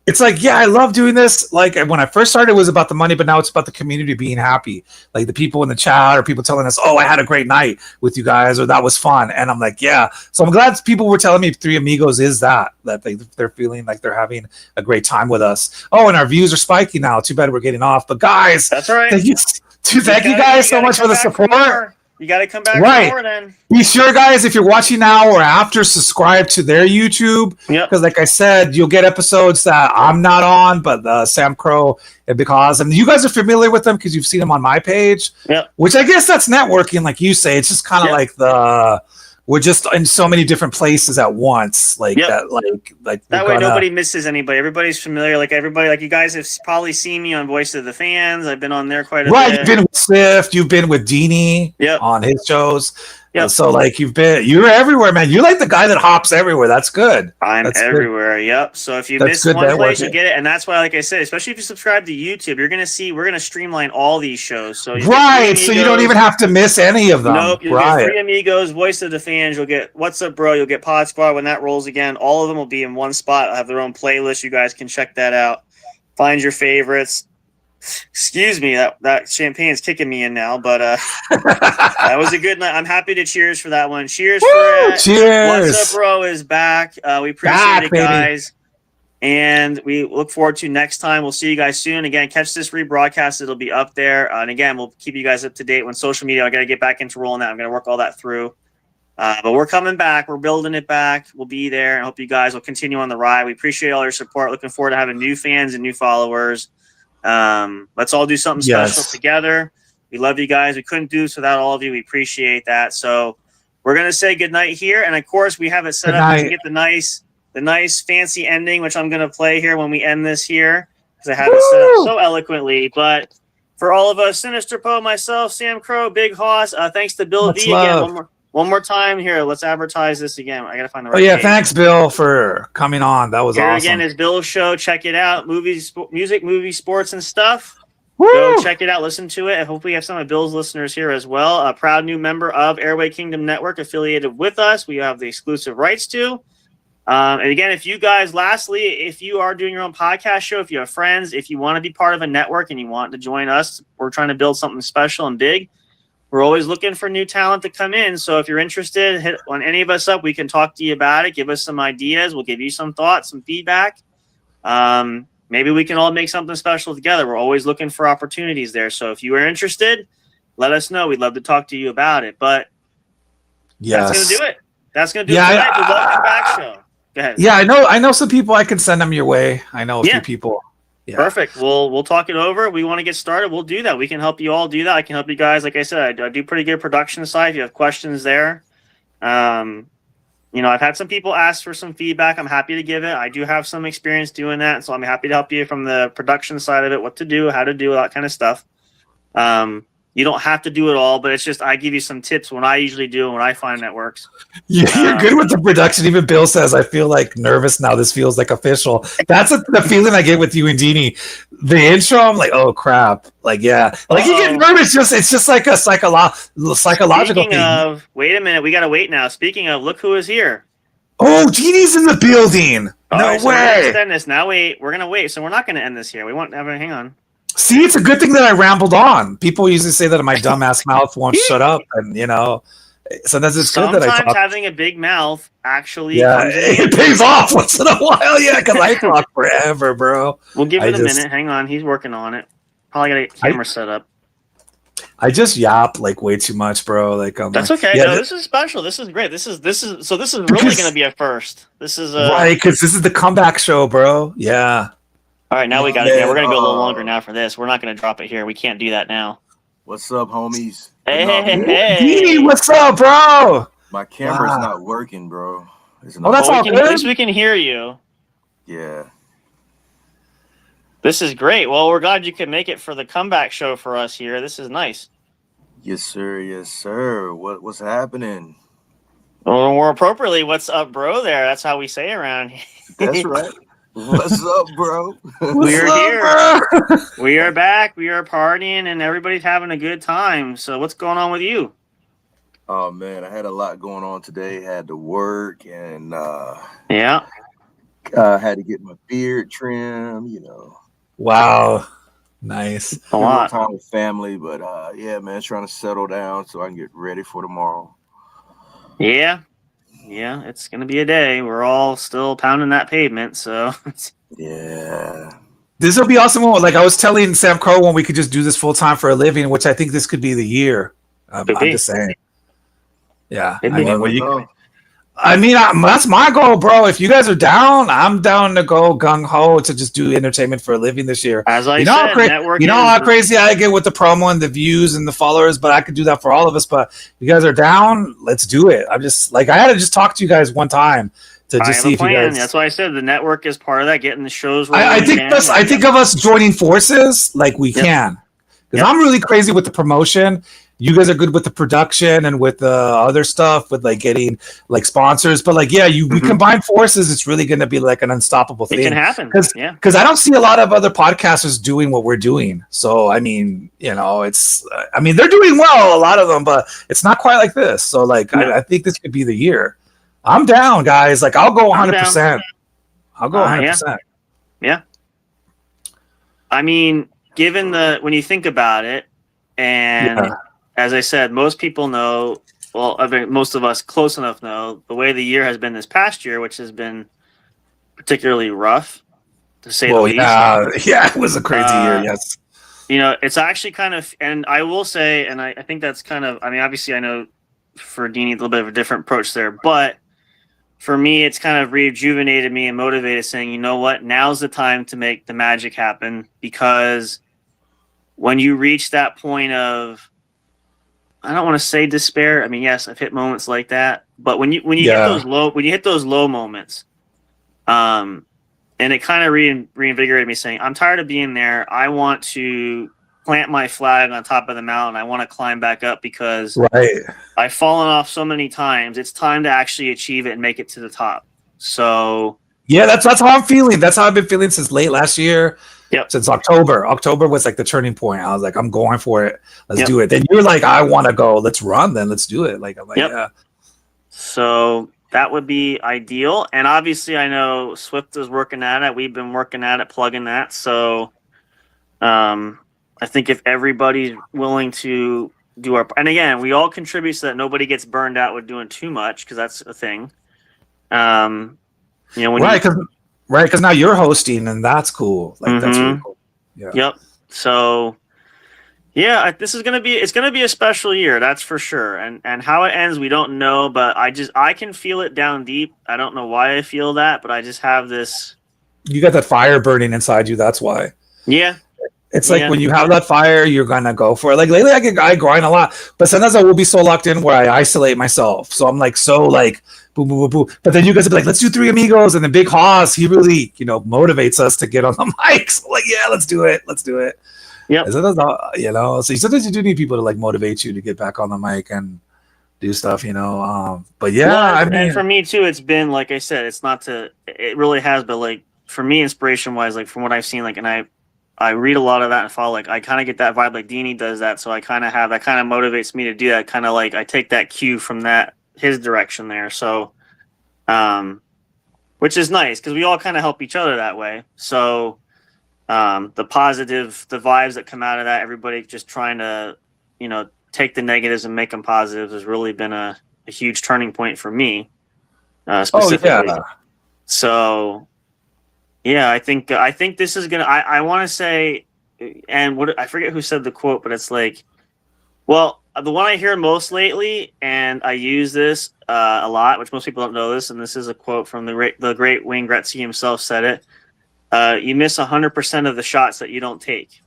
It's I love doing this. When I first started, it was about the money, but now it's about the community being happy. The people in the chat or people telling us, "Oh, I had a great night with you guys," or "That was fun." And I'm yeah. So I'm glad people were telling me Three Amigos is that they're feeling like they're having a great time with us. Oh, and our views are spiking now. Too bad we're getting off. But guys, that's right. Thank you guys so much for the support. You got to come back for more then. Be sure, guys, if you're watching now or after, subscribe to their YouTube. Because like I said, you'll get episodes that I'm not on, but Sam Crow and because you guys are familiar with them because you've seen them on my page. Which I guess that's networking, like you say. It's just kind of we're just in so many different places at once. That way nobody misses anybody. Everybody's familiar. Everybody, you guys have probably seen me on Voice of the Fans. I've been on there quite a bit. You've been with Swift. You've been with Dini on his shows. So you're everywhere, man. You're the guy that hops everywhere. That's good. I'm everywhere. Good. Yep. So if you miss one place, you get it. And that's why, like I said, especially if you subscribe to YouTube, you're going to see, we're going to streamline all these shows. So you so you don't even have to miss any of them. Nope. You'll get Three Amigos, Voice of the Fans. You'll get What's Up Bro. You'll get Pod Squad when that rolls again. All of them will be in one spot. I'll have their own playlist. You guys can check that out. Find your favorites. Excuse me, that champagne's kicking me in now, but that was a good night. I'm happy to cheers for that one. Cheers for cheers. What's Up Bro is back. We appreciate it, guys. And we look forward to next time. We'll see you guys soon. Again, catch this rebroadcast. It'll be up there. And again, we'll keep you guys up to date when social media. I got to get back into rolling that. I'm going to work all that through. But we're coming back. We're building it back. We'll be there. I hope you guys will continue on the ride. We appreciate all your support. Looking forward to having new fans and new followers. Let's all do something special together. We love you guys. We couldn't do this without all of you. We appreciate that. So we're going to say goodnight here. And of course we have it set up to get the nice fancy ending, which I'm going to play here when we end this here because I had it set up so eloquently. But for all of us, Sinister Poe, myself, Sam Crow, Big Hoss, thanks to Bill V again. one more time here. Let's advertise this again. I gotta find the right. Oh yeah, page. thanks, Bill, for coming on. That was Here awesome. again is Bill's show. Check it out. Music, movie, sports, and stuff. Woo! Go check it out. Listen to it. And hopefully, we have some of Bill's listeners here as well. A proud new member of Airway Kingdom Network, affiliated with us. We have the exclusive rights to. And again, if you guys, lastly, if you are doing your own podcast show, if you have friends, if you want to be part of a network and you want to join us, we're trying to build something special and big. We're always looking for new talent to come in. So if you're interested, hit on any of us up. We can talk to you about it. Give us some ideas. We'll give you some thoughts, some feedback. Maybe we can all make something special together. We're always looking for opportunities there. So if you are interested, let us know. We'd love to talk to you about it. But that's going to do it. That's going to do it tonight. The Welcome Back show. Go ahead. Yeah, I know some people. I can send them your way. I know a few people. Yeah. Perfect. We'll talk it over. We want to get started. We'll do that. We can help you all do that. I can help you guys. Like I said, I do pretty good production side. If you have questions there, I've had some people ask for some feedback. I'm happy to give it. I do have some experience doing that, so I'm happy to help you from the production side of it, what to do, how to do, that kind of stuff. You don't have to do it all, but it's just I give you some tips when I usually do and when I find that works. Yeah, you're good with the production. Even Bill says, I feel like nervous now. This feels like official. That's the feeling I get with you and Deanie. The intro, I'm like, oh crap. Like, yeah. Like you get nervous. It's just like a psychological thing. Wait a minute. We got to wait now. Speaking of, look who is here. Oh, Deanie's in the building. No way. So we're going to extend this. Now wait. We're going to wait. So we're not going to end this here. We won't have hang on. See, it's a good thing that I rambled on. People usually say that my dumbass mouth won't shut up, and sometimes it's good that I talk. Sometimes having a big mouth actually, it pays off once in a while. Yeah, because I talk forever, bro. We'll give it a minute. Hang on, he's working on it. Probably got a camera set up. I just yap like way too much, bro. Like that's okay. Yeah, no, this is special. This is great. This is really going to be a first. This is right because this is the comeback show, bro. Yeah. All right, now we got it. Yeah, we're going to go a little longer now for this. We're not going to drop it here. We can't do that now. What's up, homies? Hey, what's up, bro? My camera's not working, bro. That's all good. At least we can hear you. Yeah. This is great. Well, we're glad you could make it for the comeback show for us here. This is nice. Yes, sir. Yes, sir. What's happening? Well, more appropriately, what's up, bro? There. That's how we say around here. That's right. What's up, bro? We're here. Bro? We are back. We are partying, and everybody's having a good time. So, what's going on with you? Oh man, I had a lot going on today. Had to work, and had to get my beard trimmed. Wow, nice. A lot. Time with family, but yeah, man, trying to settle down so I can get ready for tomorrow. Yeah, it's going to be a day. We're all still pounding that pavement, so. Yeah. This will be awesome. Like I was telling Sam Crow when we could just do this full time for a living, which I think this could be the year. I'm just saying. Yeah. That's my goal, bro. If you guys are down, I'm down to go gung-ho to just do entertainment for a living this year. As I said, networking. You know how crazy I get with the promo and the views and the followers, but I could do that for all of us. But if you guys are down, let's do it. I'm just like, I had to just talk to you guys one time to just see if you guys. That's why I said the network is part of that, getting the shows. I think of us joining forces like we can. Because I'm really crazy with the promotion. You guys are good with the production and with the other stuff, with like getting like sponsors. But like, we combine forces. It's really going to be like an unstoppable thing. It can happen. Because I don't see a lot of other podcasters doing what we're doing. So, I mean, they're doing well, a lot of them, but it's not quite like this. So like, I think this could be the year. I'm down, guys. Like, I'll go 100%. I'll go 100%. Yeah. I mean, when you think about it, and as I said, most people know, well, I mean, most of us close enough know the way the year has been this past year, which has been particularly rough, to say the least. Yeah, it was a crazy year, yes. It's actually kind of, and I will say, and I think that's kind of, I mean, obviously I know for Deanie a little bit of a different approach there, but for me, it's kind of rejuvenated me and motivated, saying, you know what, now's the time to make the magic happen, because when you reach that point of, I don't want to say despair. I mean, yes, I've hit moments like that, but when you hit those low moments, and it kind of reinvigorated me, saying, I'm tired of being there. I want to plant my flag on top of the mountain. I want to climb back up because I've fallen off so many times. It's time to actually achieve it and make it to the top. So yeah, that's how I'm feeling. That's how I've been feeling since late last year. Yep. Since October. October was like the turning point. I was like, I'm going for it. Let's do it. Then you're like, I want to go. Let's run. Then let's do it. Like, I'm like, yeah. So that would be ideal. And obviously, I know Swift is working at it. We've been working at it, plugging that. So I think if everybody's willing to do our, and again, we all contribute so that nobody gets burned out with doing too much, because that's a thing. When because now you're hosting, and that's cool. Like that's really cool. Yeah. Yep. So yeah, this is it's gonna be a special year, that's for sure. And how it ends, we don't know, but I can feel it down deep. I don't know why I feel that, but I just have this. You got that fire burning inside you. That's why. Yeah. It's like when you have that fire, you're gonna go for it. Like lately, I grind a lot, but sometimes I will be so locked in where I isolate myself. So I'm like so like boom, boom, boom, boom. But then you guys will be like, let's do Three Amigos, and then Big Haas, he really motivates us to get on the mic. So like, yeah, let's do it. Yeah. So sometimes you do need people to like motivate you to get back on the mic and do stuff. But yeah, well, and for me too, it's been like I said, it really has, but like for me, inspiration wise, like from what I've seen, like, and I read a lot of that and follow, like I kind of get that vibe, like Deanie does that, so I kind of have that, kind of motivates me to do that, kind of like I take that cue from his direction there. So which is nice because we all kind of help each other that way. So the vibes that come out of that, everybody just trying to take the negatives and make them positives, has really been a huge turning point for me specifically. Oh, yeah. So yeah, I think this is gonna. I want to say, and I forget who said the quote, but it's like, well, the one I hear most lately, and I use this a lot, which most people don't know this, and this is a quote from the great Wayne Gretzky himself said it. You miss 100% of the shots that you don't take.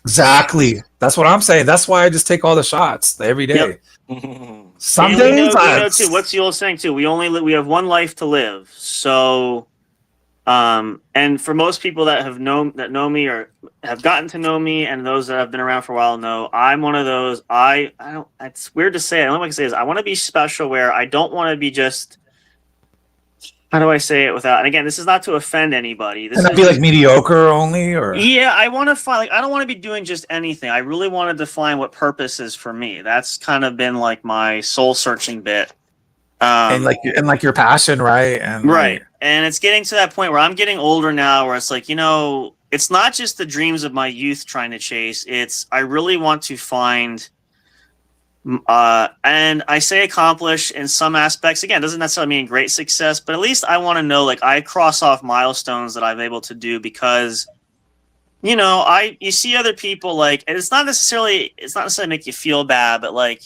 Exactly. That's what I'm saying. That's why I just take all the shots every day. Yep. Some days, we know too. What's the old saying too? We have one life to live. So. And for most people that know me or have gotten to know me, and those that have been around for a while know, I'm one of those. I don't. It's weird to say. The only way I can say is I want to be special, where I don't want to be just. How do I say it without? And again, this is not to offend anybody. This is be like mediocre only, or yeah. I want to find I don't want to be doing just anything. I really want to define what purpose is for me. That's kind of been like my soul searching bit. And like your passion, right? And right. And it's getting to that point where I'm getting older now, where it's like, it's not just the dreams of my youth trying to chase. It's I really want to find, and I say accomplish in some aspects. Again, it doesn't necessarily mean great success, but at least I want to know, like, I cross off milestones that I'm able to do because, you see other people, like, and it's not necessarily make you feel bad, but like,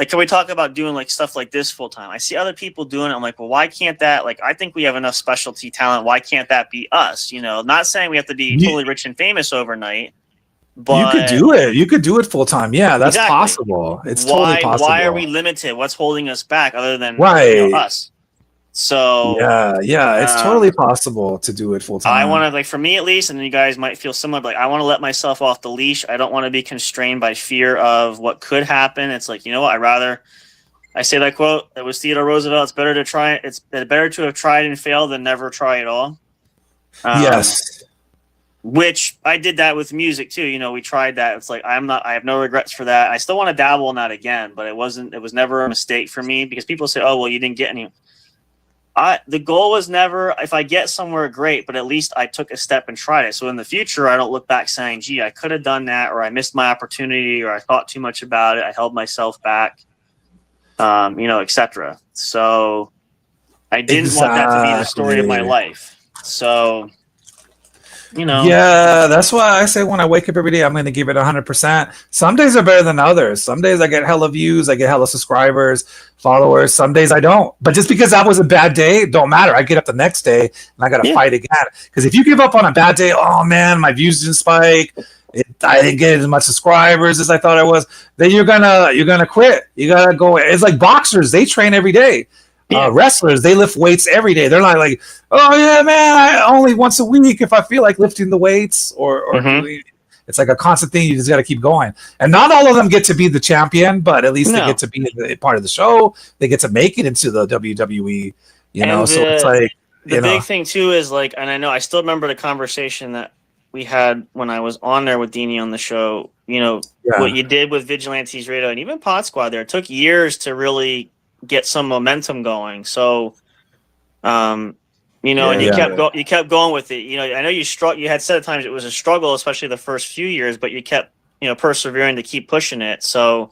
can we talk about doing like stuff like this full time? I see other people doing it. I'm like, well, why can't that? Like, I think we have enough specialty talent. Why can't that be us? Not saying we have to be totally rich and famous overnight, but you could do it. You could do it full time. Yeah, that's possible. It's totally possible. Why are we limited? What's holding us back other than us? So yeah, it's totally possible to do it full time. I want to, like, for me at least, and you guys might feel similar, like I want to let myself off the leash. I don't want to be constrained by fear of what could happen. It's like, I say that quote that was Theodore Roosevelt. It's better to have tried and failed than never try at all. Yes. Which I did that with music too. We tried that. It's like I have no regrets for that. I still want to dabble in that again, but it was never a mistake for me, because people say, oh, well, you didn't get any. The goal was never, if I get somewhere, great, but at least I took a step and tried it. So in the future, I don't look back saying, gee, I could have done that, or I missed my opportunity, or I thought too much about it, I held myself back, etc. So I didn't want that to be the story of my life. So, Yeah, that's why I say when I wake up every day, I'm going to give it 100%. Some days are better than others. Some days I get hella views, I get hella subscribers, followers. Some days I don't. But just because that was a bad day, don't matter. I get up the next day and I got to fight again. Because if you give up on a bad day, oh man, my views didn't spike, I didn't get as much subscribers as I thought I was, then you're gonna quit. You gotta go. It's like boxers; they train every day. Wrestlers, they lift weights every day. They're not like, oh yeah, man, I only once a week if I feel like lifting the weights or doing. It's like a constant thing. You just got to keep going. And not all of them get to be the champion, but at least they get to be part of the show. They get to make it into the WWE, so it's like, the big thing too is like, and I know I still remember the conversation that we had when I was on there with Deanie on the show, what you did with Vigilantes Radio and even Pod Squad there, it took years to really get some momentum going. So, and you kept going with it. I know you had said at times it was a struggle, especially the first few years, but you kept, persevering to keep pushing it. So,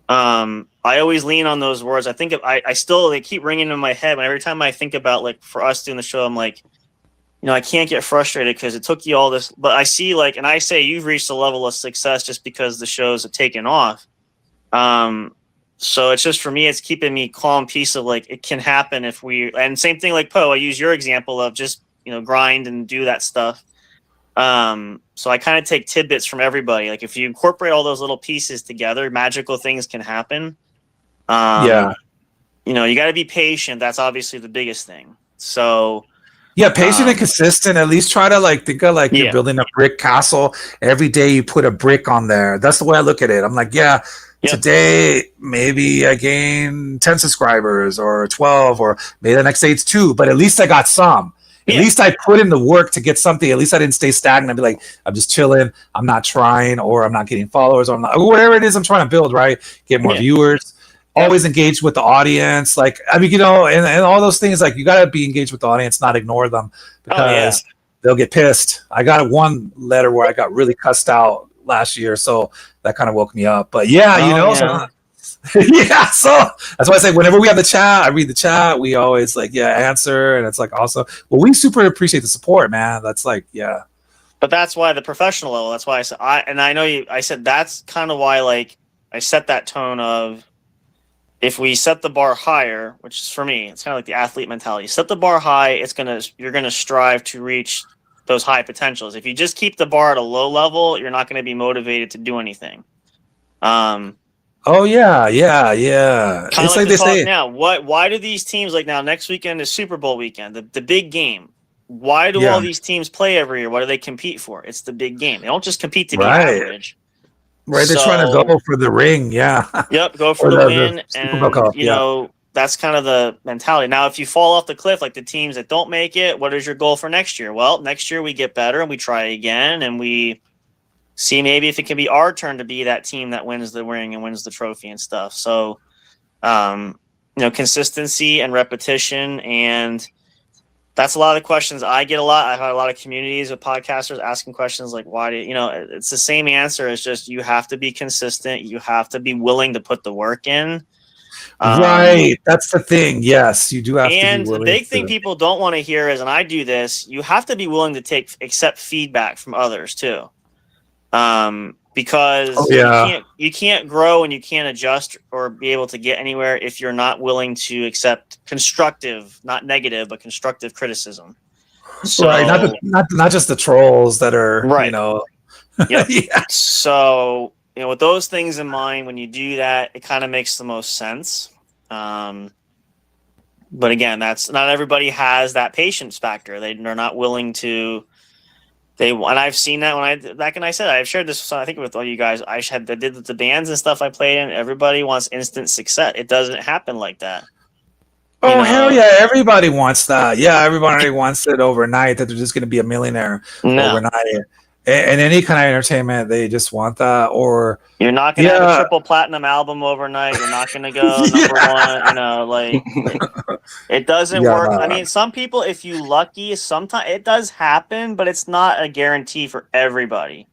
I always lean on those words. I think they keep ringing in my head. And every time I think about, like, for us doing the show, I'm like, I can't get frustrated because it took you all this, but I see, like, and I say you've reached a level of success just because the shows have taken off. So it's just, for me, it's keeping me calm, peace of, like, it can happen and same thing like Poe, I use your example of just, grind and do that stuff. So I kind of take tidbits from everybody. Like, if you incorporate all those little pieces together, magical things can happen. You got to be patient. That's obviously the biggest thing. So, patient and consistent. At least try to, like, think of, like, you're building a brick castle. Every day you put a brick on there. That's the way I look at it. I'm like, today maybe I gain 10 subscribers or 12, or maybe the next day it's 2, but at least I got some. At least I put in the work to get something. At least I didn't stay stagnant. I'd be like, I'm just chilling. I'm not trying, or I'm not getting followers, or whatever it is I'm trying to build, right? Get more viewers. Always engaged with the audience. Like, I mean, and all those things, like, you got to be engaged with the audience, not ignore them, because they'll get pissed. I got one letter where I got really cussed out last year, so that kind of woke me up. But so that's why I say whenever we have the chat, I read the chat. We always, like, answer, and it's like, also, well, we super appreciate the support, man. That's like, But that's why the professional level. That's why I said I said that's kind of why, like, I set that tone of, if we set the bar higher, which is, for me, it's kind of like the athlete mentality. Set the bar high, you're gonna strive to reach those high potentials. If you just keep the bar at a low level, you're not going to be motivated to do anything. Kind it's like they say now. Why do these teams, like, now next weekend is Super Bowl weekend, the big game? Why do all these teams play every year? What do they compete for? It's the big game. They don't just compete to be average. Right, they're trying to go for the ring, go for the win, and that's kind of the mentality. Now, if you fall off the cliff, like the teams that don't make it, what is your goal for next year? Well, next year we get better and we try again, and we see maybe if it can be our turn to be that team that wins the ring and wins the trophy and stuff. So, consistency and repetition, and that's a lot of the questions I get a lot. I've had a lot of communities of podcasters asking questions like, why do it's the same answer. It's just, you have to be consistent. You have to be willing to put the work in. Right. That's the thing. Yes, you do have to be willing. And the big thing people don't want to hear is, and I do this, you have to be willing to accept feedback from others too. Because you can't grow and you can't adjust or be able to get anywhere if you're not willing to accept constructive, not negative, but constructive criticism. So, right. Not just the trolls that are, right. So, with those things in mind, when you do that, it kind of makes the most sense. But again, that's not everybody has that patience factor. They're not willing to. And I've seen that I said I've shared this. I think with all you guys, I did the bands and stuff I played in. Everybody wants instant success. It doesn't happen like that. Oh, hell yeah! Everybody wants that. Yeah, everybody wants it overnight. That they're just going to be a millionaire overnight. And any kind of entertainment, they just want that. Or you're not going to have a triple platinum album overnight. You're not going to go number one. It doesn't work. I mean, some people, if you're lucky, sometimes it does happen, but it's not a guarantee for everybody.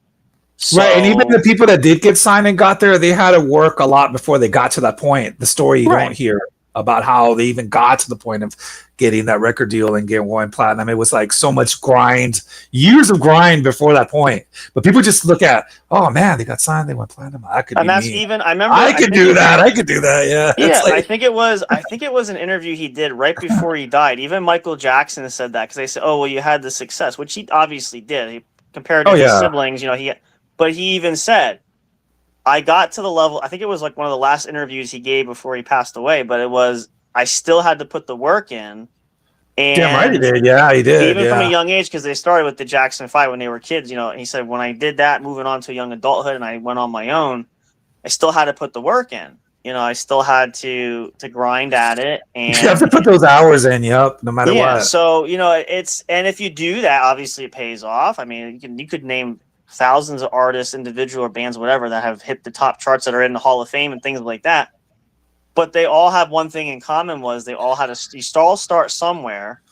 So, right, and even the people that did get signed and got there, they had to work a lot before they got to that point. The story you don't hear about how they even got to the point of getting that record deal and getting one platinum. It was like so much grind, years of grind before that point. But people just look at, oh man, they got signed, they went platinum. I could do that. Yeah. Like, I think it was an interview he did right before he died. Even Michael Jackson said that, because they said, oh well, you had the success, which he obviously did. He compared to his siblings, but he even said, I got to the level, I think it was like one of the last interviews he gave before he passed away, but it was, I still had to put the work in, And damn right he did. Yeah, he did. Even from a young age, because they started with the Jackson 5 when they were kids. He said, when I did that, moving on to young adulthood, and I went on my own, I still had to put the work in. I still had to grind at it, and you have to put those hours in. Yep, no matter what. So and if you do that, obviously it pays off. I mean, you could name thousands of artists, individual or bands, whatever, that have hit the top charts that are in the Hall of Fame and things like that. But they all have one thing in common: was they all had you all start somewhere,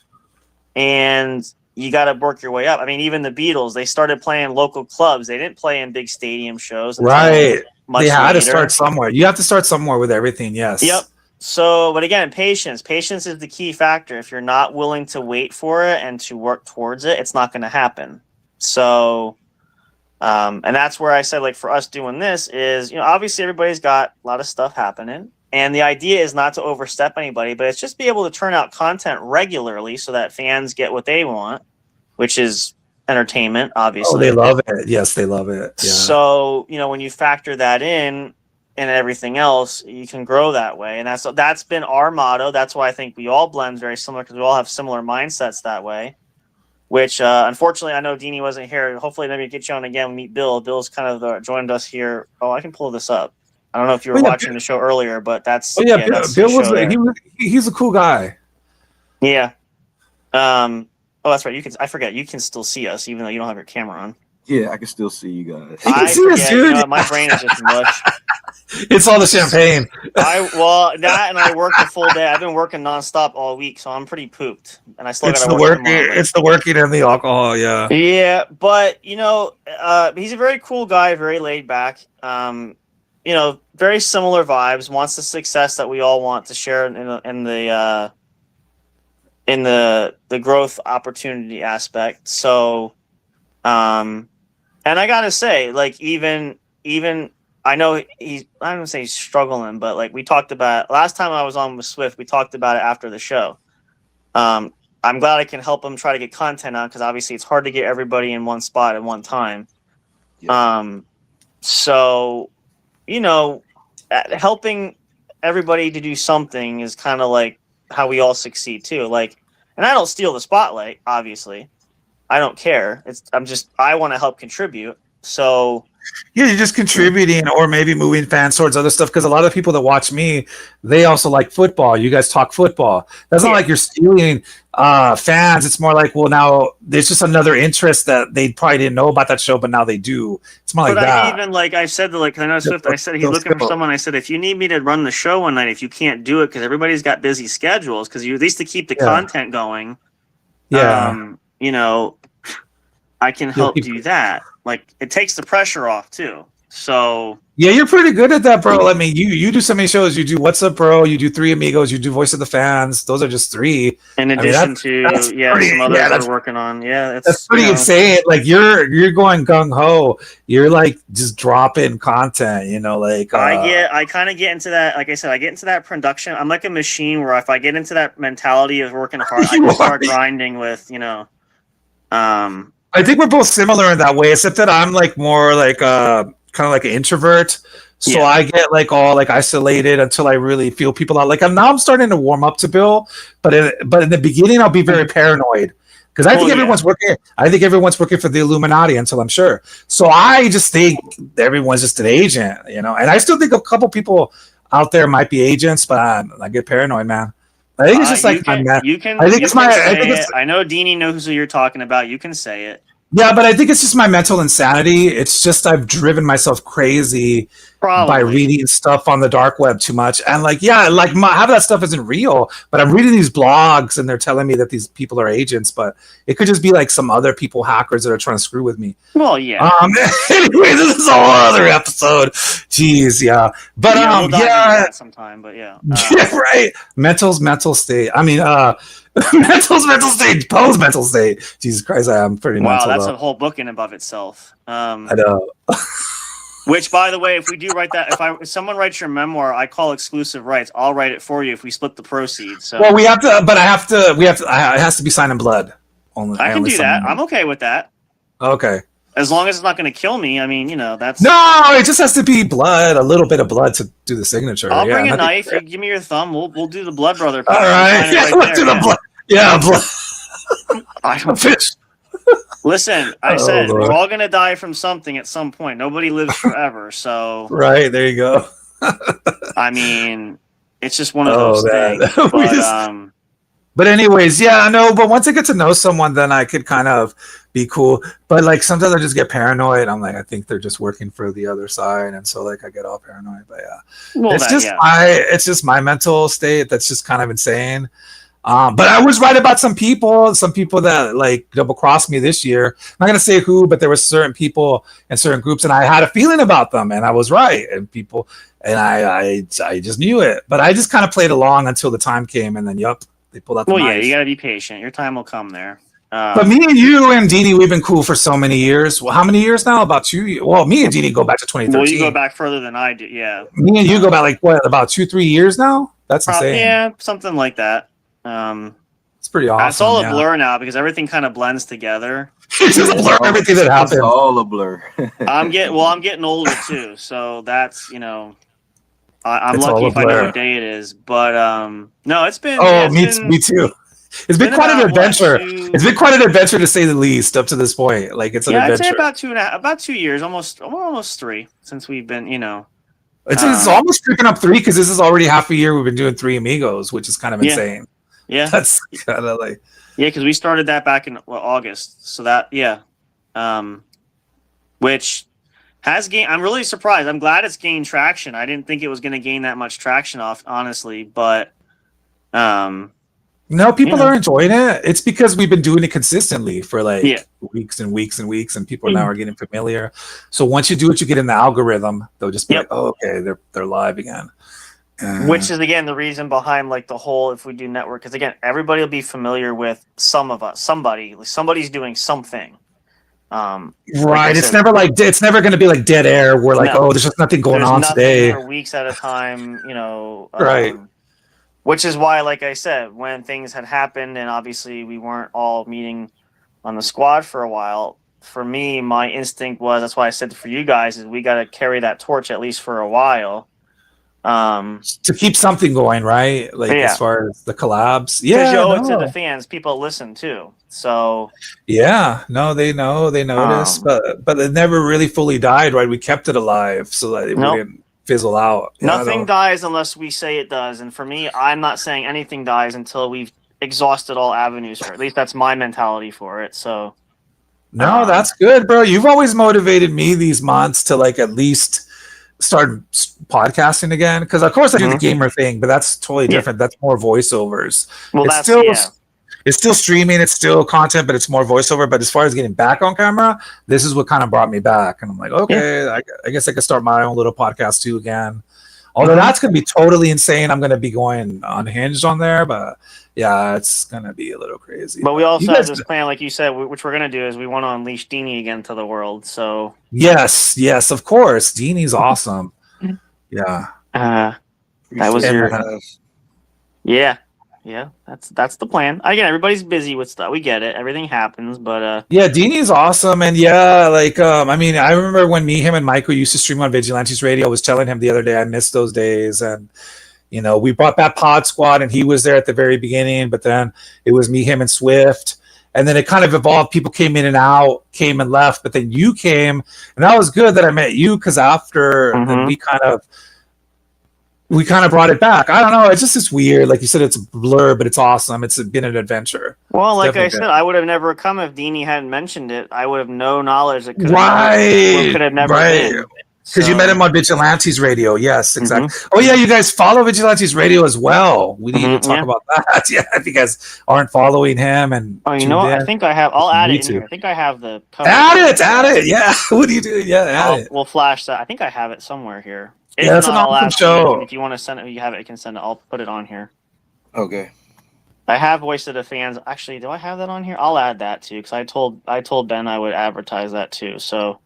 and you got to work your way up. I mean, even the Beatles, they started playing local clubs. They didn't play in big stadium shows. Right. They had to start somewhere. You have to start somewhere with everything. Yes. Yep. So, but again, patience. Patience is the key factor. If you're not willing to wait for it and to work towards it, it's not going to happen. So, and that's where I said, like, for us doing this is, obviously everybody's got a lot of stuff happening. And the idea is not to overstep anybody, but it's just be able to turn out content regularly so that fans get what they want, which is entertainment, obviously. Oh, they love it. Yes, they love it. Yeah. So, when you factor that in and everything else, you can grow that way. And that's been our motto. That's why I think we all blend very similar, because we all have similar mindsets that way, which unfortunately, I know Deanie wasn't here. Hopefully maybe get you on again, meet Bill. Bill's kind of joined us here. Oh, I can pull this up. I don't know if you were watching the show earlier, but that's Bill he's a cool guy. Yeah. Oh, that's right. I forget. You can still see us even though you don't have your camera on. Yeah, I can still see you guys. You can see us, dude. My brain is just mush. It's all the champagne. That and I worked a full day. I've been working nonstop all week, so I'm pretty pooped. And I still got to work tomorrow. It's the working and the alcohol, yeah. Yeah, but he's a very cool guy, very laid back. Very similar vibes. Wants the success that we all want to share in the growth opportunity aspect. So, and I gotta say, like, even I know I don't want to say he's struggling, but like we talked about last time I was on with Swift, we talked about it after the show. I'm glad I can help him try to get content on, because obviously it's hard to get everybody in one spot at one time. Yeah. So, helping everybody to do something is kind of like how we all succeed too. Like, and I don't steal the spotlight, obviously. I don't care. I want to help contribute. So yeah, you're just contributing or maybe moving fans towards other stuff, because a lot of people that watch me, they also like football. You guys talk football. That's not like you're stealing fans. It's more like, well, now there's just another interest that they probably didn't know about that show, but now they do. It's more like that. Even like I said, I know Swift, I said he's looking for someone. I said, if you need me to run the show one night, if you can't do it because everybody's got busy schedules, because you at least to keep the content going. Yeah. I can help do that. Like, it takes the pressure off too. So yeah, you're pretty good at that, bro. I mean, you do so many shows. You do What's Up, Bro? You do Three Amigos. You do Voice of the Fans. Those are just three. In addition to some others we're working on. Yeah, that's pretty insane. Like you're going gung ho. You're like just dropping content. Like I kind of get into that. Like I said, I get into that production. I'm like a machine where if I get into that mentality of working hard, I can start grinding with I think we're both similar in that way, except that I'm like more like kind of like an introvert. So I get like all like isolated until I really feel people out. Like now I'm starting to warm up to Bill, but in the beginning I'll be very paranoid, because I think everyone's working. I think everyone's working for the Illuminati until I'm sure. So I just think everyone's just an agent, And I still think a couple people out there might be agents, but I get paranoid, man. I think it's just like I know Deanie knows who you're talking about. You can say it. Yeah, but I think it's just my mental insanity. It's just I've driven myself crazy by reading stuff on the dark web too much. And half of that stuff isn't real, but I'm reading these blogs and they're telling me that these people are agents, but it could just be like some other people, hackers, that are trying to screw with me. Well, yeah. Anyway, this is a whole other episode. Jeez, yeah. But we'll sometime, but yeah. Yeah, right. Mental state. I mean, mental state, Poe's mental state. Jesus Christ, I'm pretty mental. Wow, that's a whole book in and of itself. I know. Which, by the way, if we do write that, if someone writes your memoir, I call exclusive rights. I'll write it for you if we split the proceeds. So. Well, it has to be signed in blood. I can do that. I'm okay with that. Okay. As long as it's not going to kill me. I mean, that's... No, it just has to be blood, a little bit of blood to do the signature. I'll bring a knife. You give me your thumb. We'll do the blood brother. All right. Yeah, let's do the blood. Yeah, I don't fish. Listen, I said we're all gonna die from something at some point. Nobody lives forever, so right there you go. I mean, it's just one of those things. But anyways, yeah, I know. But once I get to know someone, then I could kind of be cool. But like sometimes I just get paranoid. I'm like, I think they're just working for the other side, and so like I get all paranoid. But yeah, it's just my mental state that's just kind of insane. But I was right about some people that like double crossed me this year. I'm not gonna say who, but there were certain people in certain groups, and I had a feeling about them, and I was right. And people, and I just knew it. But I just kind of played along until the time came, and then they pulled out the knife. Yeah, you gotta be patient. Your time will come there. But me and you and Dini, we've been cool for so many years. Well, how many years now? About 2 years. Well, me and Dini go back to 2013. Well, you go back further than I do. Yeah. Me and you go back like what? About 2-3 years now. That's insane. Yeah, something like that. It's pretty awesome. It's all a blur now because everything kind of blends together. It's just a blur. Everything that happens. It's all a blur. I'm getting older too, so that's I'm lucky if I know what day it is. But no, it's been. Oh, me too. It's been quite an adventure. It's been quite an adventure to say the least up to this point. Like it's an adventure. I'd say about 2 years, almost 3 since we've been. It's almost creeping up 3 because this is already half a year. We've been doing 3 Amigos, which is kind of insane. Yeah, that's kind of like because we started that back in August. So that which has gained. I'm really surprised. I'm glad it's gained traction. I didn't think it was going to gain that much traction honestly, but no, people are enjoying it. It's because we've been doing it consistently for like weeks and weeks and weeks, and people now are getting familiar. So once you do it, you get in the algorithm. They'll just be like, "Oh, okay, they're live again." Which is again the reason behind like the whole if we do network, because again everybody will be familiar with somebody's doing something. Right. It's never going to be like dead air where like there's just nothing going on today for weeks at a time. Right. Which is why, like I said, when things had happened and obviously we weren't all meeting on the squad for a while. For me, my instinct was that's why I said for you guys is we got to carry that torch at least for a while. To keep something going, right? Like as far as the collabs, because you owe it to the fans. People listen too, so they noticed, but it never really fully died, right? We kept it alive so that it wouldn't fizzle out. Nothing dies unless we say it does, and for me, I'm not saying anything dies until we've exhausted all avenues for it. At least that's my mentality for it. So no, that's good, bro. You've always motivated me these months to like at least start podcasting again, because of course I do the gamer thing, but that's totally different. That's more voiceovers. Well, it's still streaming, it's still content, but it's more voiceover. But as far as getting back on camera, this is what kind of brought me back, and I'm like, okay, I guess I could start my own little podcast too again. Although that's gonna be totally insane. I'm gonna be going unhinged on there, but yeah, it's gonna be a little crazy. But we also have this plan, like you said, which we're gonna do is we want to unleash Dini again to the world. So yes, of course, Dini's awesome. Yeah, that was that's the plan. Again, everybody's busy with stuff. We get it. Everything happens, but Dini's awesome, and I mean, I remember when him and Michael used to stream on Vigilantes Radio. I was telling him the other day I missed those days, and we brought that Pod Squad, and he was there at the very beginning, but then it was me, him, and Swift, and then it kind of evolved. People came in and out, came and left, but then you came, and that was good that I met you, because after then we kind of brought it back. I don't know. It's weird. Like you said, it's a blur, but it's awesome. It's been an adventure. Well, like I said, I would have never come if Dini hadn't mentioned it. I would have no knowledge. It could have never been. Because you met him on Vigilantes Radio. Yes, exactly. Oh, yeah, you guys follow Vigilantes Radio as well. We need to talk about that. Yeah, if you guys aren't following him. And you know what? I think I have. I'll add it in here. I think I have the cover. Add it. Yeah. What do you do? Yeah, add it. We'll flash that. I think I have it somewhere here. Yeah, that's an awesome show. If you want to send it, you have it, you can send it. I'll put it on here. Okay. I have Voice of the Fans. Actually, do I have that on here? I'll add that too, because I told Ben I would advertise that too. So,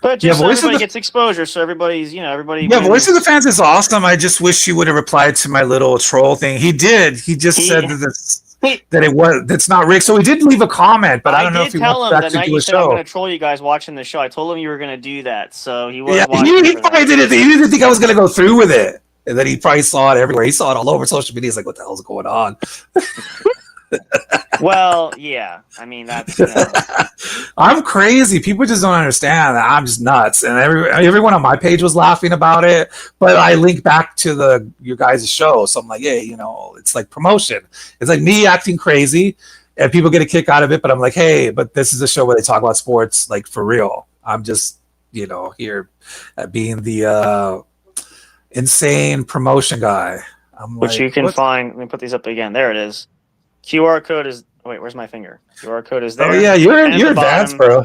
but just so everybody gets exposure, so everybody's everybody. Yeah, Voice of the Fans is awesome. I just wish he would have replied to my little troll thing. He did. He just said that's not Rick. So he did leave a comment, but I don't know if he wants to actually do a show. I'm going to troll you guys watching the show. I told him you were going to do that, so he was. Yeah, he probably did it. He didn't think I was going to go through with it. And then he probably saw it everywhere. He saw it all over social media. He's like, what the hell's going on? Well, yeah. I mean, that's. I'm crazy. People just don't understand that I'm just nuts. And everyone on my page was laughing about it. But I link back to your guys' show. So I'm like, hey, it's like promotion. It's like me acting crazy and people get a kick out of it. But I'm like, hey, but this is a show where they talk about sports like for real. I'm just, here being the insane promotion guy. Which you can find. Let me put these up again. There it is. QR code is. Wait, where's my finger? QR code is there. Oh yeah, you're advanced, bro.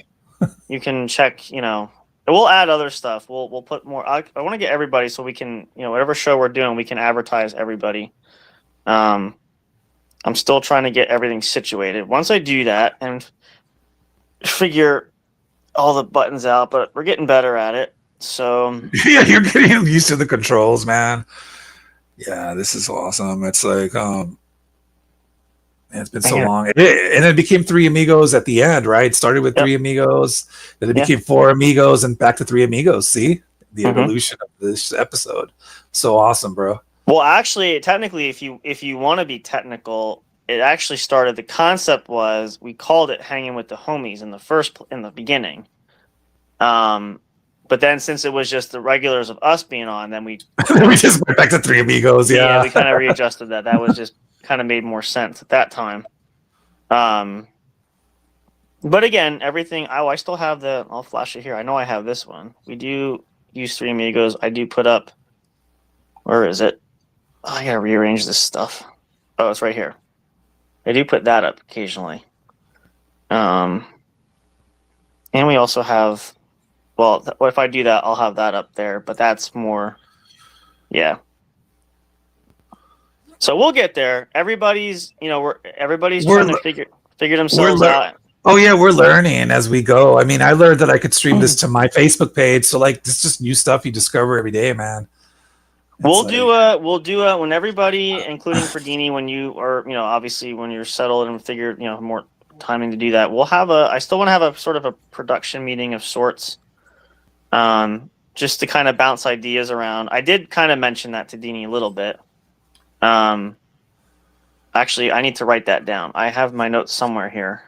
You can check. We'll add other stuff. We'll put more. I want to get everybody so we can, whatever show we're doing, we can advertise everybody. I'm still trying to get everything situated. Once I do that and figure all the buttons out, but we're getting better at it. So yeah, you're getting used to the controls, man. Yeah, this is awesome. It's like it's been so long. And it became Three Amigos at the end, right? It started with Three Amigos, then it became Four Amigos and back to Three Amigos. See the evolution of this episode. So awesome, bro. Well, actually, technically, if you want to be technical, it actually started. The concept was we called it Hanging with the Homies in the beginning. But then since it was just the regulars of us being on, then we just went back to Three Amigos. Yeah, we kind of readjusted that. That was just kind of made more sense at that time. But again, everything. I still have I'll flash it here. I know I have this one. We do use Three Amigos. I do put up. Where is it? Oh, I gotta rearrange this stuff. Oh, it's right here. I do put that up occasionally. And we also have. Well, if I do that, I'll have that up there. But that's more. Yeah. So we'll get there. Everybody's trying to figure themselves out. Oh yeah, we're learning as we go. I mean, I learned that I could stream this to my Facebook page. So like, it's just new stuff you discover every day, man. We'll do it when everybody, including Ferdini, when you are, obviously when you're settled and figure, more timing to do that. I still want to have a sort of a production meeting of sorts, just to kind of bounce ideas around. I did kind of mention that to Dini a little bit. Actually, I need to write that down. I have my notes somewhere here.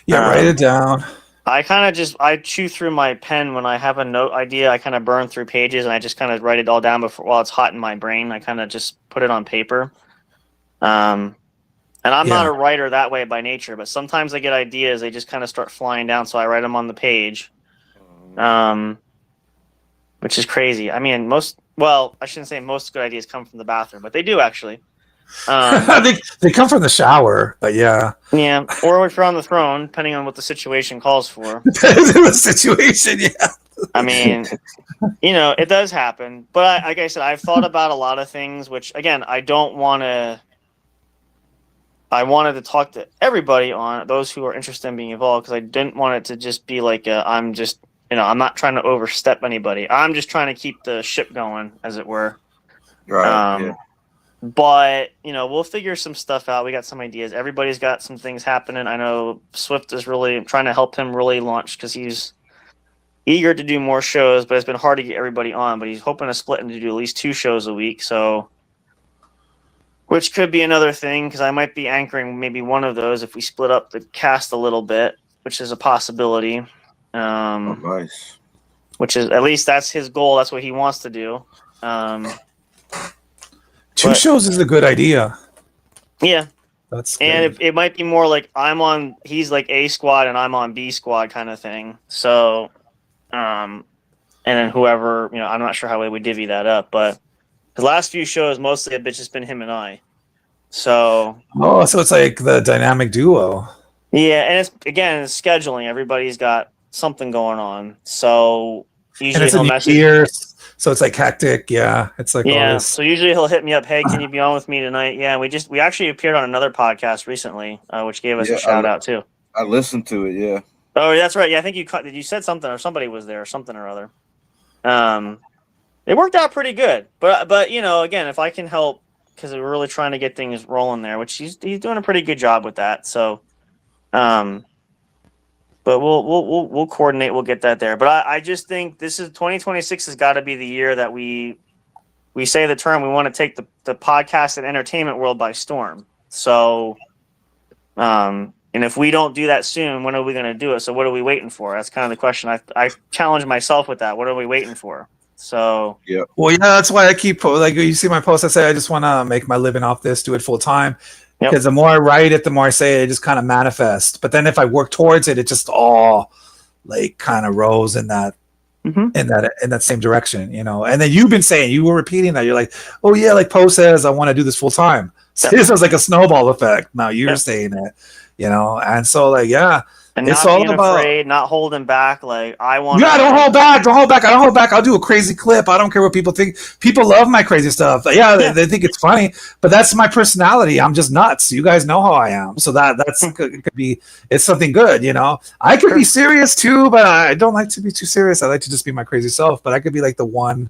Yeah, write it down. I chew through my pen when I have a note idea. I kind of burn through pages and I just kind of write it all down while it's hot in my brain. I kind of just put it on paper. And I'm not a writer that way by nature, but sometimes I get ideas. They just kind of start flying down. So I write them on the page. Which is crazy. I mean, I shouldn't say most good ideas come from the bathroom, but they do actually. They come from the shower, but yeah. Yeah, or if you're on the throne, depending on what the situation calls for. The situation, yeah. I mean, it does happen. But like I said, I've thought about a lot of things, which, again, I wanted to talk to everybody on those who are interested in being involved, because I didn't want it to just be like I'm not trying to overstep anybody. I'm just trying to keep the ship going, as it were. Right. But, we'll figure some stuff out. We got some ideas. Everybody's got some things happening. I know Swift is really trying to help him really launch, because he's eager to do more shows, but it's been hard to get everybody on. But he's hoping to split and to do at least 2 shows a week. So, which could be another thing, because I might be anchoring maybe one of those if we split up the cast a little bit, which is a possibility. Nice. Which is, at least that's his goal. That's what he wants to do. 2 shows is a good idea. Yeah. That's and it might be more like he's like A squad and I'm on B squad kind of thing. So, and then whoever, I'm not sure how we would divvy that up, but the last few shows mostly have just been him and I. So. Oh, so it's like the dynamic duo. Yeah, and it's scheduling. Everybody's got something going on. So usually he'll message year, so it's like hectic. Yeah, it's like all this. So usually he'll hit me up. Hey, can you be on with me tonight? Yeah, we actually appeared on another podcast recently, which gave us a shout out too. I listened to it. Yeah. Oh, that's right. Yeah, I think you said something, or somebody was there, or something or other. It worked out pretty good, but again, if I can help, because we're really trying to get things rolling there, which he's doing a pretty good job with that. So, but we'll coordinate. We'll get that there. But I just think this is 2026 has got to be the year that we we say the term, we want to take the podcast and entertainment world by storm. So, and if we don't do that soon, when are we going to do it? So what are we waiting for? That's kind of the question. I challenge myself with that. What are we waiting for? So yeah. Well, yeah, that's why I keep like you see my post. I say I just want to make my living off this, do it full time. Because the more I write it, the more I say it, just kind of manifests. But then if I work towards it, it just all like kind of rose in that in that same direction, you know. And then you've been saying, you were repeating that. You're like, oh yeah, like Poe says, I want to do this full time. So this was like a snowball effect. Now you're saying it, you know. And so like, yeah. And it's not all being about afraid, not holding back. Like I want. Yeah, don't hold back. I don't hold back. I'll do a crazy clip. I don't care what people think. People love my crazy stuff. They think it's funny, but that's my personality. I'm just nuts. You guys know how I am, so that's could be. It's something good, you know. I could be serious too, but I don't like to be too serious. I like to just be my crazy self. But I could be like the one.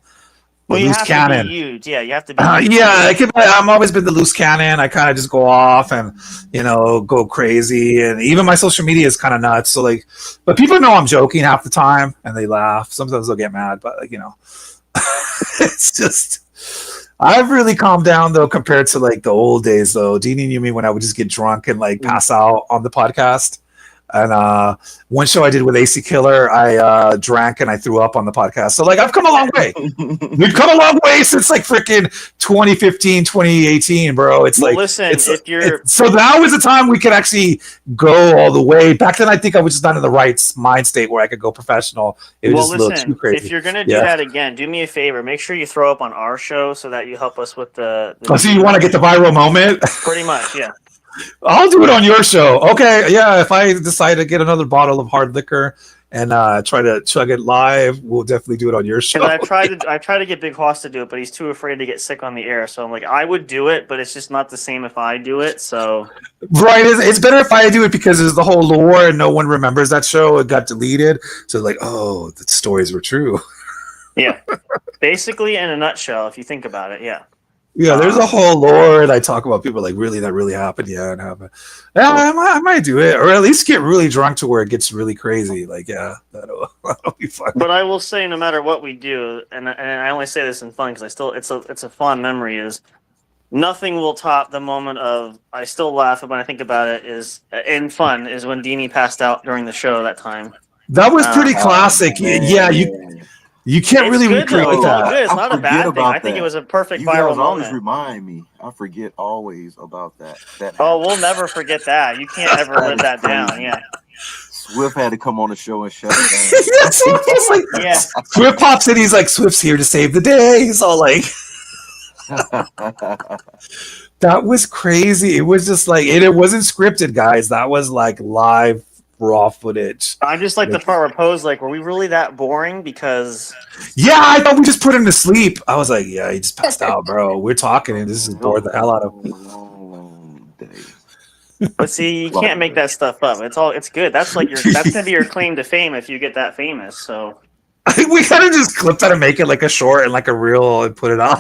Well, you loose have cannon. to be huge. Yeah, you have to be. I'm always been the loose cannon. I kind of just go off and, you know, go crazy. And even my social media is kind of nuts. So like, but people know I'm joking half the time and they laugh. Sometimes they'll get mad, but like, you know, it's just, I've really calmed down though, compared to like the old days though. Deanie knew me when I would just get drunk and like pass out on the podcast. And one show I did with AC Killer, I drank and I threw up on the podcast. So like I've come a long way. We've come a long way since like freaking 2015, 2018, bro. It's like listen, if you're so now is the time we can actually go all the way. Back then I think I was just not in the right mind state where I could go professional. It was just a little too crazy. If you're gonna do that again, do me a favor. Make sure you throw up on our show so that you help us with the so you want to get the viral moment? Pretty much, yeah. I'll do it on your show. Okay, yeah. If I decide to get another bottle of hard liquor and try to chug it live, we'll definitely do it on your show. I tried to get Big Hoss to do it, but he's too afraid to get sick on the air. So I'm like, I would do it, but it's just not the same if I do it. So right, it's better if I do it because there's the whole lore and no one remembers that show. It got deleted, so like, oh, the stories were true. Yeah, basically in a nutshell, if you think about it, yeah. Yeah, there's a whole lore, and I talk about people like really that really happened. Yeah, and happened. Yeah, I might do it, or at least get really drunk to where it gets really crazy. Like, yeah, that'll be fun. But I will say, no matter what we do, and I only say this in fun because it's a fun memory. Is nothing will top the moment of I still laugh when I think about it. Is in fun is when Deanie passed out during the show that time. That was pretty classic. Yeah, you can't really recreate that. It's not a bad thing. I think it was a perfect viral moment. Remind me. I forget always about that. We'll never forget that. You can't ever live that down. Yeah. Swift had to come on the show and shut it down. Yeah, Swift pops in. He's like, Swift's here to save the day. He's all like, that was crazy. It was just like, it wasn't scripted, guys. That was like live. Raw footage. I just like the part where Poe's like, were we really that boring? Because yeah, I thought we just put him to sleep. I was like, yeah, he just passed out, bro. We're talking and this is bored the hell out of him. But see, you can't make that stuff up. It's good. That's like that's gonna be your claim to fame if you get that famous. So we gotta just clip that and make it like a short and like a reel and put it on.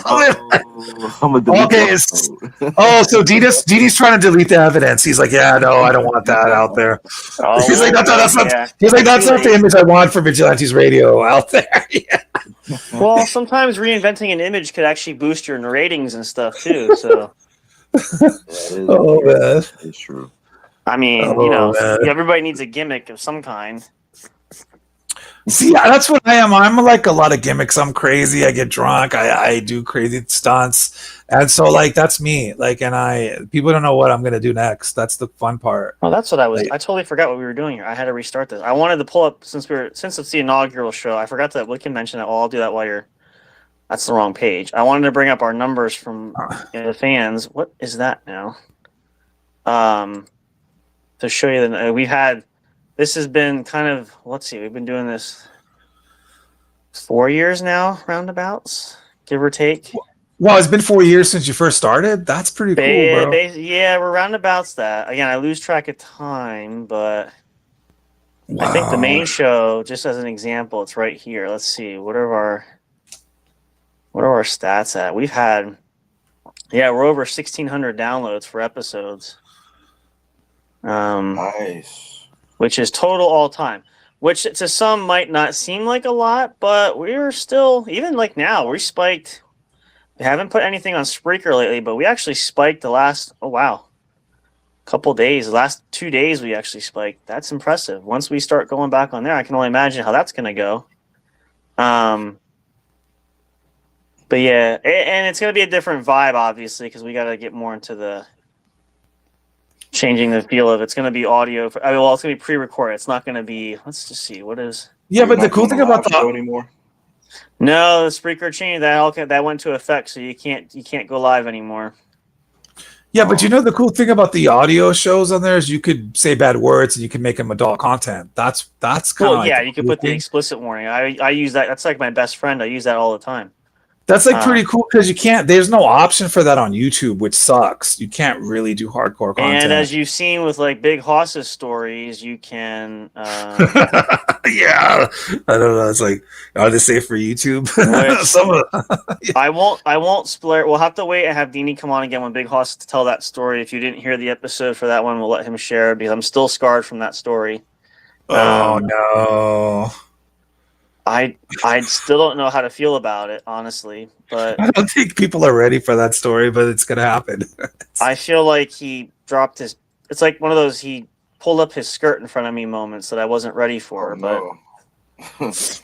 Okay. So Dini's trying to delete the evidence. He's like, yeah, no, I don't want that out there. He's like, that's not the image I want for Vigilantes Radio out there. Yeah. Well, sometimes reinventing an image could actually boost your ratings and stuff too. So. Oh man, it's true. I mean, everybody needs a gimmick of some kind. See, that's what I am. I'm like a lot of gimmicks. I'm crazy. I get drunk. I do crazy stunts, and so like that's me. Like, and people don't know what I'm gonna do next. That's the fun part. Well, that's what I was. I totally forgot what we were doing here. I had to restart this. I wanted to pull up since it's the inaugural show. I forgot that we can mention it. Well, I'll do that while you're. That's the wrong page. I wanted to bring up our numbers from the fans. What is that now? To show you that we've had. This has been kind of, let's see, we've been doing this 4 years now, roundabouts, give or take. Well, it's been 4 years since you first started. That's pretty cool, bro. Yeah, we're roundabouts that. Again, I lose track of time, but I think the main show, just as an example, it's right here. Let's see, what are our stats at? We've had, we're over 1,600 downloads for episodes. Nice. Which is total all time, which to some might not seem like a lot, but we're still, even like now, we spiked We haven't put anything on Spreaker lately, but we actually spiked the last, couple days. The last 2 days we actually spiked. That's impressive. Once we start going back on there, I can only imagine how that's going to go. But yeah, and it's going to be a different vibe, obviously, because we got to get more into the changing the feel of it's going to be audio. It's going to be pre-recorded. It's not going to be, let's just see, what is... Yeah, but the cool thing about the... anymore. No, the Spreaker change, that went into effect, so you can't go live anymore. Yeah, but you know the cool thing about the audio shows on there is you could say bad words and you can make them adult content. That's kind of you can put the explicit warning. I use that. That's like my best friend. I use that all the time. That's like pretty cool because there's no option for that on YouTube, which sucks. You can't really do hardcore content. And as you've seen with like Big Hoss's stories, you can. Yeah, I don't know. It's like, are they safe for YouTube? I won't spoil. We'll have to wait and have Dini come on again when Big Hoss to tell that story. If you didn't hear the episode for that one, we'll let him share because I'm still scarred from that story. Oh no. I still don't know how to feel about it, honestly. But I don't think people are ready for that story, but it's gonna happen. I feel like he dropped his. It's like one of those he pulled up his skirt in front of me moments that I wasn't ready for.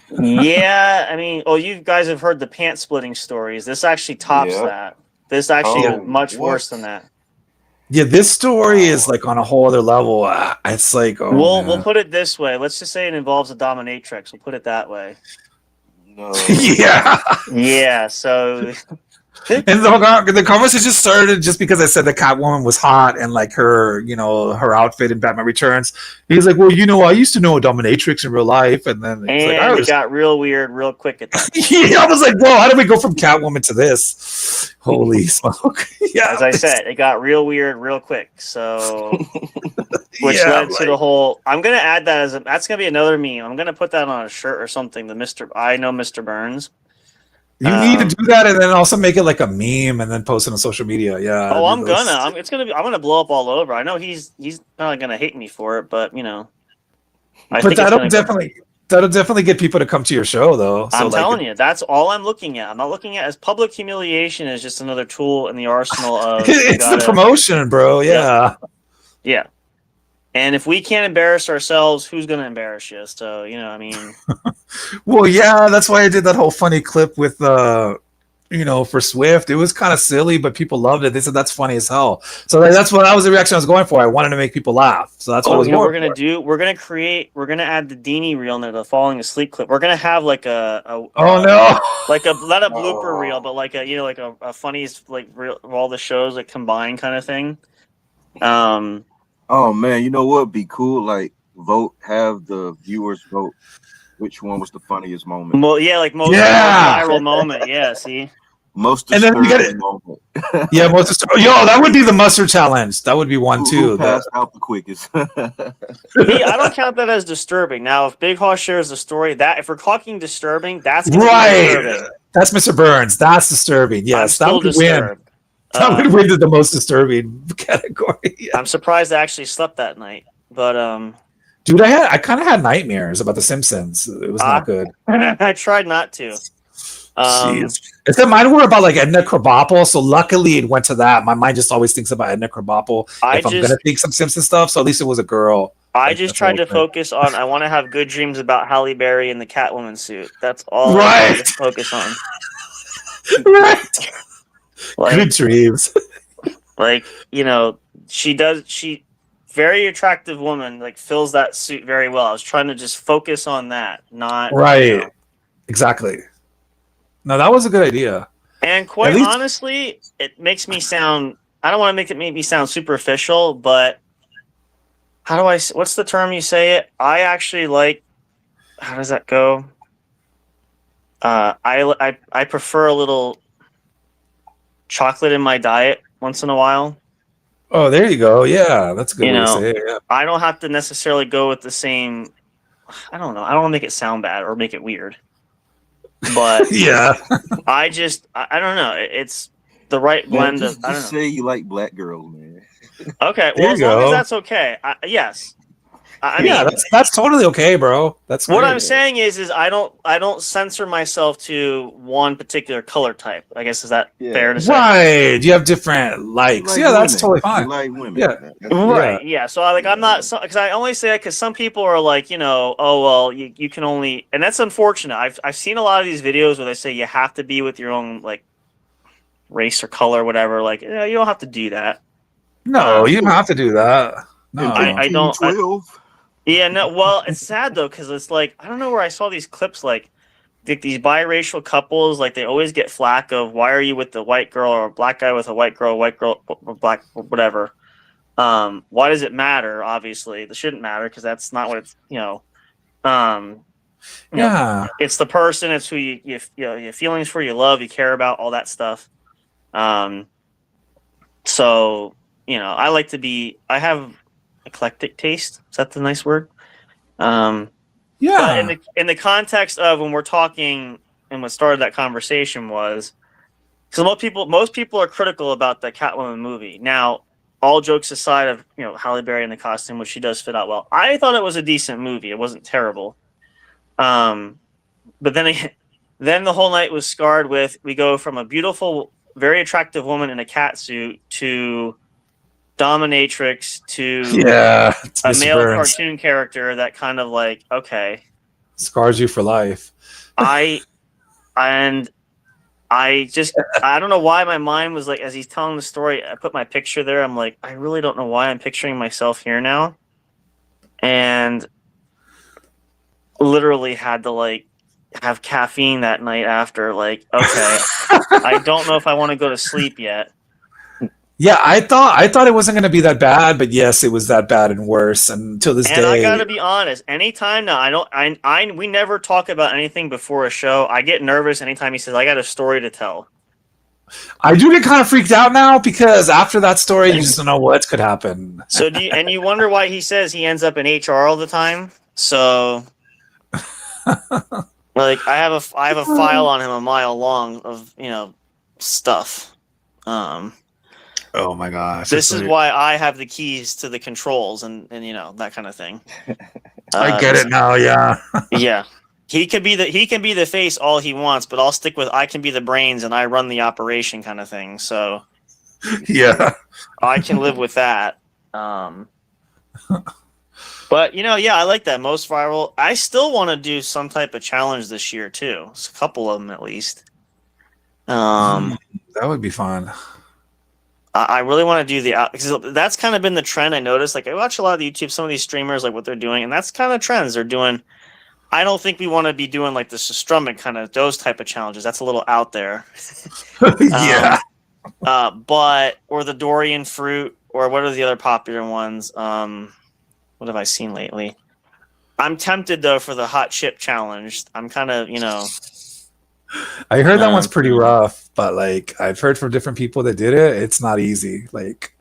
Yeah, I mean, you guys have heard the pants splitting stories. This actually tops that. This actually is much worse than that. Yeah, this story is like on a whole other level. It's like we'll put it this way. Let's just say it involves a dominatrix. We'll put it that way. No. Yeah. So. And the conversation started just because I said that Catwoman was hot and like her, her outfit in Batman Returns. He's like, well, I used to know a dominatrix in real life, and then it got real weird real quick at that point. Yeah, I was like, whoa, how did we go from Catwoman to this? Holy smoke! Yeah, as I said, it got real weird real quick. So, which led to the whole. I'm gonna add that that's gonna be another meme. I'm gonna put that on a shirt or something. I know Mr. Burns. You need to do that, and then also make it like a meme, and then post it on social media. Yeah. Oh, I'm gonna blow up all over. I know he's not gonna hate me for it, but but that'll definitely get people to come to your show, though. So I'm telling you, that's all I'm looking at. I'm not looking at as public humiliation as just another tool in the arsenal of. It's the promotion, bro. Yeah. Yeah. And if we can't embarrass ourselves, who's going to embarrass you? So, I mean. Well, yeah, that's why I did that whole funny clip with, for Swift. It was kind of silly, but people loved it. They said that's funny as hell. So that was the reaction I was going for. I wanted to make people laugh. So that's what I was going for. We're going to add the Dini reel into the falling asleep clip. We're going to have like not a blooper reel, but like a funniest, like all the shows like combined kind of thing. Oh man, you know what would be cool? Like have the viewers vote which one was the funniest moment. Most viral moment. Yeah, see. Most disturbing moment. Yeah, most disturbing. Yo, that would be the mustard challenge. That would be one too. Who passed out the quickest? I don't count that as disturbing. Now, if Big Hoss shares the story, if we're talking disturbing, that's disturbing. That's Mr. Burns. That's disturbing. Yes, that would win. That would win to the most disturbing category. Yeah. I'm surprised I actually slept that night, but dude, I kind of had nightmares about The Simpsons. It was not good. I tried not to. Jeez. Except mine were about like Edna Krabappel, so luckily it went to that. My mind just always thinks about Edna Krabappel I'm gonna think some Simpson stuff. So at least it was a girl. I just tried to focus on. I want to have good dreams about Halle Berry in the Catwoman suit. That's all I wanted to focus on. Right. Good dreams. She very attractive woman, like fills that suit very well. I was trying to just focus on that, not exactly. No, that was a good idea. And quite honestly, it makes me sound. I don't want to make me sound superficial, but what's the term you say it? I actually like. How does that go? I prefer a little chocolate in my diet once in a while. Oh, there you go. Yeah, that's a good way to say it. Yeah. I don't have to necessarily go with the same. I don't know. I don't want to make it sound bad or make it weird. But yeah, I don't know. It's the right blend of. Say you like black girls, man. Okay, well, as long as that's okay. Yes. I mean, that's totally okay, bro. That's what great. I'm saying is I don't censor myself to one particular color type. I guess is that fair to say? Right. You have different likes. Like That's women. totally fine. You like women. Yeah. Right. Yeah. So I'm not, because I only say that because some people are like, oh well, you can only, and that's unfortunate. I've seen a lot of these videos where they say you have to be with your own like race or color, or whatever. Like, you don't have to do that. No, you don't have to do that. No, I don't. Yeah. No. Well, it's sad though because it's like I don't know where I saw these clips like these biracial couples, like they always get flack of why are you with the white girl or a black guy with a white girl, black, whatever. Why does it matter? Obviously, it shouldn't matter because that's not what it's. It's the person. It's who you your feelings for, you love, you care about, all that stuff. So I like to be. I have eclectic taste. Is that the nice word? But in the context of when we're talking and what started that conversation was because most people are critical about the Catwoman movie. Now, all jokes aside of Halle Berry in the costume, which she does fit out well. I thought it was a decent movie. It wasn't terrible. But then the whole night was scarred with we go from a beautiful, very attractive woman in a cat suit to dominatrix to a male cartoon character that kind of like scars you for life. I don't know why my mind was like, as he's telling the story, I put my picture there. I'm like, I really don't know why I'm picturing myself here now, and literally had to have caffeine that night after. I don't know if I want to go to sleep yet. Yeah, I thought it wasn't going to be that bad, but yes, it was that bad and worse. And to this day, I gotta be honest. Anytime now, we never talk about anything before a show. I get nervous anytime he says I got a story to tell. I do get kind of freaked out now because after that story, you just don't know what could happen. So you wonder why he says he ends up in HR all the time. So, I have a file on him a mile long of stuff. Oh my gosh! This is why I have the keys to the controls and that kind of thing. I get it now. Yeah. Yeah. He can be the face all he wants, but I'll stick with I can be the brains and I run the operation kind of thing. So yeah, I can live with that. But I like that most viral. I still want to do some type of challenge this year too. It's a couple of them at least. That would be fun. I really want to do because that's kind of been the trend. I noticed. I watch a lot of the YouTube, some of these streamers, what they're doing, and that's kind of trends they're doing. I don't think we want to be doing the Strumic kind of those type of challenges. That's a little out there. Yeah. Or the Dorian fruit, or what are the other popular ones? What have I seen lately? I'm tempted though for the hot chip challenge. I'm kind of I heard that one's pretty rough, but I've heard from different people that did it. It's not easy. It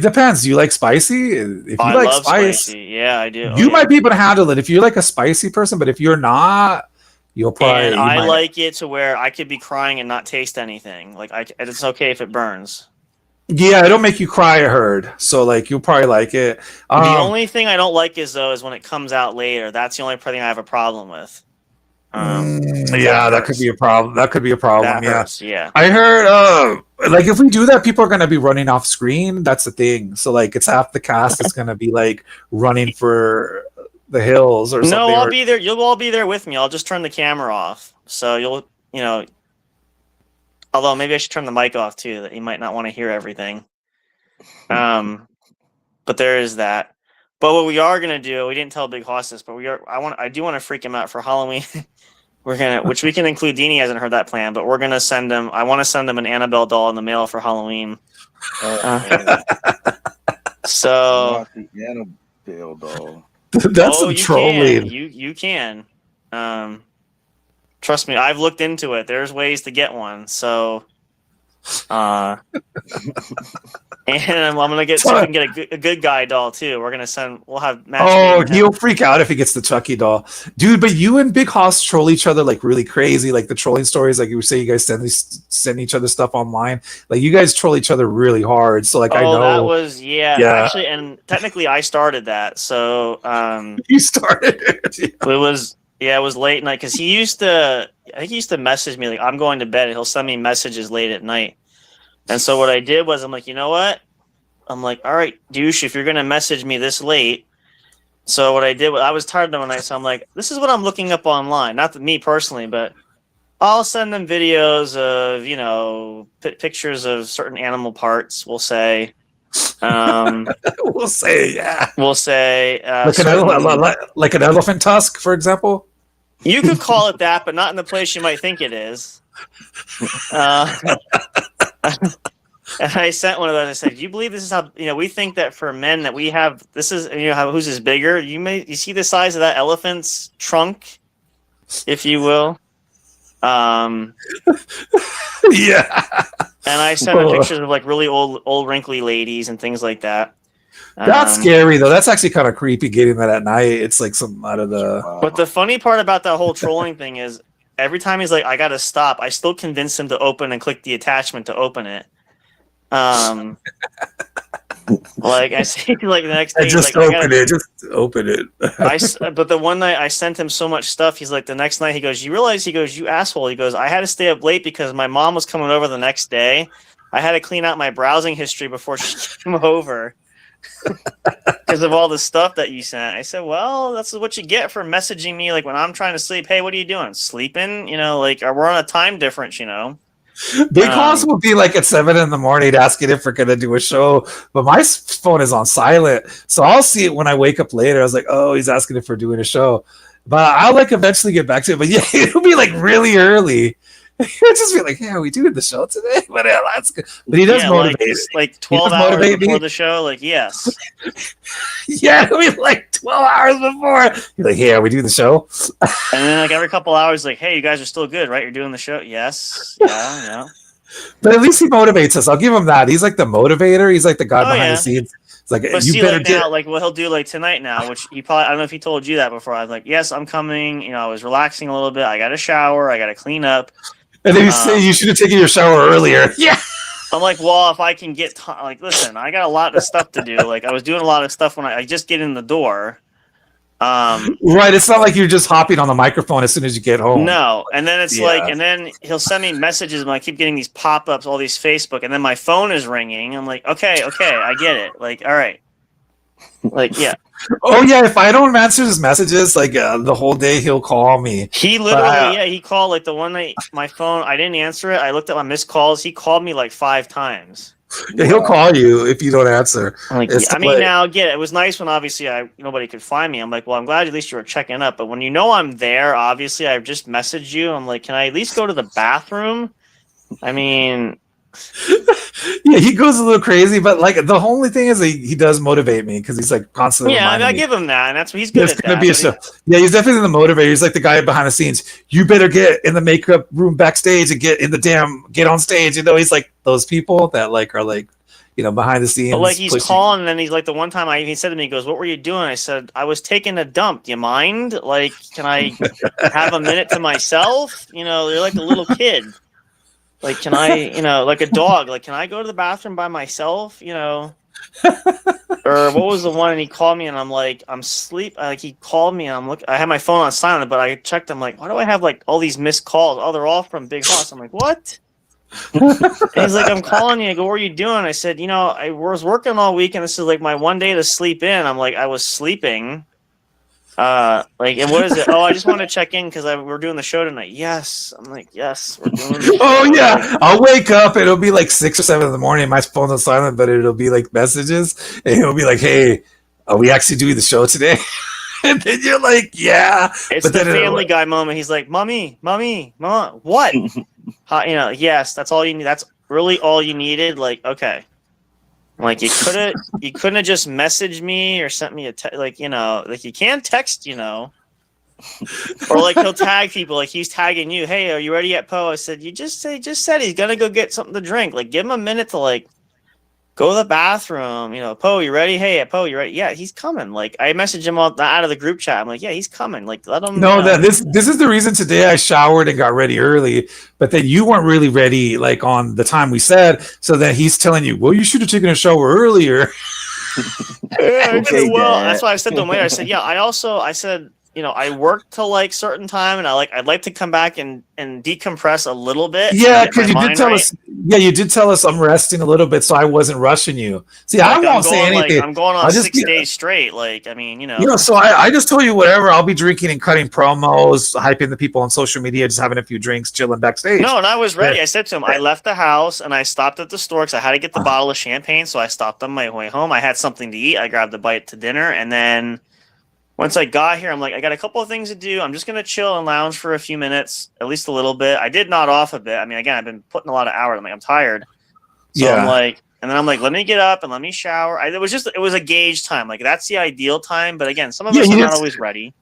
depends. Do you like spicy? If you like spicy, yeah, I do. You might be able to handle it if you're a spicy person, but if you're not, you'll probably. And I like it to where I could be crying and not taste anything. It's okay if it burns. Yeah, it'll make you cry. I heard. So you'll probably like it. The only thing I don't like is when it comes out later. That's the only thing I have a problem with. That could be a problem. That could be a problem. Yeah. I heard if we do that, people are gonna be running off screen. That's the thing. So it's half the cast is gonna be running for the hills or something. No, I'll be there. You'll all be there with me. I'll just turn the camera off. So you'll although maybe I should turn the mic off too, that you might not want to hear everything. But there is that. But what we are gonna do, we didn't tell Big Hoss this, but I do want to freak him out for Halloween. Which we can include. Deanie hasn't heard that plan, but we're gonna send him. I want to send him an Annabelle doll in the mail for Halloween. So the Annabelle doll. That's some trolling. You can. Trust me, I've looked into it. There's ways to get one. So, And I'm gonna get so we can get a good guy doll too. We're gonna send. We'll have. Oh, he'll freak out if he gets the Chucky doll, dude. But you and Big Hoss troll each other like really crazy. Like the trolling stories, like you say, you guys send each other stuff online. Like you guys troll each other really hard. So like I know that was actually, and technically I started that. So you started it. It was it was late night because he used to. I think he used to message me like I'm going to bed. And he'll send me messages late at night. And so what I did was I'm like, you know what? I'm like, all right, douche, if you're going to message me this late. So what I did, I was tired of the night, so I'm like, this is what I'm looking up online. Not that me personally, but I'll send them videos of, pictures of certain animal parts, we'll say. We'll say, yeah. We'll say. Like an elephant tusk, for example? You could call it that, but not in the place you might think it is. And I sent one of those. I said, "Do you believe this is how we think that for men that we have this is whose is bigger? You see the size of that elephant's trunk, if you will." Yeah. And I sent them pictures of like really old wrinkly ladies and things like that. That's scary though. That's actually kind of creepy getting that at night. It's like something out of the. But the funny part about that whole trolling thing is every time he's like, "I gotta stop," I still convince him to open and click the attachment to open it. Like I say, like the next day, just open it. But the one night I sent him so much stuff, he's like, the next night he goes, "You realize?" He goes, "You asshole." He goes, "I had to stay up late because my mom was coming over the next day. I had to clean out my browsing history before she came over because of all the stuff that you sent." I said, "Well, that's what you get for messaging me. Like when I'm trying to sleep, hey, what are you doing? Sleeping? Like we're on a time difference, Big Hoss will be like at 7 a.m. asking if we're gonna do a show, but my phone is on silent, so I'll see it when I wake up later. I was like, "Oh, he's asking if we're doing a show," but I'll like eventually get back to it. But yeah, it'll be like really early. He'll just be like, "Yeah, are we doing the show today?" But yeah, that's good. But he does motivate. Like 12 hours before the show, like yes. Yeah, it'll be like 12 hours before. You're like, "Yeah, we do the show." And then like every couple hours, like, "Hey, you guys are still good, right? You're doing the show." Yes. Yeah. But at least he motivates us. I'll give him that. He's like the motivator. He's like the guy behind the scenes. It's like, but you better get. Now, like what he'll do like tonight now, which he probably, I don't know if he told you that before. I was like, "Yes, I'm coming." I was relaxing a little bit. I got a shower. I got to clean up. And then you say you should have taken your shower earlier. Yeah. I'm like, well, if I can get listen, I got a lot of stuff to do. Like I was doing a lot of stuff when I just get in the door. Right. It's not like you're just hopping on the microphone as soon as you get home. No. And then it's and then he'll send me messages and I keep getting these pop-ups, all these Facebook, and then my phone is ringing. I'm like, okay, I get it. Like, all right. Like, yeah. Oh yeah, if I don't answer his messages, like the whole day, he'll call me. He literally, he called like the one night my phone. I didn't answer it. I looked at my missed calls. He called me like 5 times. Yeah, he'll call you if you don't answer. Like, now again, it was nice when obviously nobody could find me. I'm like, well, I'm glad at least you were checking up. But when I'm there, obviously I've just messaged you. I'm like, can I at least go to the bathroom? I mean. Yeah, he goes a little crazy, but like the only thing is he does motivate me because he's like constantly. Yeah, I give him that, and that's what he's good at. Gonna be a show. Yeah, he's definitely the motivator. He's like the guy behind the scenes. You better get in the makeup room backstage and get on stage. He's like those people that are behind the scenes. But like he's calling, and then he's like the one time he said to me, he goes, "What were you doing?" I said, "I was taking a dump. Do you mind? Like, can I have a minute to myself? You're like a little kid." Like, can I, like a dog, like, can I go to the bathroom by myself, Or what was the one, and he called me, and I'm like, I'm asleep. Like, he called me, and I had my phone on silent, but I checked, I'm like, why do I have, like, all these missed calls? Oh, they're all from Big Hoss. I'm like, what? And he's like, I'm calling you. I go, what are you doing? I said, I was working all week, and this is, like, my one day to sleep in. I'm like, I was sleeping. And what is it? Oh, I just want to check in because we're doing the show tonight. Yes. I'm like, yes, we're doing the show. Oh, yeah. I'll wake up. It'll be like 6 or 7 in the morning. My phone's on silent, but it'll be like messages. And it'll be like, hey, are we actually doing the show today? And then you're like, yeah. It's the Family Guy moment. He's like, Mommy, Mama, what? Yes, that's all you need. That's really all you needed. Like, okay. Like you couldn't have just messaged me or sent me a like you can text, or like he'll tag people, like he's tagging you. Hey, are you ready yet, Poe? I said, you just said he's gonna go get something to drink. Like give him a minute to go to the bathroom. You know, Poe, you ready? Hey, Poe, you ready? Yeah, he's coming. Like, I messaged him out of the group chat. I'm like, yeah, he's coming. Like, let him. No, this is the reason today I showered and got ready early, but then you weren't really ready like on the time we said. So then he's telling you, well, you should have taken a shower earlier. Okay, well, that's why I said to him later. I said, yeah, I said, you know, I work till like certain time, and I'd like to come back and decompress a little bit. Yeah, because you did tell us. Yeah, you did tell us I'm resting a little bit, so I wasn't rushing you. See, like, I won't say anything. Like, I'm going on 6 days straight. Like, I mean, you know. You know, so I just told you whatever. I'll be drinking and cutting promos, hyping the people on social media, just having a few drinks, chilling backstage. No, and I was ready. I said to him, I left the house and I stopped at the store because I had to get the bottle of champagne. So I stopped on my way home. I had something to eat. I grabbed a bite to dinner, and then. Once I got here, I'm like, I got a couple of things to do. I'm just going to chill and lounge for a few minutes, at least a little bit. I did nod off a bit. I mean, again, I've been putting a lot of hours. I'm like, I'm tired. So I'm like, and then I'm like, let me get up and let me shower. It was a gauge time. Like, that's the ideal time. But again, some of us are not always ready.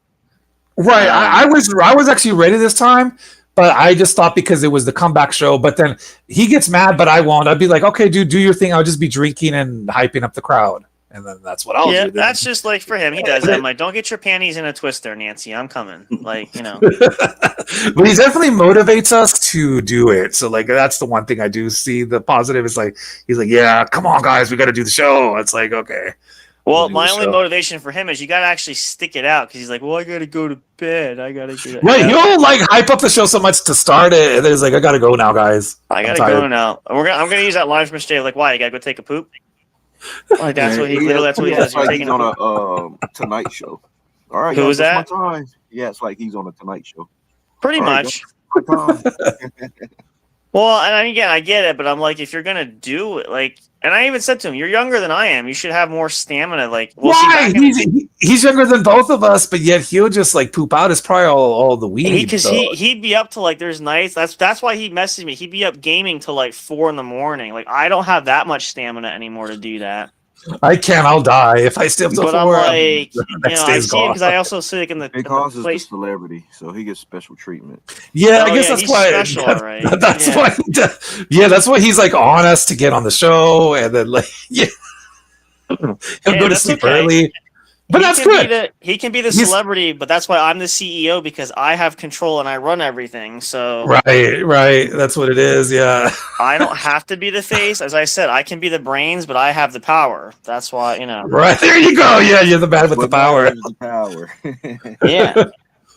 Right. I was actually ready this time, but I just thought because it was the comeback show. But then he gets mad, but I won't. I'd be like, okay, dude, do your thing. I'll just be drinking and hyping up the crowd. And then that's what I'll do. Yeah, that's just like for him. He does that. I'm like, don't get your panties in a twist there, Nancy. I'm coming. Like, you know. But he definitely motivates us to do it. So, like, that's the one thing I do see. The positive is like, he's like, yeah, come on, guys, we got to do the show. It's like, okay. Well, my only motivation for him is you got to actually stick it out because he's like, well, I got to go to bed. I got to do that. Right. He'll like hype up the show so much to start it. And then he's like, I got to go now, guys. I got to go now. I'm going to use that line from Jay. Like, why? You got to go take a poop? Like that's what he literally. That's what he does. Like he's on a Tonight Show. All right, who was that? Yeah, it's like he's on a Tonight Show. Pretty much. Well, and again, I get it, but I'm like, if you're gonna do it, like, and I even said to him, "You're younger than I am. You should have more stamina." Like, why? He's younger than both of us, but yet he'll just like poop out. It's probably all the weed. Because he'd be up to like there's nights. That's why he messaged me. He'd be up gaming till like 4 a.m. Like, I don't have that much stamina anymore to do that. I can't. I'll die if I stay up till 4. But I'm like, you know, I see it because I also sit like in the. Because is a celebrity, so he gets special treatment. Yeah, I guess that's why. Special, right? That's why. That's why he's like on us to get on the show, and then like, he'll go to sleep early. But that's good. He can be the celebrity, but that's why I'm the CEO because I have control and I run everything. So right, that's what it is. Yeah, I don't have to be the face. As I said, I can be the brains, but I have the power. That's why, you know. Right there, you go. Yeah, you're the man with the power. Yeah.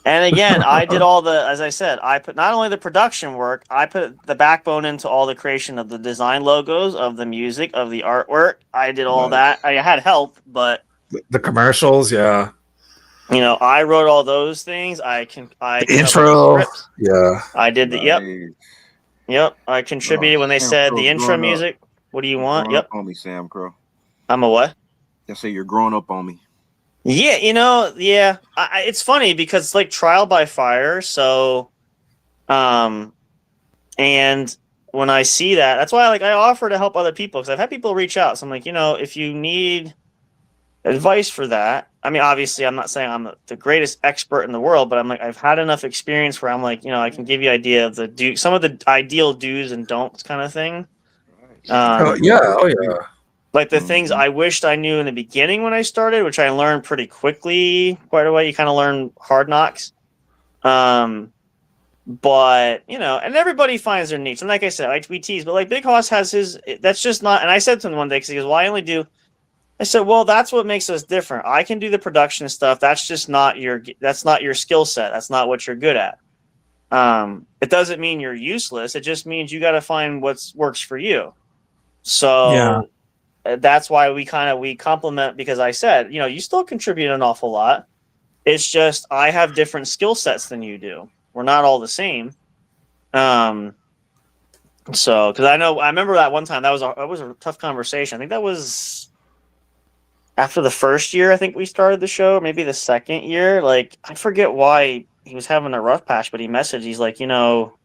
And again, I did all the, as I said, I put not only the production work, I put the backbone into all the creation of the design logos, of the music, of the artwork. I did all that. I had help, but. The commercials, yeah. You know, I wrote all those things. The intro, yeah. I did the yep. I contributed when they said the intro music. What do you want? Yep. On me, Sam Crow. I'm a what? I say you're growing up on me. Yeah, you know, yeah. It's funny because it's like trial by fire. So, and when I see that, that's why I offer to help other people because I've had people reach out. So I'm like, you know, if you need advice for that. I mean, obviously, I'm not saying I'm the greatest expert in the world, but I'm like, I've had enough experience where I'm like, you know, I can give you idea of some of the ideal do's and don'ts kind of thing. Yeah. Like the things I wished I knew in the beginning when I started, which I learned pretty quickly. Quite a way, you kind of learn hard knocks. But you know, and everybody finds their niche. And like I said, we tease, but like Big Hoss has his. That's just not. And I said to him one day because he goes, "Well, I only do." I said, well, that's what makes us different. I can do the production stuff. That's just not your skill set. That's not what you're good at. It doesn't mean you're useless. It just means you got to find what works for you. So that's why we complement because I said, you know, you still contribute an awful lot. It's just, I have different skill sets than you do. We're not all the same. So, cause I remember that one time that was a tough conversation. I think that was, after the first year, I think we started the show, maybe the second year. Like, I forget why he was having a rough patch, but he messaged. He's like, you know,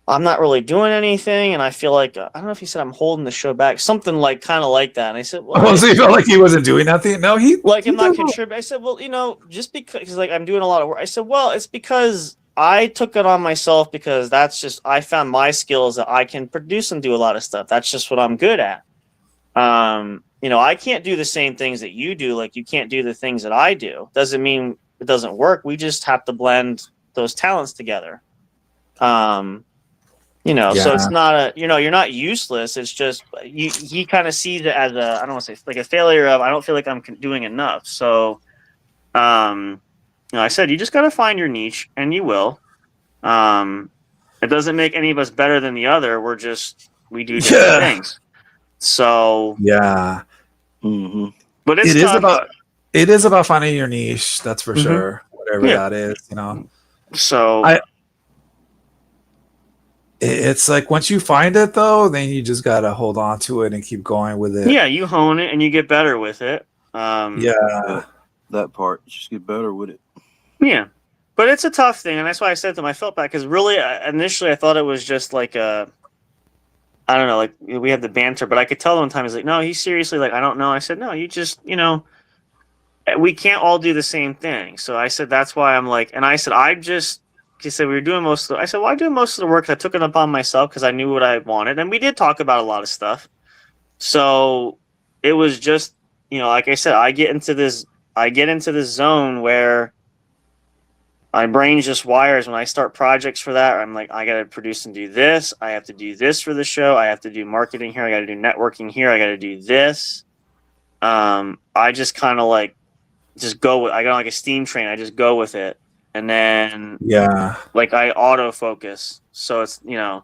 I'm not really doing anything, and I feel like I don't know if he said I'm holding the show back, something like kind of like that. And I said, well, so he felt like he wasn't doing nothing. No, I'm not contributing. I said, well, you know, just because like I'm doing a lot of work. I said, well, it's because I took it on myself because that's just I found my skills that I can produce and do a lot of stuff. That's just what I'm good at. I can't do the same things that you do. Like, you can't do the things that I do. Doesn't mean it doesn't work. We just have to blend those talents together. So it's not you're not useless. It's just he kind of sees it as I don't want to say like a failure of, I don't feel like I'm doing enough. So, I said, you just got to find your niche, and you will. It doesn't make any of us better than the other. We do different things. So yeah. Mm-hmm. But it is about finding your niche. That's for sure. Whatever that is, So it's like once you find it, though, then you just gotta hold on to it and keep going with it. Yeah, you hone it and you get better with it. That part, just get better with it. Yeah, but it's a tough thing, and that's why I said to him, I felt bad because really, initially, I thought it was just like I don't know, like we have the banter, but I could tell one time he's like, no, he's seriously like, I don't know. I said, no, you just, we can't all do the same thing. So I said, that's why I'm like, and I said, he said, we were doing most of the, I said, well, I do most of the work. I took it upon myself because I knew what I wanted. And we did talk about a lot of stuff. So it was just, like I said, I get into this zone where my brain just wires when I start projects for that. I'm like, I got to produce and do this. I have to do this for the show. I have to do marketing here. I got to do networking here. I got to do this. I just kind of like, just go with, I got like a steam train. I just go with it. And then, like I autofocus. So it's, but,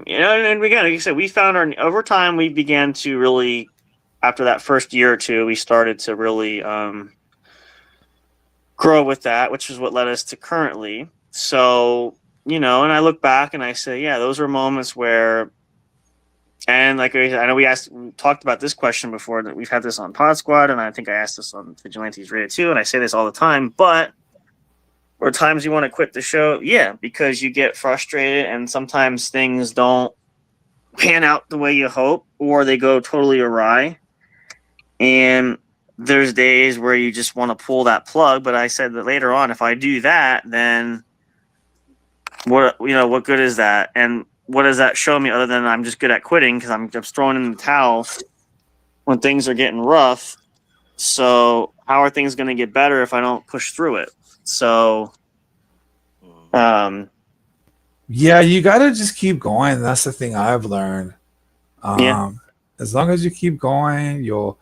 and again, like you said, we found over time, we began to really, after that first year or two, we started to really, grow with that, which is what led us to currently. So, and I look back and I say, yeah, those were moments where, and like I know we talked about this question before, that we've had this on Pod Squad, and I think I asked this on Vigilantes Radio too, and I say this all the time, but or times you want to quit the show, because you get frustrated and sometimes things don't pan out the way you hope, or they go totally awry. And there's days where you just want to pull that plug, but I said that later on, if I do that, then what good is that? And what does that show me other than I'm just good at quitting because I'm just throwing in the towel when things are getting rough? So how are things going to get better if I don't push through it? So, you got to just keep going. That's the thing I've learned. As long as you keep going, you'll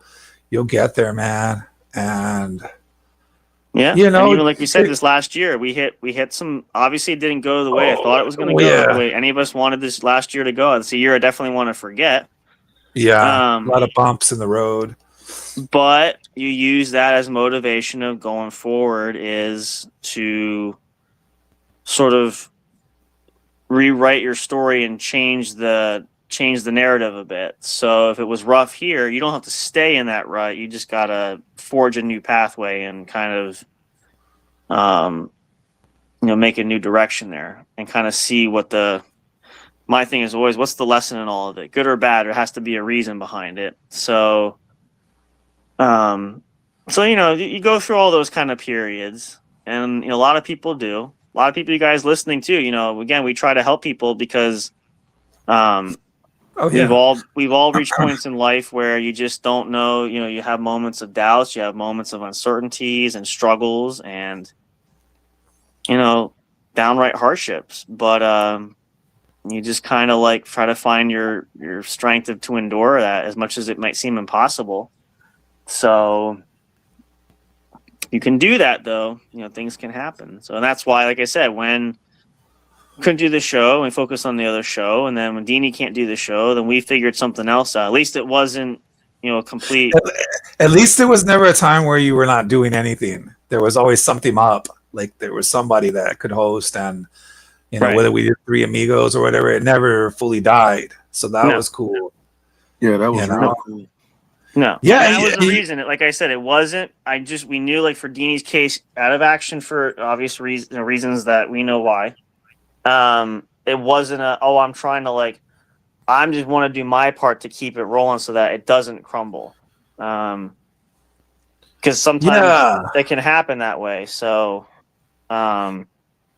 get there, man. And and even like you said, this last year we hit some. Obviously, it didn't go the way I thought it was going to go. The way any of us wanted this last year to go. It's a year I definitely want to forget. Yeah, a lot of bumps in the road. But you use that as motivation of going forward, is to sort of rewrite your story and change the narrative a bit. So if it was rough here, you don't have to stay in that rut. You just got to forge a new pathway and kind of, make a new direction there and kind of see what my thing is always, what's the lesson in all of it? Good or bad, there has to be a reason behind it. So, you go through all those kind of periods, and a lot of people do. A lot of people, you guys listening too, again, we try to help people because, we've all reached points in life where you just don't know, you have moments of doubts, you have moments of uncertainties and struggles and, downright hardships. But you just kind of like try to find your strength to endure that, as much as it might seem impossible. So you can do that, though, things can happen. So that's why, like I said, when couldn't do the show and focus on the other show, and then when Deanie can't do the show, then we figured something else out. At least it wasn't complete. At least there was never a time where you were not doing anything. There was always something up, like there was somebody that could host, and whether we did Three Amigos or whatever, it never fully died. So that was cool. Yeah, that was real cool. No, that was the reason. Like I said, it wasn't. We knew, like for Deanie's case, out of action for obvious reasons that we know why. It wasn't I'm trying to I just want to do my part to keep it rolling so that it doesn't crumble. Because sometimes it can happen that way. So,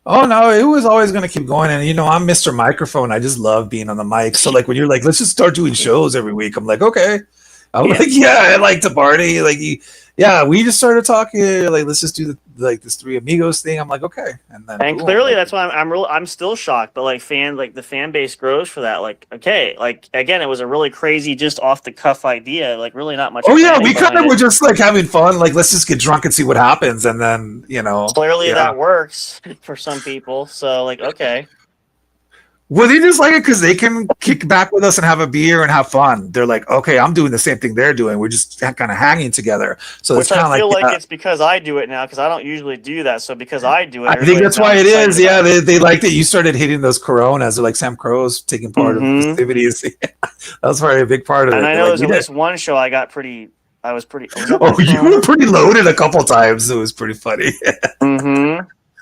Oh no, it was always going to keep going. And I'm Mr. Microphone. I just love being on the mic. So like when you're like, let's just start doing shows every week, I'm like, okay. I'm like, yeah, I like to party. Like, we just started talking. Like, let's just do this Three Amigos thing. I'm like, okay, and then clearly that's why I'm still shocked. But the fan base grows for that. Like, okay, like again, it was a really crazy, just off the cuff idea. Like, really not much. Oh yeah, we kind of were just like having fun. Like, let's just get drunk and see what happens, and then clearly that works for some people. So like, okay. Well, they just like it because they can kick back with us and have a beer and have fun. They're like, okay, I'm doing the same thing they're doing. We're just kind of hanging together. So it's kind of like it's because I do it now because I don't usually do that. So because I do it, I think that's why it is. Yeah, they like that you started hitting those Coronas. They're like Sam Crow's taking part of the festivities. That was probably a big part of it. And I know there's at least one show I was pretty. Oh, you were pretty loaded a couple times. It was pretty funny.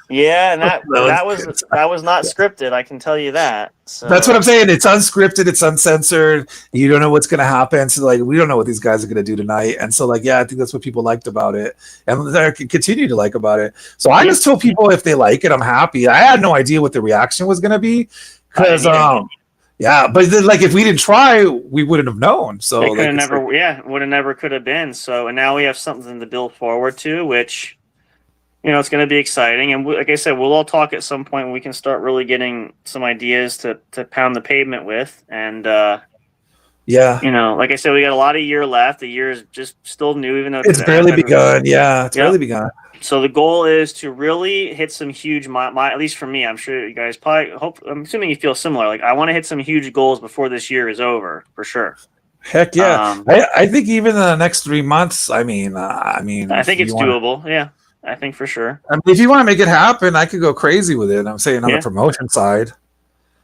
Yeah, and that was not scripted. I can tell you that. So. That's what I'm saying. It's unscripted. It's uncensored. You don't know what's going to happen. So like, we don't know what these guys are going to do tonight. And so like, I think that's what people liked about it, and they continue to like about it. So I just told people if they like it, I'm happy. I had no idea what the reaction was going to be because but then, like if we didn't try, we wouldn't have known. So would have could have been. So and now we have something to build forward to, which. It's going to be exciting. And like I said, we'll all talk at some point when we can start really getting some ideas to pound the pavement with. And, like I said, we got a lot of year left. The year is just still new, even though it's barely begun. Yeah, it's barely begun. So the goal is to really hit some huge, at least for me, I'm sure you guys I'm assuming you feel similar. Like I want to hit some huge goals before this year is over, for sure. Heck yeah. I think even in the next 3 months, I think it's doable. Yeah. I think for sure. I mean, if you want to make it happen, I could go crazy with it. I'm saying on the promotion side,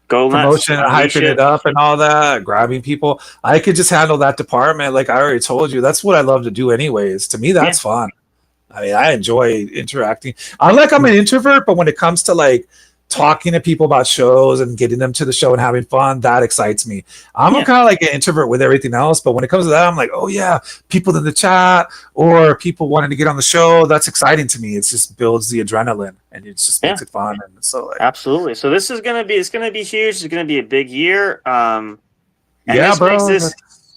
promotion, hyping it up, and all that, grabbing people. I could just handle that department. Like I already told you, that's what I love to do, anyways. To me, that's fun. I mean, I enjoy interacting. I'm an introvert, but when it comes to like talking to people about shows and getting them to the show and having fun, that excites me. I'm kind of like an introvert with everything else, but when it comes to that, I'm like, oh yeah, people in the chat or people wanting to get on the show, that's exciting to me. It just builds the adrenaline and it just makes it fun. And so like, absolutely. So this is gonna be huge. It's gonna be a big year.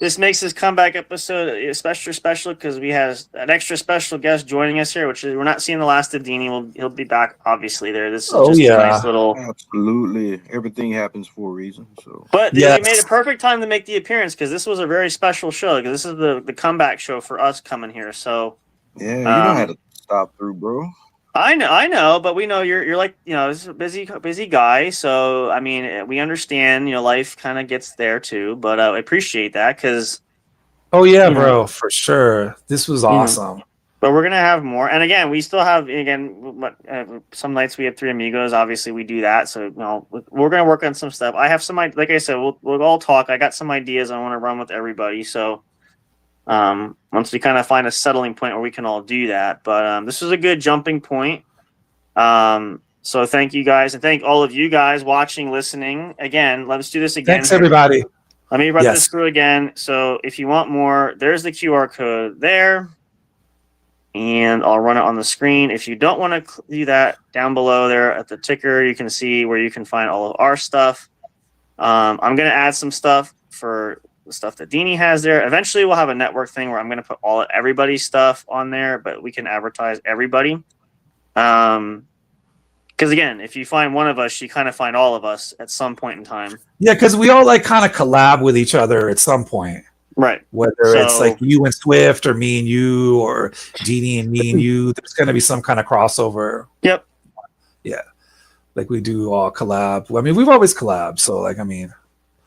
This makes this comeback episode especially special because we have an extra special guest joining us here, which is we're not seeing the last of Deanie. He'll be back obviously there. This is just a nice little. Absolutely, everything happens for a reason. So, but you made a perfect time to make the appearance because this was a very special show. Because this is the comeback show for us coming here. So you don't have to stop through, bro. I know, but we know you're like this is a busy guy. So I mean, we understand life kind of gets there too. But I appreciate that because. Oh yeah, bro, for sure. This was awesome. But we're gonna have more, and again, we still have some nights we have Three Amigos. Obviously, we do that. So we're gonna work on some stuff. I have some, like I said, we'll all talk. I got some ideas I want to run with everybody. So. Once we kind of find a settling point where we can all do that, but this is a good jumping point. So thank you guys, and thank all of you guys watching, listening. Again, let's do this again. Thanks everybody. Let me run this through again. So if you want more, there's the QR code there, and I'll run it on the screen. If you don't want to do that, down below there at the ticker, you can see where you can find all of our stuff. I'm going to add some stuff for the stuff that Deanie has there. Eventually we'll have a network thing where I'm going to put everybody's stuff on there, but we can advertise everybody. Because again, if you find one of us, you kind of find all of us at some point in time. Yeah, because we all like kind of collab with each other at some point. Right. Whether it's like you and Swift or me and you or Deanie and me and you, there's going to be some kind of crossover. Yep. Yeah. Like we do all collab. I mean, we've always collabed. So like, I mean.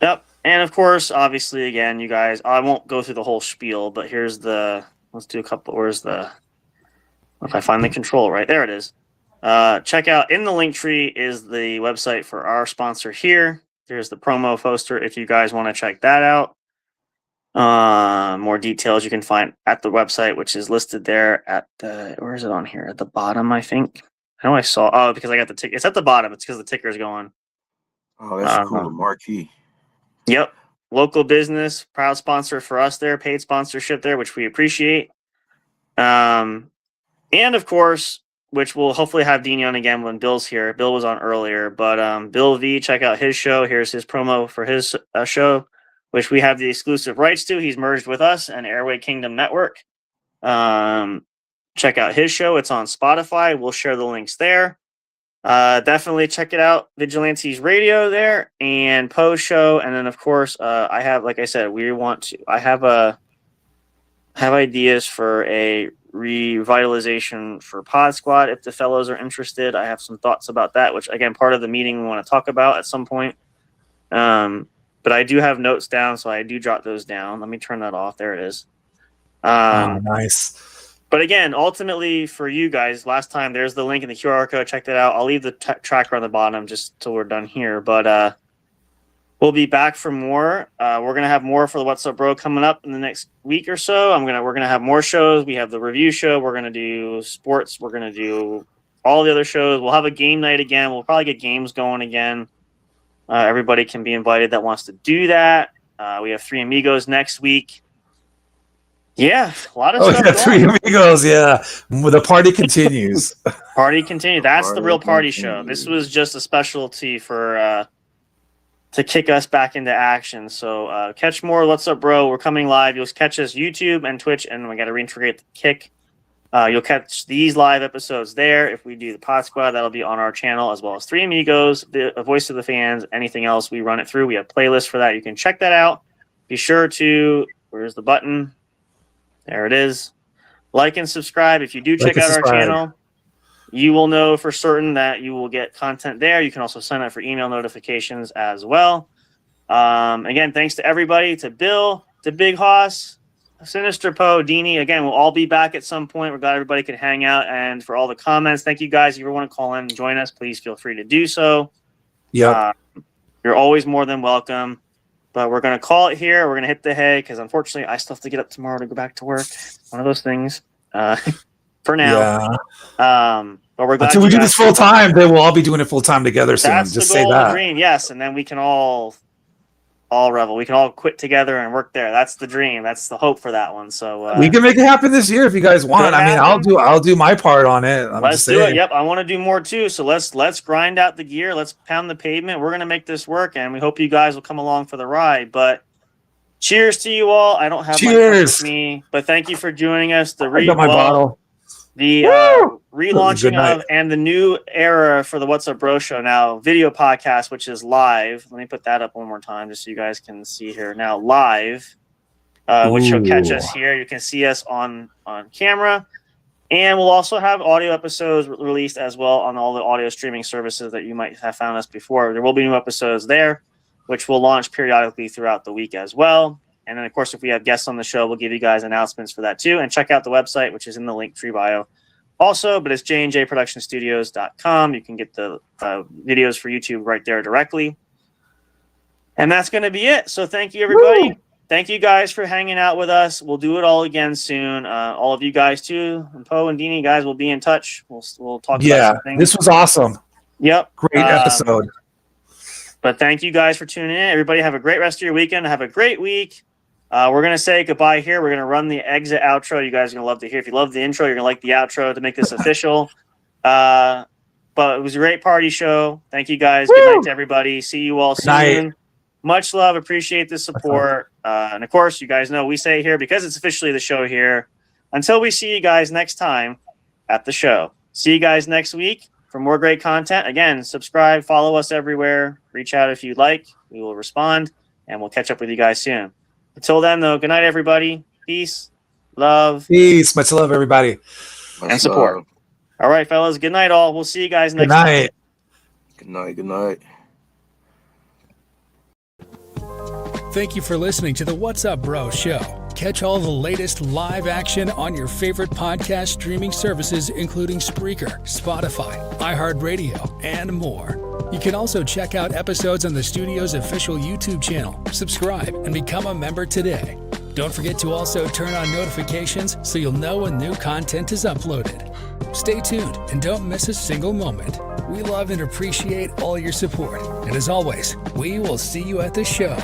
Yep. And of course, obviously, again, you guys, I won't go through the whole spiel, but let's do a couple, if I find the control right, there it is. Check out, in the link tree is the website for our sponsor here. There's the promo poster if you guys want to check that out. More details you can find at the website, which is listed there where is it on here? At the bottom, I think. I know I saw, because I got the ticket. It's at the bottom. It's because the ticker's going. Oh, that's cool. Marquee. Yep. Local business, proud sponsor for us there, paid sponsorship there, which we appreciate. And of course, which we'll hopefully have Deanie on again when Bill's here. Bill was on earlier, but Bill V, check out his show. Here's his promo for his show, which we have the exclusive rights to. He's merged with us and Airway Kingdom Network. Check out his show. It's on Spotify. We'll share the links there. Definitely check it out. Vigilantes Radio there and Poe's show. And then, of course, I have, like I said, I have ideas for a revitalization for Pod Squad if the fellows are interested. I have some thoughts about that, which, again, part of the meeting we want to talk about at some point. But I do have notes down, so I do jot those down. Let me turn that off. There it is. Nice. But again, ultimately for you guys, last time, there's the link in the QR code. Check that out. I'll leave the tracker on the bottom just till we're done here. But we'll be back for more. We're gonna have more for the What's Up Bro coming up in the next week or so. We're gonna have more shows. We have the review show. We're gonna do sports. We're gonna do all the other shows. We'll have a game night again. We'll probably get games going again. Everybody can be invited that wants to do that. We have Three Amigos next week. Yeah, a lot of stuff. Yeah, Three Amigos, yeah. The party continues. Party continues. That's the real party show. This was just a specialty for to kick us back into action. So catch more What's Up Bro. We're coming live. You'll catch us YouTube and Twitch, and we got to reintegrate the Kick. You'll catch these live episodes there. If we do the Pod Squad, that'll be on our channel, as well as Three Amigos, the Voice of the Fans, anything else we run it through. We have playlists for that. You can check that out. Be sure to, where's the button? There it is. Like and subscribe. If you do check out our channel, you will know for certain that you will get content there. You can also sign up for email notifications as well. Again, thanks to everybody, to Bill, to Big Hoss, Sinister Poe, Deanie. Again, we'll all be back at some point. We're glad everybody can hang out. And for all the comments, thank you guys. If you ever want to call in and join us, please feel free to do so. Yeah. You're always more than welcome. But we're going to call it here. We're going to hit the hay because, unfortunately, I still have to get up tomorrow to go back to work. One of those things for now. Yeah. But we're glad until we do this full time, then we'll all be doing it full time together soon. That's just the goal say that. And dream, yes. And then we can all revel. We can all quit together and work there. That's the dream. That's the hope for that one. So we can make it happen this year if you guys want. I mean, I'll do my part on it. Let's do it. Yep, I want to do more too. So let's grind out the gear. Let's pound the pavement. We're gonna make this work, and we hope you guys will come along for the ride. But cheers to you all. I don't have my cup with me, but thank you for joining us. The relaunching of and the new era for the What's Up Bro show now, video podcast, which is live. Let me put that up one more time just so you guys can see here now live, which you'll catch us here. You can see us on camera, and we'll also have audio episodes released as well on all the audio streaming services that you might have found us before. There will be new episodes there, which will launch periodically throughout the week as well. And then, of course, if we have guests on the show, we'll give you guys announcements for that too. And check out the website, which is in the Linktree bio also, but it's jnjproductionstudios.com. You can get the videos for YouTube right there directly. And that's going to be it. So thank you, everybody. Woo! Thank you guys for hanging out with us. We'll do it all again soon. All of you guys too, and Poe and Deanie, guys, will be in touch. We'll talk about some things. This was awesome. Yep. Great episode. But thank you guys for tuning in. Everybody have a great rest of your weekend. Have a great week. We're going to say goodbye here. We're going to run the exit outro. You guys are going to love to hear. If you love the intro, you're going to like the outro to make this official. But it was a great party show. Thank you guys. Woo! Good night to everybody. See you all soon. Night. Much love. Appreciate the support. And, of course, you guys know we say here, because it's officially the show here, until we see you guys next time at the show. See you guys next week for more great content. Again, subscribe, follow us everywhere. Reach out if you'd like. We will respond, and we'll catch up with you guys soon. Until then, though, good night, everybody. Peace, love. Peace. Much love, everybody. And support. All right, fellas. Good night, all. We'll see you guys next time. Good night. Good night. Thank you for listening to the What's Up Bro show. Catch all the latest live action on your favorite podcast streaming services, including Spreaker, Spotify, iHeartRadio, and more. You can also check out episodes on the studio's official YouTube channel. Subscribe and become a member today. Don't forget to also turn on notifications so you'll know when new content is uploaded. Stay tuned and don't miss a single moment. We love and appreciate all your support. And as always, we will see you at the show.